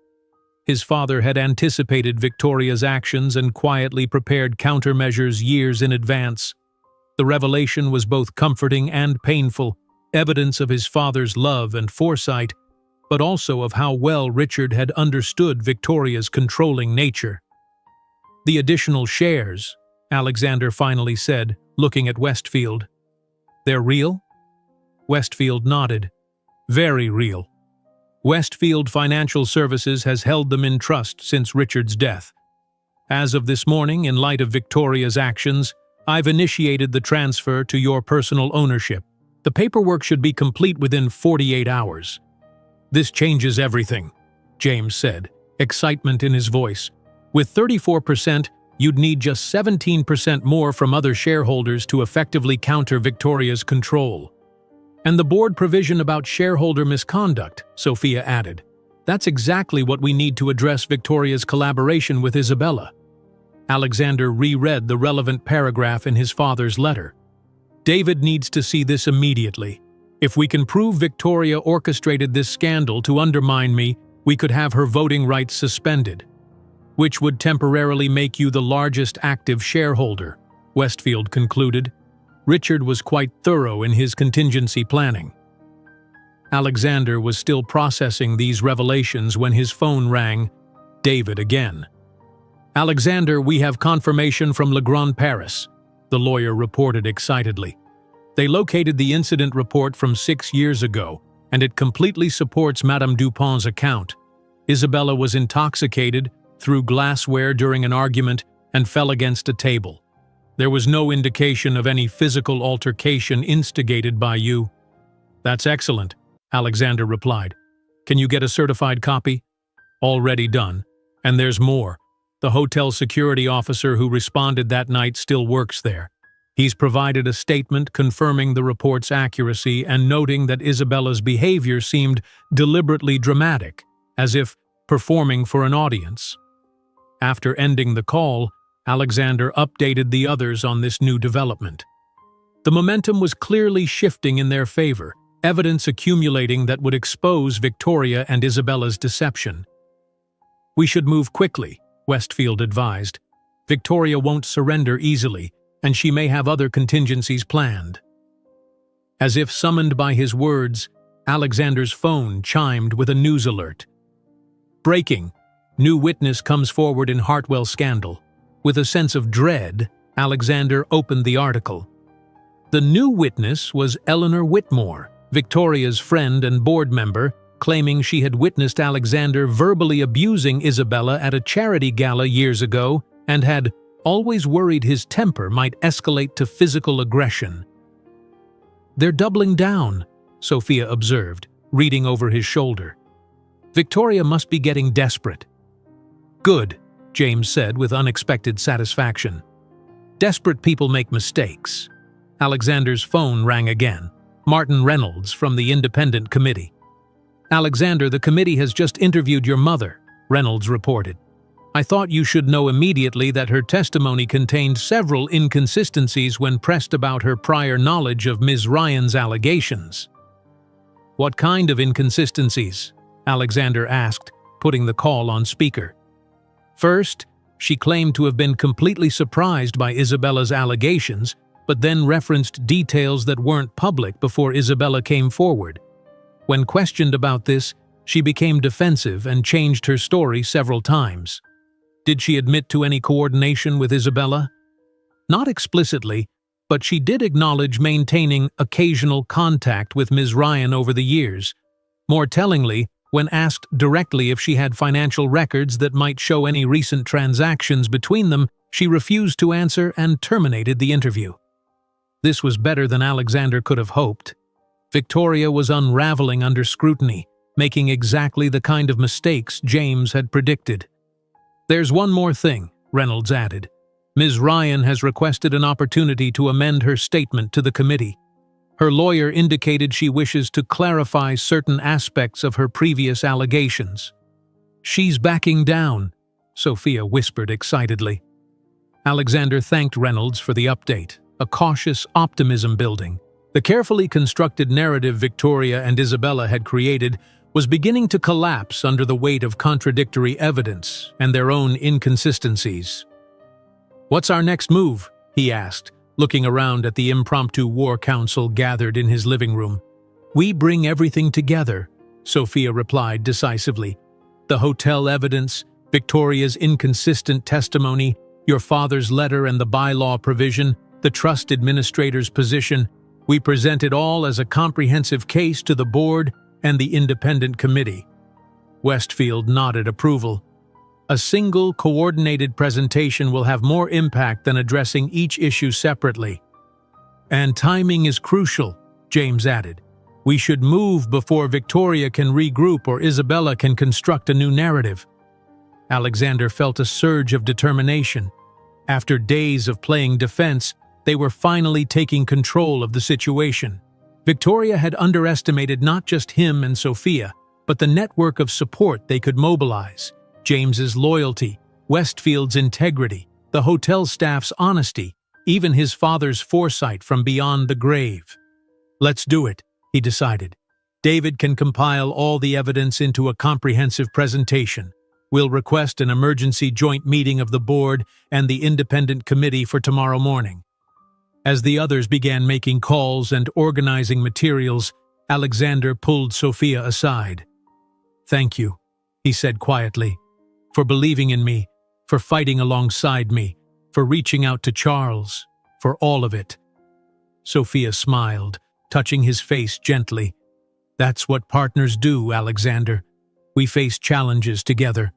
His father had anticipated Victoria's actions and quietly prepared countermeasures years in advance. The revelation was both comforting and painful, evidence of his father's love and foresight, but also of how well Richard had understood Victoria's controlling nature. The additional shares, Alexander finally said, looking at Westfield. They're real? Westfield nodded. Very real. Westfield Financial Services has held them in trust since Richard's death. As of this morning, in light of Victoria's actions, I've initiated the transfer to your personal ownership. The paperwork should be complete within 48 hours. This changes everything, James said, excitement in his voice. With 34%, you'd need just 17% more from other shareholders to effectively counter Victoria's control. And the board provision about shareholder misconduct, Sophia added. That's exactly what we need to address Victoria's collaboration with Isabella. Alexander reread the relevant paragraph in his father's letter. David needs to see this immediately. If we can prove Victoria orchestrated this scandal to undermine me, we could have her voting rights suspended, which would temporarily make you the largest active shareholder, Westfield concluded. Richard was quite thorough in his contingency planning. Alexander was still processing these revelations when his phone rang. David again. "Alexander, we have confirmation from Legrand Paris," the lawyer reported excitedly. "They located the incident report from 6 years ago, and it completely supports Madame Dupont's account. Isabella was intoxicated, threw glassware during an argument, and fell against a table. There was no indication of any physical altercation instigated by you." "That's excellent," Alexander replied. "Can you get a certified copy?" "Already done. And there's more. The hotel security officer who responded that night still works there. He's provided a statement confirming the report's accuracy and noting that Isabella's behavior seemed deliberately dramatic, as if performing for an audience." After ending the call, Alexander updated the others on this new development. The momentum was clearly shifting in their favor, evidence accumulating that would expose Victoria and Isabella's deception. "We should move quickly," Westfield advised. "Victoria won't surrender easily, and she may have other contingencies planned." As if summoned by his words, Alexander's phone chimed with a news alert. "Breaking. New witness comes forward in Hartwell scandal." With a sense of dread, Alexander opened the article. The new witness was Eleanor Whitmore, Victoria's friend and board member, claiming she had witnessed Alexander verbally abusing Isabella at a charity gala years ago and had always worried his temper might escalate to physical aggression. "They're doubling down," Sophia observed, reading over his shoulder. "Victoria must be getting desperate." "Good," James said with unexpected satisfaction. "Desperate people make mistakes." Alexander's phone rang again. Martin Reynolds from the Independent Committee. "Alexander, the committee has just interviewed your mother," Reynolds reported. "I thought you should know immediately that her testimony contained several inconsistencies when pressed about her prior knowledge of Ms. Ryan's allegations." "What kind of inconsistencies?" Alexander asked, putting the call on speaker. "First, she claimed to have been completely surprised by Isabella's allegations, but then referenced details that weren't public before Isabella came forward. When questioned about this, she became defensive and changed her story several times." "Did she admit to any coordination with Isabella?" "Not explicitly, but she did acknowledge maintaining occasional contact with Ms. Ryan over the years. More tellingly, when asked directly if she had financial records that might show any recent transactions between them, she refused to answer and terminated the interview." This was better than Alexander could have hoped. Victoria was unraveling under scrutiny, making exactly the kind of mistakes James had predicted. "There's one more thing," Reynolds added. "Ms. Ryan has requested an opportunity to amend her statement to the committee. Her lawyer indicated she wishes to clarify certain aspects of her previous allegations." "She's backing down," Sophia whispered excitedly. Alexander thanked Reynolds for the update, a cautious optimism building. The carefully constructed narrative Victoria and Isabella had created was beginning to collapse under the weight of contradictory evidence and their own inconsistencies. "What's our next move?" he asked, looking around at the impromptu war council gathered in his living room. "We bring everything together," Sophia replied decisively. "The hotel evidence, Victoria's inconsistent testimony, your father's letter and the bylaw provision, the trust administrator's position. We present it all as a comprehensive case to the board and the independent committee." Westfield nodded approval. "A single, coordinated presentation will have more impact than addressing each issue separately." "And timing is crucial," James added. "We should move before Victoria can regroup or Isabella can construct a new narrative." Alexander felt a surge of determination. After days of playing defense, they were finally taking control of the situation. Victoria had underestimated not just him and Sophia, but the network of support they could mobilize. James's loyalty, Westfield's integrity, the hotel staff's honesty, even his father's foresight from beyond the grave. Let's do it, he decided. David can compile all the evidence into a comprehensive presentation. We'll request an emergency joint meeting of the board and the independent committee for tomorrow morning. As the others began making calls and organizing materials, Alexander pulled Sophia aside. "Thank you," he said quietly, "for believing in me, for fighting alongside me, for reaching out to Charles, for all of it." Sophia smiled, touching his face gently. "That's what partners do, Alexander. We face challenges together."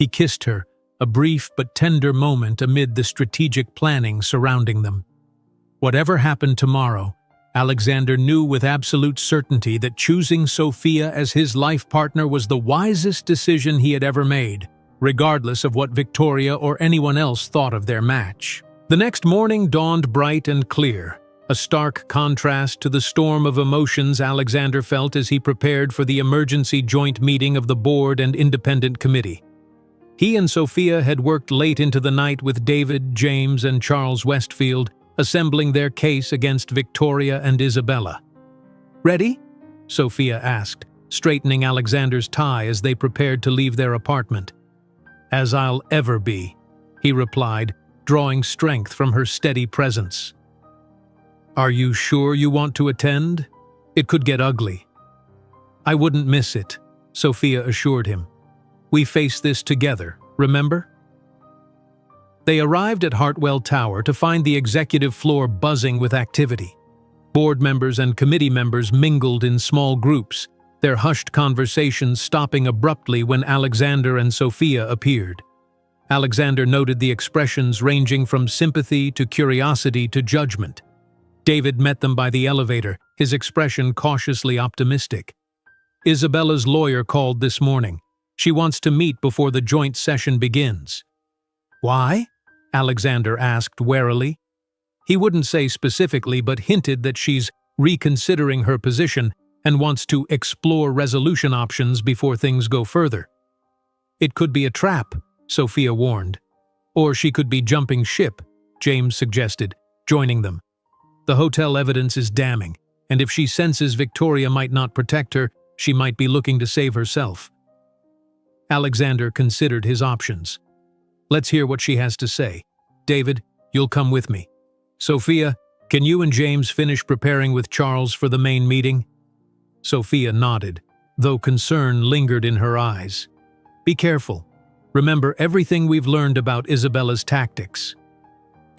He kissed her, a brief but tender moment amid the strategic planning surrounding them. Whatever happened tomorrow, Alexander knew with absolute certainty that choosing Sophia as his life partner was the wisest decision he had ever made, regardless of what Victoria or anyone else thought of their match. The next morning dawned bright and clear, a stark contrast to the storm of emotions Alexander felt as he prepared for the emergency joint meeting of the board and independent committee. He and Sophia had worked late into the night with David, James, and Charles Westfield, assembling their case against Victoria and Isabella. "Ready?" Sophia asked, straightening Alexander's tie as they prepared to leave their apartment. "As I'll ever be," he replied, drawing strength from her steady presence. "Are you sure you want to attend? It could get ugly." "I wouldn't miss it," Sophia assured him. "We face this together, remember?" They arrived at Hartwell Tower to find the executive floor buzzing with activity. Board members and committee members mingled in small groups, their hushed conversations stopping abruptly when Alexander and Sophia appeared. Alexander noted the expressions ranging from sympathy to curiosity to judgment. David met them by the elevator, his expression cautiously optimistic. "Isabella's lawyer called this morning. She wants to meet before the joint session begins." "Why?" Alexander asked warily. He wouldn't say specifically, but hinted that she's reconsidering her position and wants to explore resolution options before things go further. "It could be a trap," Sophia warned. "Or she could be jumping ship," James suggested, joining them. "The hotel evidence is damning, and if she senses Victoria might not protect her, she might be looking to save herself." Alexander considered his options. "Let's hear what she has to say. David, you'll come with me. Sophia, can you and James finish preparing with Charles for the main meeting?" Sophia nodded, though concern lingered in her eyes. "Be careful. Remember everything we've learned about Isabella's tactics."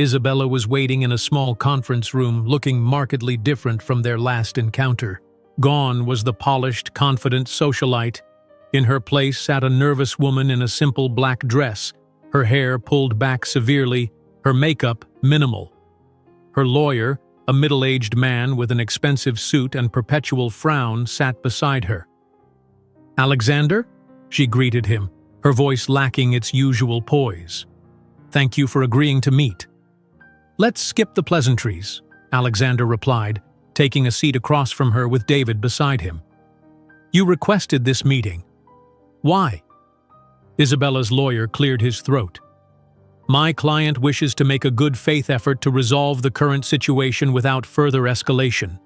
Isabella was waiting in a small conference room, looking markedly different from their last encounter. Gone was the polished, confident socialite. In her place sat a nervous woman in a simple black dress, her hair pulled back severely, her makeup minimal. Her lawyer, a middle-aged man with an expensive suit and perpetual frown, sat beside her. "Alexander?" she greeted him, her voice lacking its usual poise. "Thank you for agreeing to meet." "Let's skip the pleasantries," Alexander replied, taking a seat across from her with David beside him. "You requested this meeting. Why?" Isabella's lawyer cleared his throat. "My client wishes to make a good faith effort to resolve the current situation without further escalation.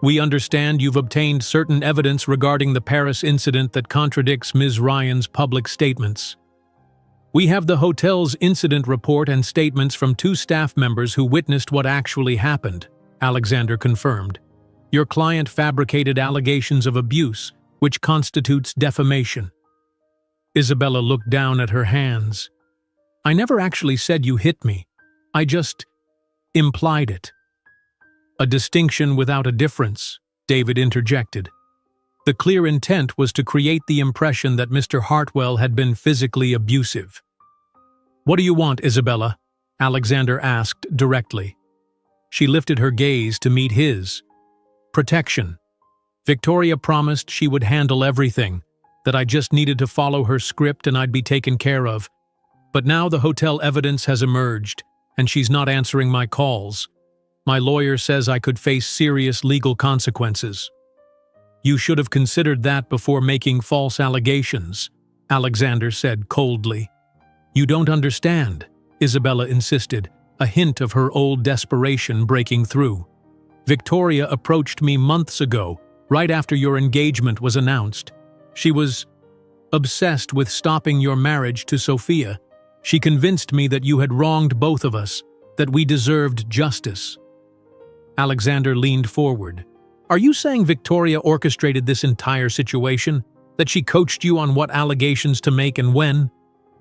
We understand you've obtained certain evidence regarding the Paris incident that contradicts Ms. Ryan's public statements. We have the hotel's incident report and statements from 2 staff members who witnessed what actually happened," Alexander confirmed. "Your client fabricated allegations of abuse, which constitutes defamation." Isabella looked down at her hands. "I never actually said you hit me. I just implied it." "A distinction without a difference," David interjected. The clear intent was to create the impression that Mr. Hartwell had been physically abusive. "What do you want, Isabella?" Alexander asked directly. She lifted her gaze to meet his. "Protection. Victoria promised she would handle everything, that I just needed to follow her script and I'd be taken care of. But now the hotel evidence has emerged, and she's not answering my calls. My lawyer says I could face serious legal consequences." "You should have considered that before making false allegations," Alexander said coldly. "You don't understand," Isabella insisted, a hint of her old desperation breaking through. Victoria approached me months ago, right after your engagement was announced. She was obsessed with stopping your marriage to Sophia. She convinced me that you had wronged both of us, that we deserved justice. Alexander leaned forward. Are you saying Victoria orchestrated this entire situation? That she coached you on what allegations to make and when?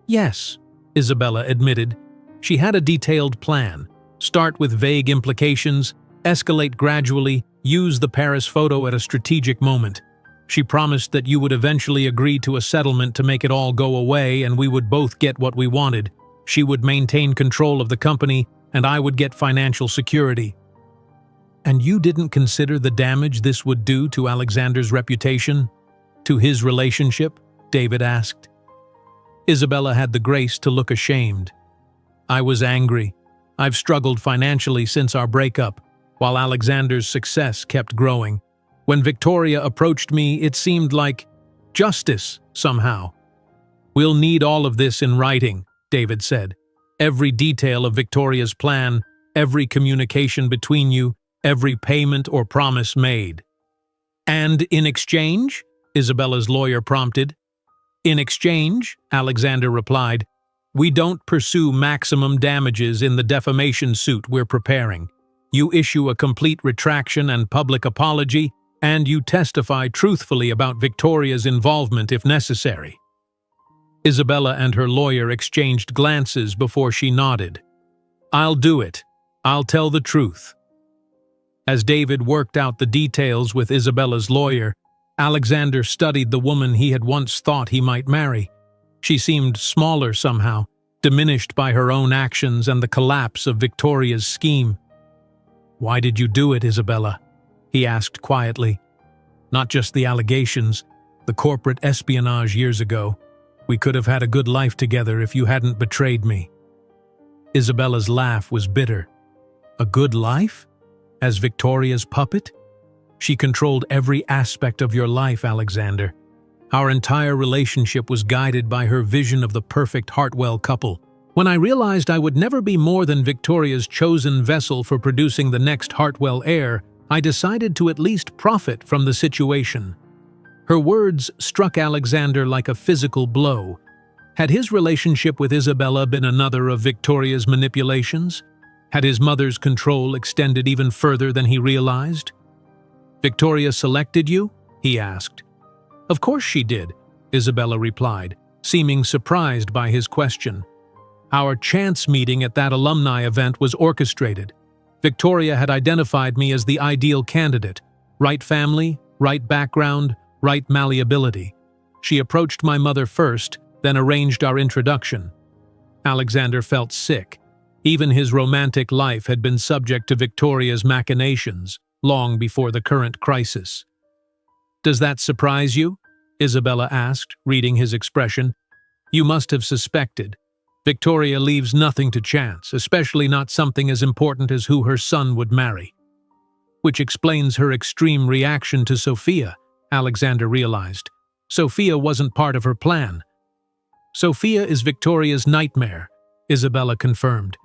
Yes, Isabella admitted. She had a detailed plan. Start with vague implications, escalate gradually, use the Paris photo at a strategic moment. She promised that you would eventually agree to a settlement to make it all go away and we would both get what we wanted. She would maintain control of the company and I would get financial security. And you didn't consider the damage this would do to Alexander's reputation? To his relationship? David asked. Isabella had the grace to look ashamed. I was angry. I've struggled financially since our breakup, while Alexander's success kept growing. When Victoria approached me, it seemed like justice, somehow. We'll need all of this in writing, David said. Every detail of Victoria's plan, every communication between you, every payment or promise made. And in exchange? Isabella's lawyer prompted. In exchange, Alexander replied, we don't pursue maximum damages in the defamation suit we're preparing. You issue a complete retraction and public apology, and you testify truthfully about Victoria's involvement if necessary. Isabella and her lawyer exchanged glances before she nodded. I'll do it. I'll tell the truth. As David worked out the details with Isabella's lawyer, Alexander studied the woman he had once thought he might marry. She seemed smaller somehow, diminished by her own actions and the collapse of Victoria's scheme. Why did you do it, Isabella? He asked quietly. Not just the allegations, the corporate espionage years ago. We could have had a good life together if you hadn't betrayed me. Isabella's laugh was bitter. A good life? As Victoria's puppet? She controlled every aspect of your life, Alexander. Our entire relationship was guided by her vision of the perfect Hartwell couple. When I realized I would never be more than Victoria's chosen vessel for producing the next Hartwell heir, I decided to at least profit from the situation. Her words struck Alexander like a physical blow. Had his relationship with Isabella been another of Victoria's manipulations? Had his mother's control extended even further than he realized? Victoria selected you? He asked. Of course she did, Isabella replied, seeming surprised by his question. Our chance meeting at that alumni event was orchestrated. Victoria had identified me as the ideal candidate. Right family, right background, right malleability. She approached my mother first, then arranged our introduction. Alexander felt sick. Even his romantic life had been subject to Victoria's machinations, long before the current crisis. Does that surprise you? Isabella asked, reading his expression. You must have suspected. Victoria leaves nothing to chance, especially not something as important as who her son would marry. Which explains her extreme reaction to Sophia, Alexander realized. Sophia wasn't part of her plan. Sophia is Victoria's nightmare, Isabella confirmed.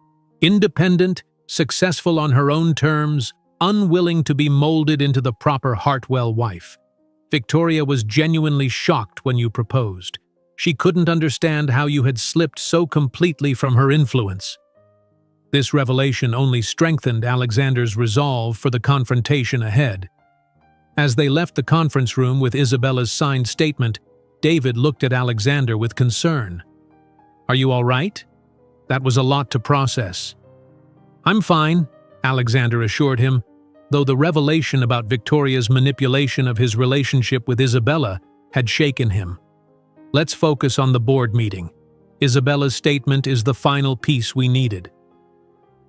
Independent, successful on her own terms, unwilling to be molded into the proper Hartwell wife. Victoria was genuinely shocked when you proposed. She couldn't understand how you had slipped so completely from her influence. This revelation only strengthened Alexander's resolve for the confrontation ahead. As they left the conference room with Isabella's signed statement, David looked at Alexander with concern. Are you all right? That was a lot to process. I'm fine, Alexander assured him, though the revelation about Victoria's manipulation of his relationship with Isabella had shaken him. Let's focus on the board meeting. Isabella's statement is the final piece we needed.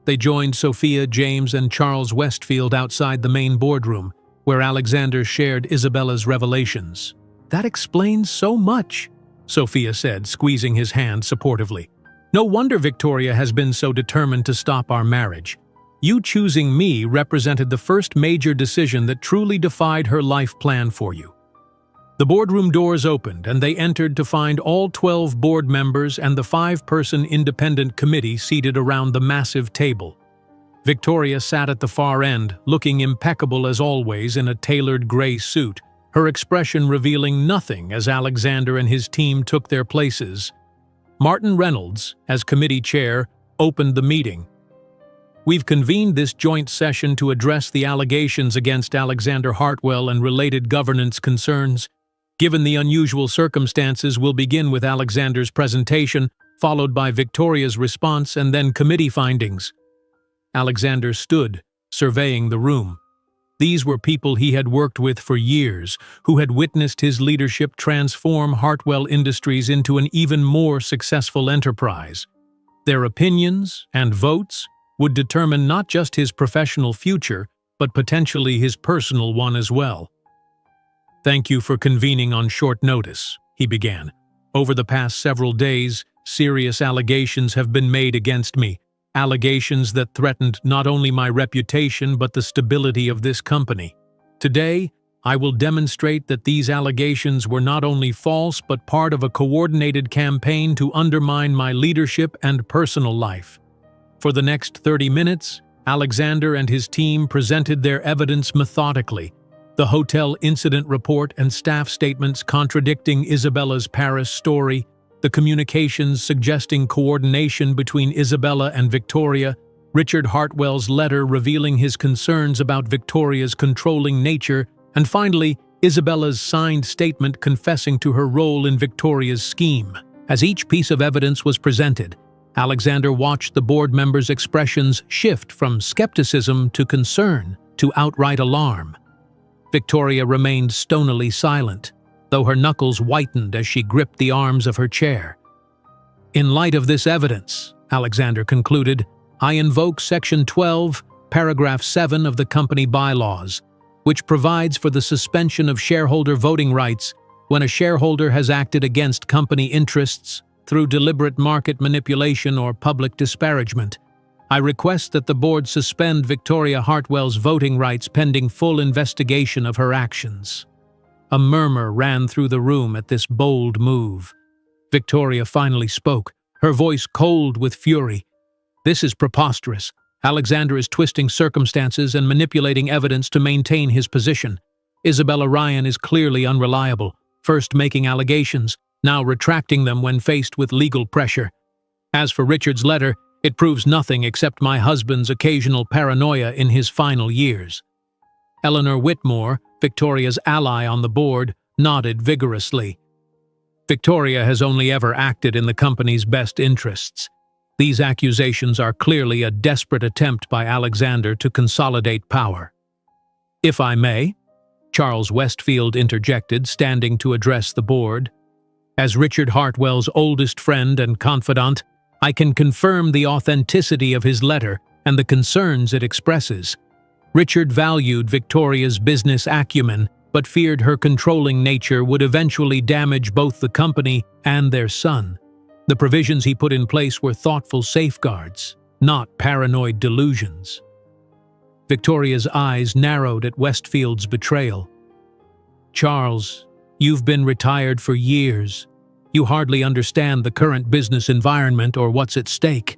They joined Sophia, James, and Charles Westfield outside the main boardroom, where Alexander shared Isabella's revelations. That explains so much, Sophia said, squeezing his hand supportively. No wonder Victoria has been so determined to stop our marriage. You choosing me represented the first major decision that truly defied her life plan for you. The boardroom doors opened, and they entered to find all 12 board members and the 5-person independent committee seated around the massive table. Victoria sat at the far end, looking impeccable as always in a tailored gray suit, her expression revealing nothing as Alexander and his team took their places. Martin Reynolds, as committee chair, opened the meeting. "We've convened this joint session to address the allegations against Alexander Hartwell and related governance concerns. Given the unusual circumstances, we'll begin with Alexander's presentation, followed by Victoria's response and then committee findings." Alexander stood, surveying the room. These were people he had worked with for years, who had witnessed his leadership transform Hartwell Industries into an even more successful enterprise. Their opinions and votes would determine not just his professional future, but potentially his personal one as well. "Thank you for convening on short notice," he began. "Over the past several days, serious allegations have been made against me, allegations that threatened not only my reputation but the stability of this company. Today, I will demonstrate that these allegations were not only false but part of a coordinated campaign to undermine my leadership and personal life." For the next 30 minutes, Alexander and his team presented their evidence methodically, the hotel incident report and staff statements contradicting Isabella's Paris story, the communications suggesting coordination between Isabella and Victoria, Richard Hartwell's letter revealing his concerns about Victoria's controlling nature, and finally, Isabella's signed statement confessing to her role in Victoria's scheme. As each piece of evidence was presented, Alexander watched the board members' expressions shift from skepticism to concern to outright alarm. Victoria remained stonily silent, though her knuckles whitened as she gripped the arms of her chair. "In light of this evidence," Alexander concluded, "I invoke Section 12, Paragraph 7 of the company bylaws, which provides for the suspension of shareholder voting rights when a shareholder has acted against company interests through deliberate market manipulation or public disparagement. I request that the board suspend Victoria Hartwell's voting rights pending full investigation of her actions." A murmur ran through the room at this bold move. Victoria finally spoke, her voice cold with fury. "This is preposterous. Alexander is twisting circumstances and manipulating evidence to maintain his position. Isabella Ryan is clearly unreliable, first making allegations, now retracting them when faced with legal pressure. As for Richard's letter, it proves nothing except my husband's occasional paranoia in his final years." Eleanor Whitmore, Victoria's ally on the board, nodded vigorously. "Victoria has only ever acted in the company's best interests. These accusations are clearly a desperate attempt by Alexander to consolidate power." "If I may," Charles Westfield interjected, standing to address the board. "As Richard Hartwell's oldest friend and confidant, I can confirm the authenticity of his letter and the concerns it expresses. Richard valued Victoria's business acumen, but feared her controlling nature would eventually damage both the company and their son. The provisions he put in place were thoughtful safeguards, not paranoid delusions." Victoria's eyes narrowed at Westfield's betrayal. "Charles, you've been retired for years. You hardly understand the current business environment or what's at stake."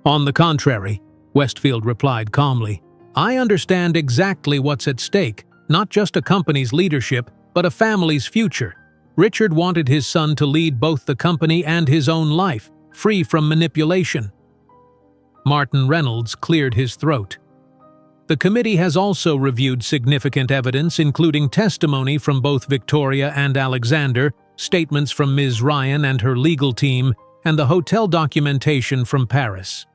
"On the contrary," Westfield replied calmly, "I understand exactly what's at stake, not just a company's leadership, but a family's future. Richard wanted his son to lead both the company and his own life, free from manipulation." Martin Reynolds cleared his throat. "The committee has also reviewed significant evidence, including testimony from both Victoria and Alexander, statements from Ms. Ryan and her legal team, and the hotel documentation from Paris.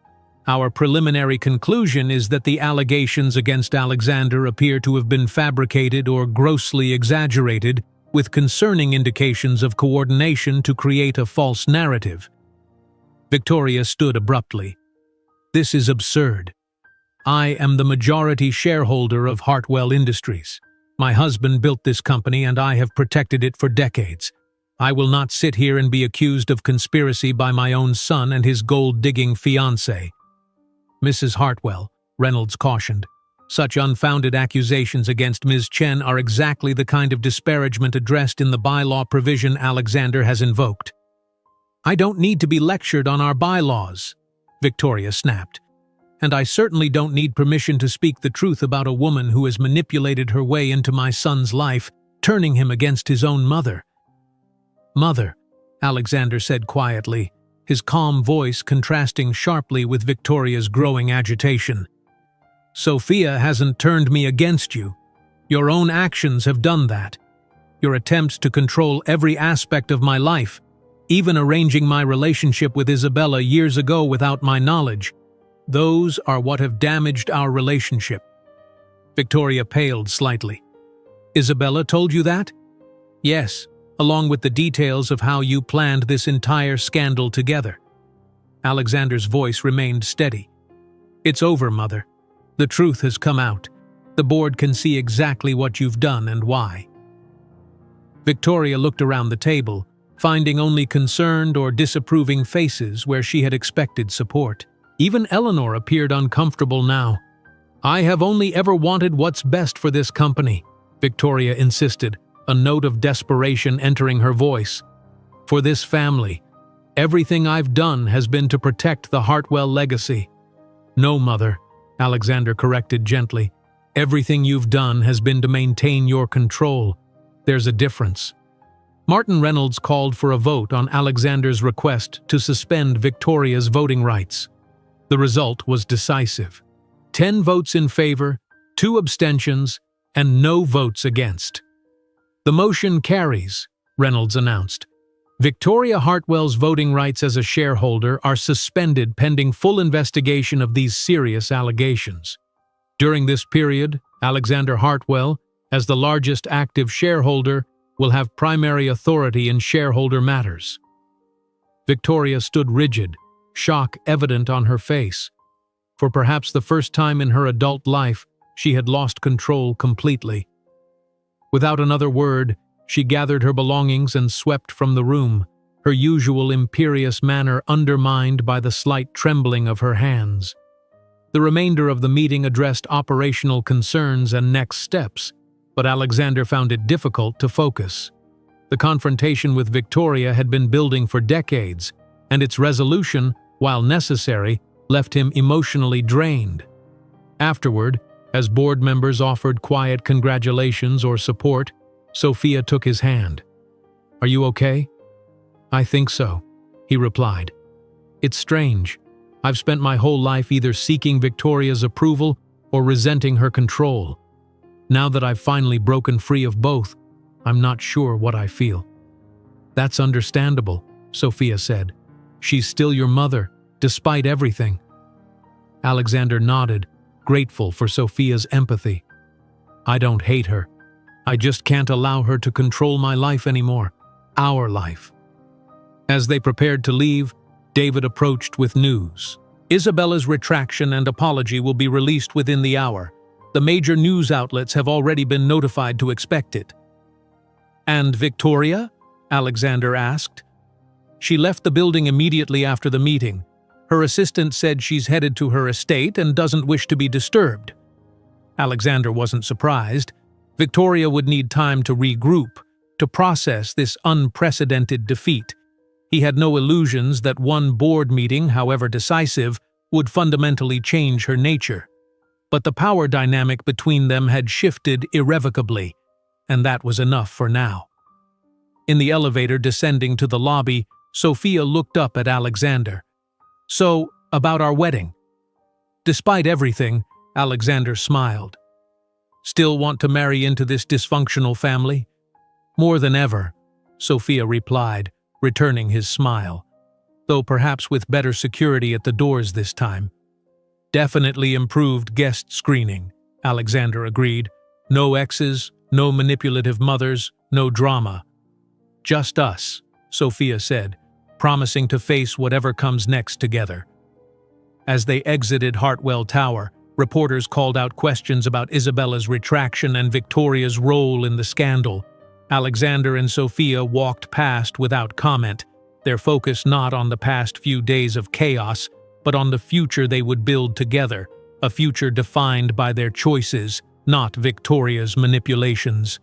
Our preliminary conclusion is that the allegations against Alexander appear to have been fabricated or grossly exaggerated, with concerning indications of coordination to create a false narrative." Victoria stood abruptly. "This is absurd. I am the majority shareholder of Hartwell Industries. My husband built this company and I have protected it for decades. I will not sit here and be accused of conspiracy by my own son and his gold-digging fiancé." "Mrs. Hartwell," Reynolds cautioned, Such unfounded accusations against Ms. Chen are exactly the kind of disparagement addressed in the bylaw provision Alexander has invoked. "I don't need to be lectured on our bylaws," Victoria snapped. "And I certainly don't need permission to speak the truth about a woman who has manipulated her way into my son's life, turning him against his own mother." "Mother," Alexander said quietly, his calm voice contrasting sharply with Victoria's growing agitation. "Sophia hasn't turned me against you. Your own actions have done that. Your attempts to control every aspect of my life, even arranging my relationship with Isabella years ago without my knowledge, those are what have damaged our relationship." Victoria paled slightly. "Isabella told you that?" "Yes, along with the details of how you planned this entire scandal together." Alexander's voice remained steady. "It's over, Mother. The truth has come out. The board can see exactly what you've done and why." Victoria looked around the table, finding only concerned or disapproving faces where she had expected support. Even Eleanor appeared uncomfortable now. "I have only ever wanted what's best for this company," Victoria insisted, a note of desperation entering her voice. "For this family. Everything I've done has been to protect the Hartwell legacy." "No, Mother," Alexander corrected gently. "Everything you've done has been to maintain your control. There's a difference." Martin Reynolds called for a vote on Alexander's request to suspend Victoria's voting rights. The result was decisive. 10 votes in favor, 2 abstentions, and no votes against. "The motion carries," Reynolds announced. "Victoria Hartwell's voting rights as a shareholder are suspended pending full investigation of these serious allegations. During this period, Alexander Hartwell, as the largest active shareholder, will have primary authority in shareholder matters." Victoria stood rigid, shock evident on her face. For perhaps the first time in her adult life, she had lost control completely. Without another word, she gathered her belongings and swept from the room, her usual imperious manner undermined by the slight trembling of her hands. The remainder of the meeting addressed operational concerns and next steps, but Alexander found it difficult to focus. The confrontation with Victoria had been building for decades, and its resolution, while necessary, left him emotionally drained. Afterward, as board members offered quiet congratulations or support, Sophia took his hand. "Are you okay?" "I think so," he replied. "It's strange. I've spent my whole life either seeking Victoria's approval or resenting her control. Now that I've finally broken free of both, I'm not sure what I feel." "That's understandable," Sophia said. "She's still your mother, despite everything." Alexander nodded, grateful for Sophia's empathy. "I don't hate her. I just can't allow her to control my life anymore. Our life." As they prepared to leave, David approached with news. "Isabella's retraction and apology will be released within the hour. The major news outlets have already been notified to expect it." "And Victoria?" Alexander asked. "She left the building immediately after the meeting. Her assistant said she's headed to her estate and doesn't wish to be disturbed." Alexander wasn't surprised. Victoria would need time to regroup, to process this unprecedented defeat. He had no illusions that one board meeting, however decisive, would fundamentally change her nature. But the power dynamic between them had shifted irrevocably, and that was enough for now. In the elevator descending to the lobby, Sophia looked up at Alexander. "So, about our wedding?" Despite everything, Alexander smiled. "Still want to marry into this dysfunctional family?" "More than ever," Sophia replied, returning his smile, though perhaps with better security at the doors this time. "Definitely improved guest screening," Alexander agreed. "No exes, no manipulative mothers, no drama." "Just us," Sophia said, promising to face whatever comes next together. As they exited Hartwell Tower, reporters called out questions about Isabella's retraction and Victoria's role in the scandal. Alexander and Sophia walked past without comment, their focus not on the past few days of chaos, but on the future they would build together, a future defined by their choices, not Victoria's manipulations.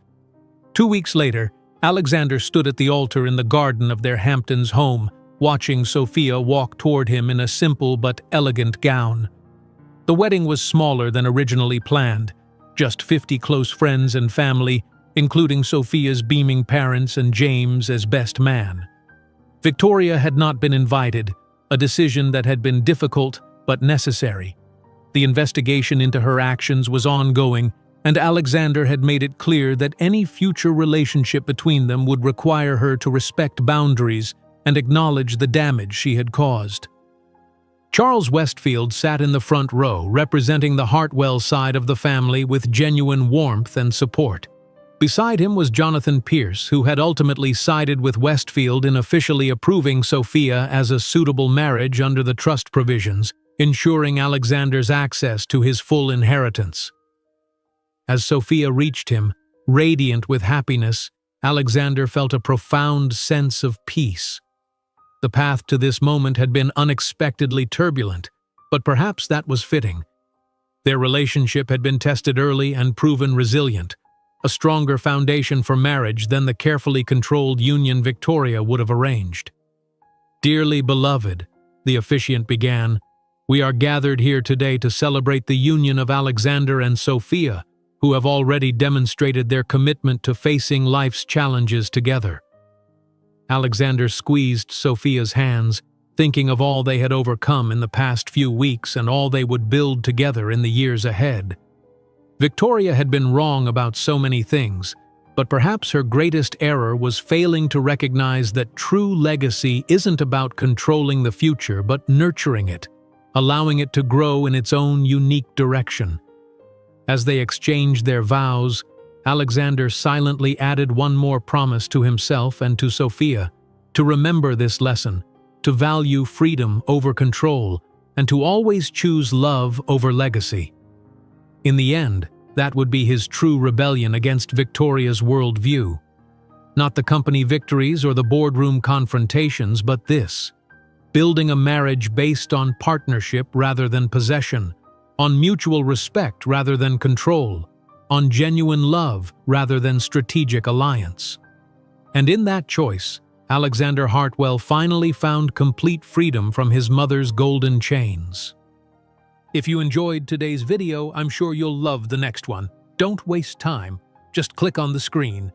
2 weeks later, Alexander stood at the altar in the garden of their Hamptons home, watching Sophia walk toward him in a simple but elegant gown. The wedding was smaller than originally planned, just 50 close friends and family, including Sophia's beaming parents and James as best man. Victoria had not been invited, a decision that had been difficult but necessary. The investigation into her actions was ongoing, and Alexander had made it clear that any future relationship between them would require her to respect boundaries and acknowledge the damage she had caused. Charles Westfield sat in the front row, representing the Hartwell side of the family with genuine warmth and support. Beside him was Jonathan Pierce, who had ultimately sided with Westfield in officially approving Sophia as a suitable marriage under the trust provisions, ensuring Alexander's access to his full inheritance. As Sophia reached him, radiant with happiness, Alexander felt a profound sense of peace. The path to this moment had been unexpectedly turbulent, but perhaps that was fitting. Their relationship had been tested early and proven resilient, a stronger foundation for marriage than the carefully controlled union Victoria would have arranged. "Dearly beloved," the officiant began, "we are gathered here today to celebrate the union of Alexander and Sophia, who have already demonstrated their commitment to facing life's challenges together." Alexander squeezed Sophia's hands, thinking of all they had overcome in the past few weeks and all they would build together in the years ahead. Victoria had been wrong about so many things, but perhaps her greatest error was failing to recognize that true legacy isn't about controlling the future but nurturing it, allowing it to grow in its own unique direction. As they exchanged their vows, Alexander silently added one more promise to himself and to Sophia: to remember this lesson, to value freedom over control, and to always choose love over legacy. In the end, that would be his true rebellion against Victoria's worldview. Not the company victories or the boardroom confrontations, but this: building a marriage based on partnership rather than possession, on mutual respect rather than control, on genuine love rather than strategic alliance. And in that choice, Alexander Hartwell finally found complete freedom from his mother's golden chains. If you enjoyed today's video, I'm sure you'll love the next one. Don't waste time. Just click on the screen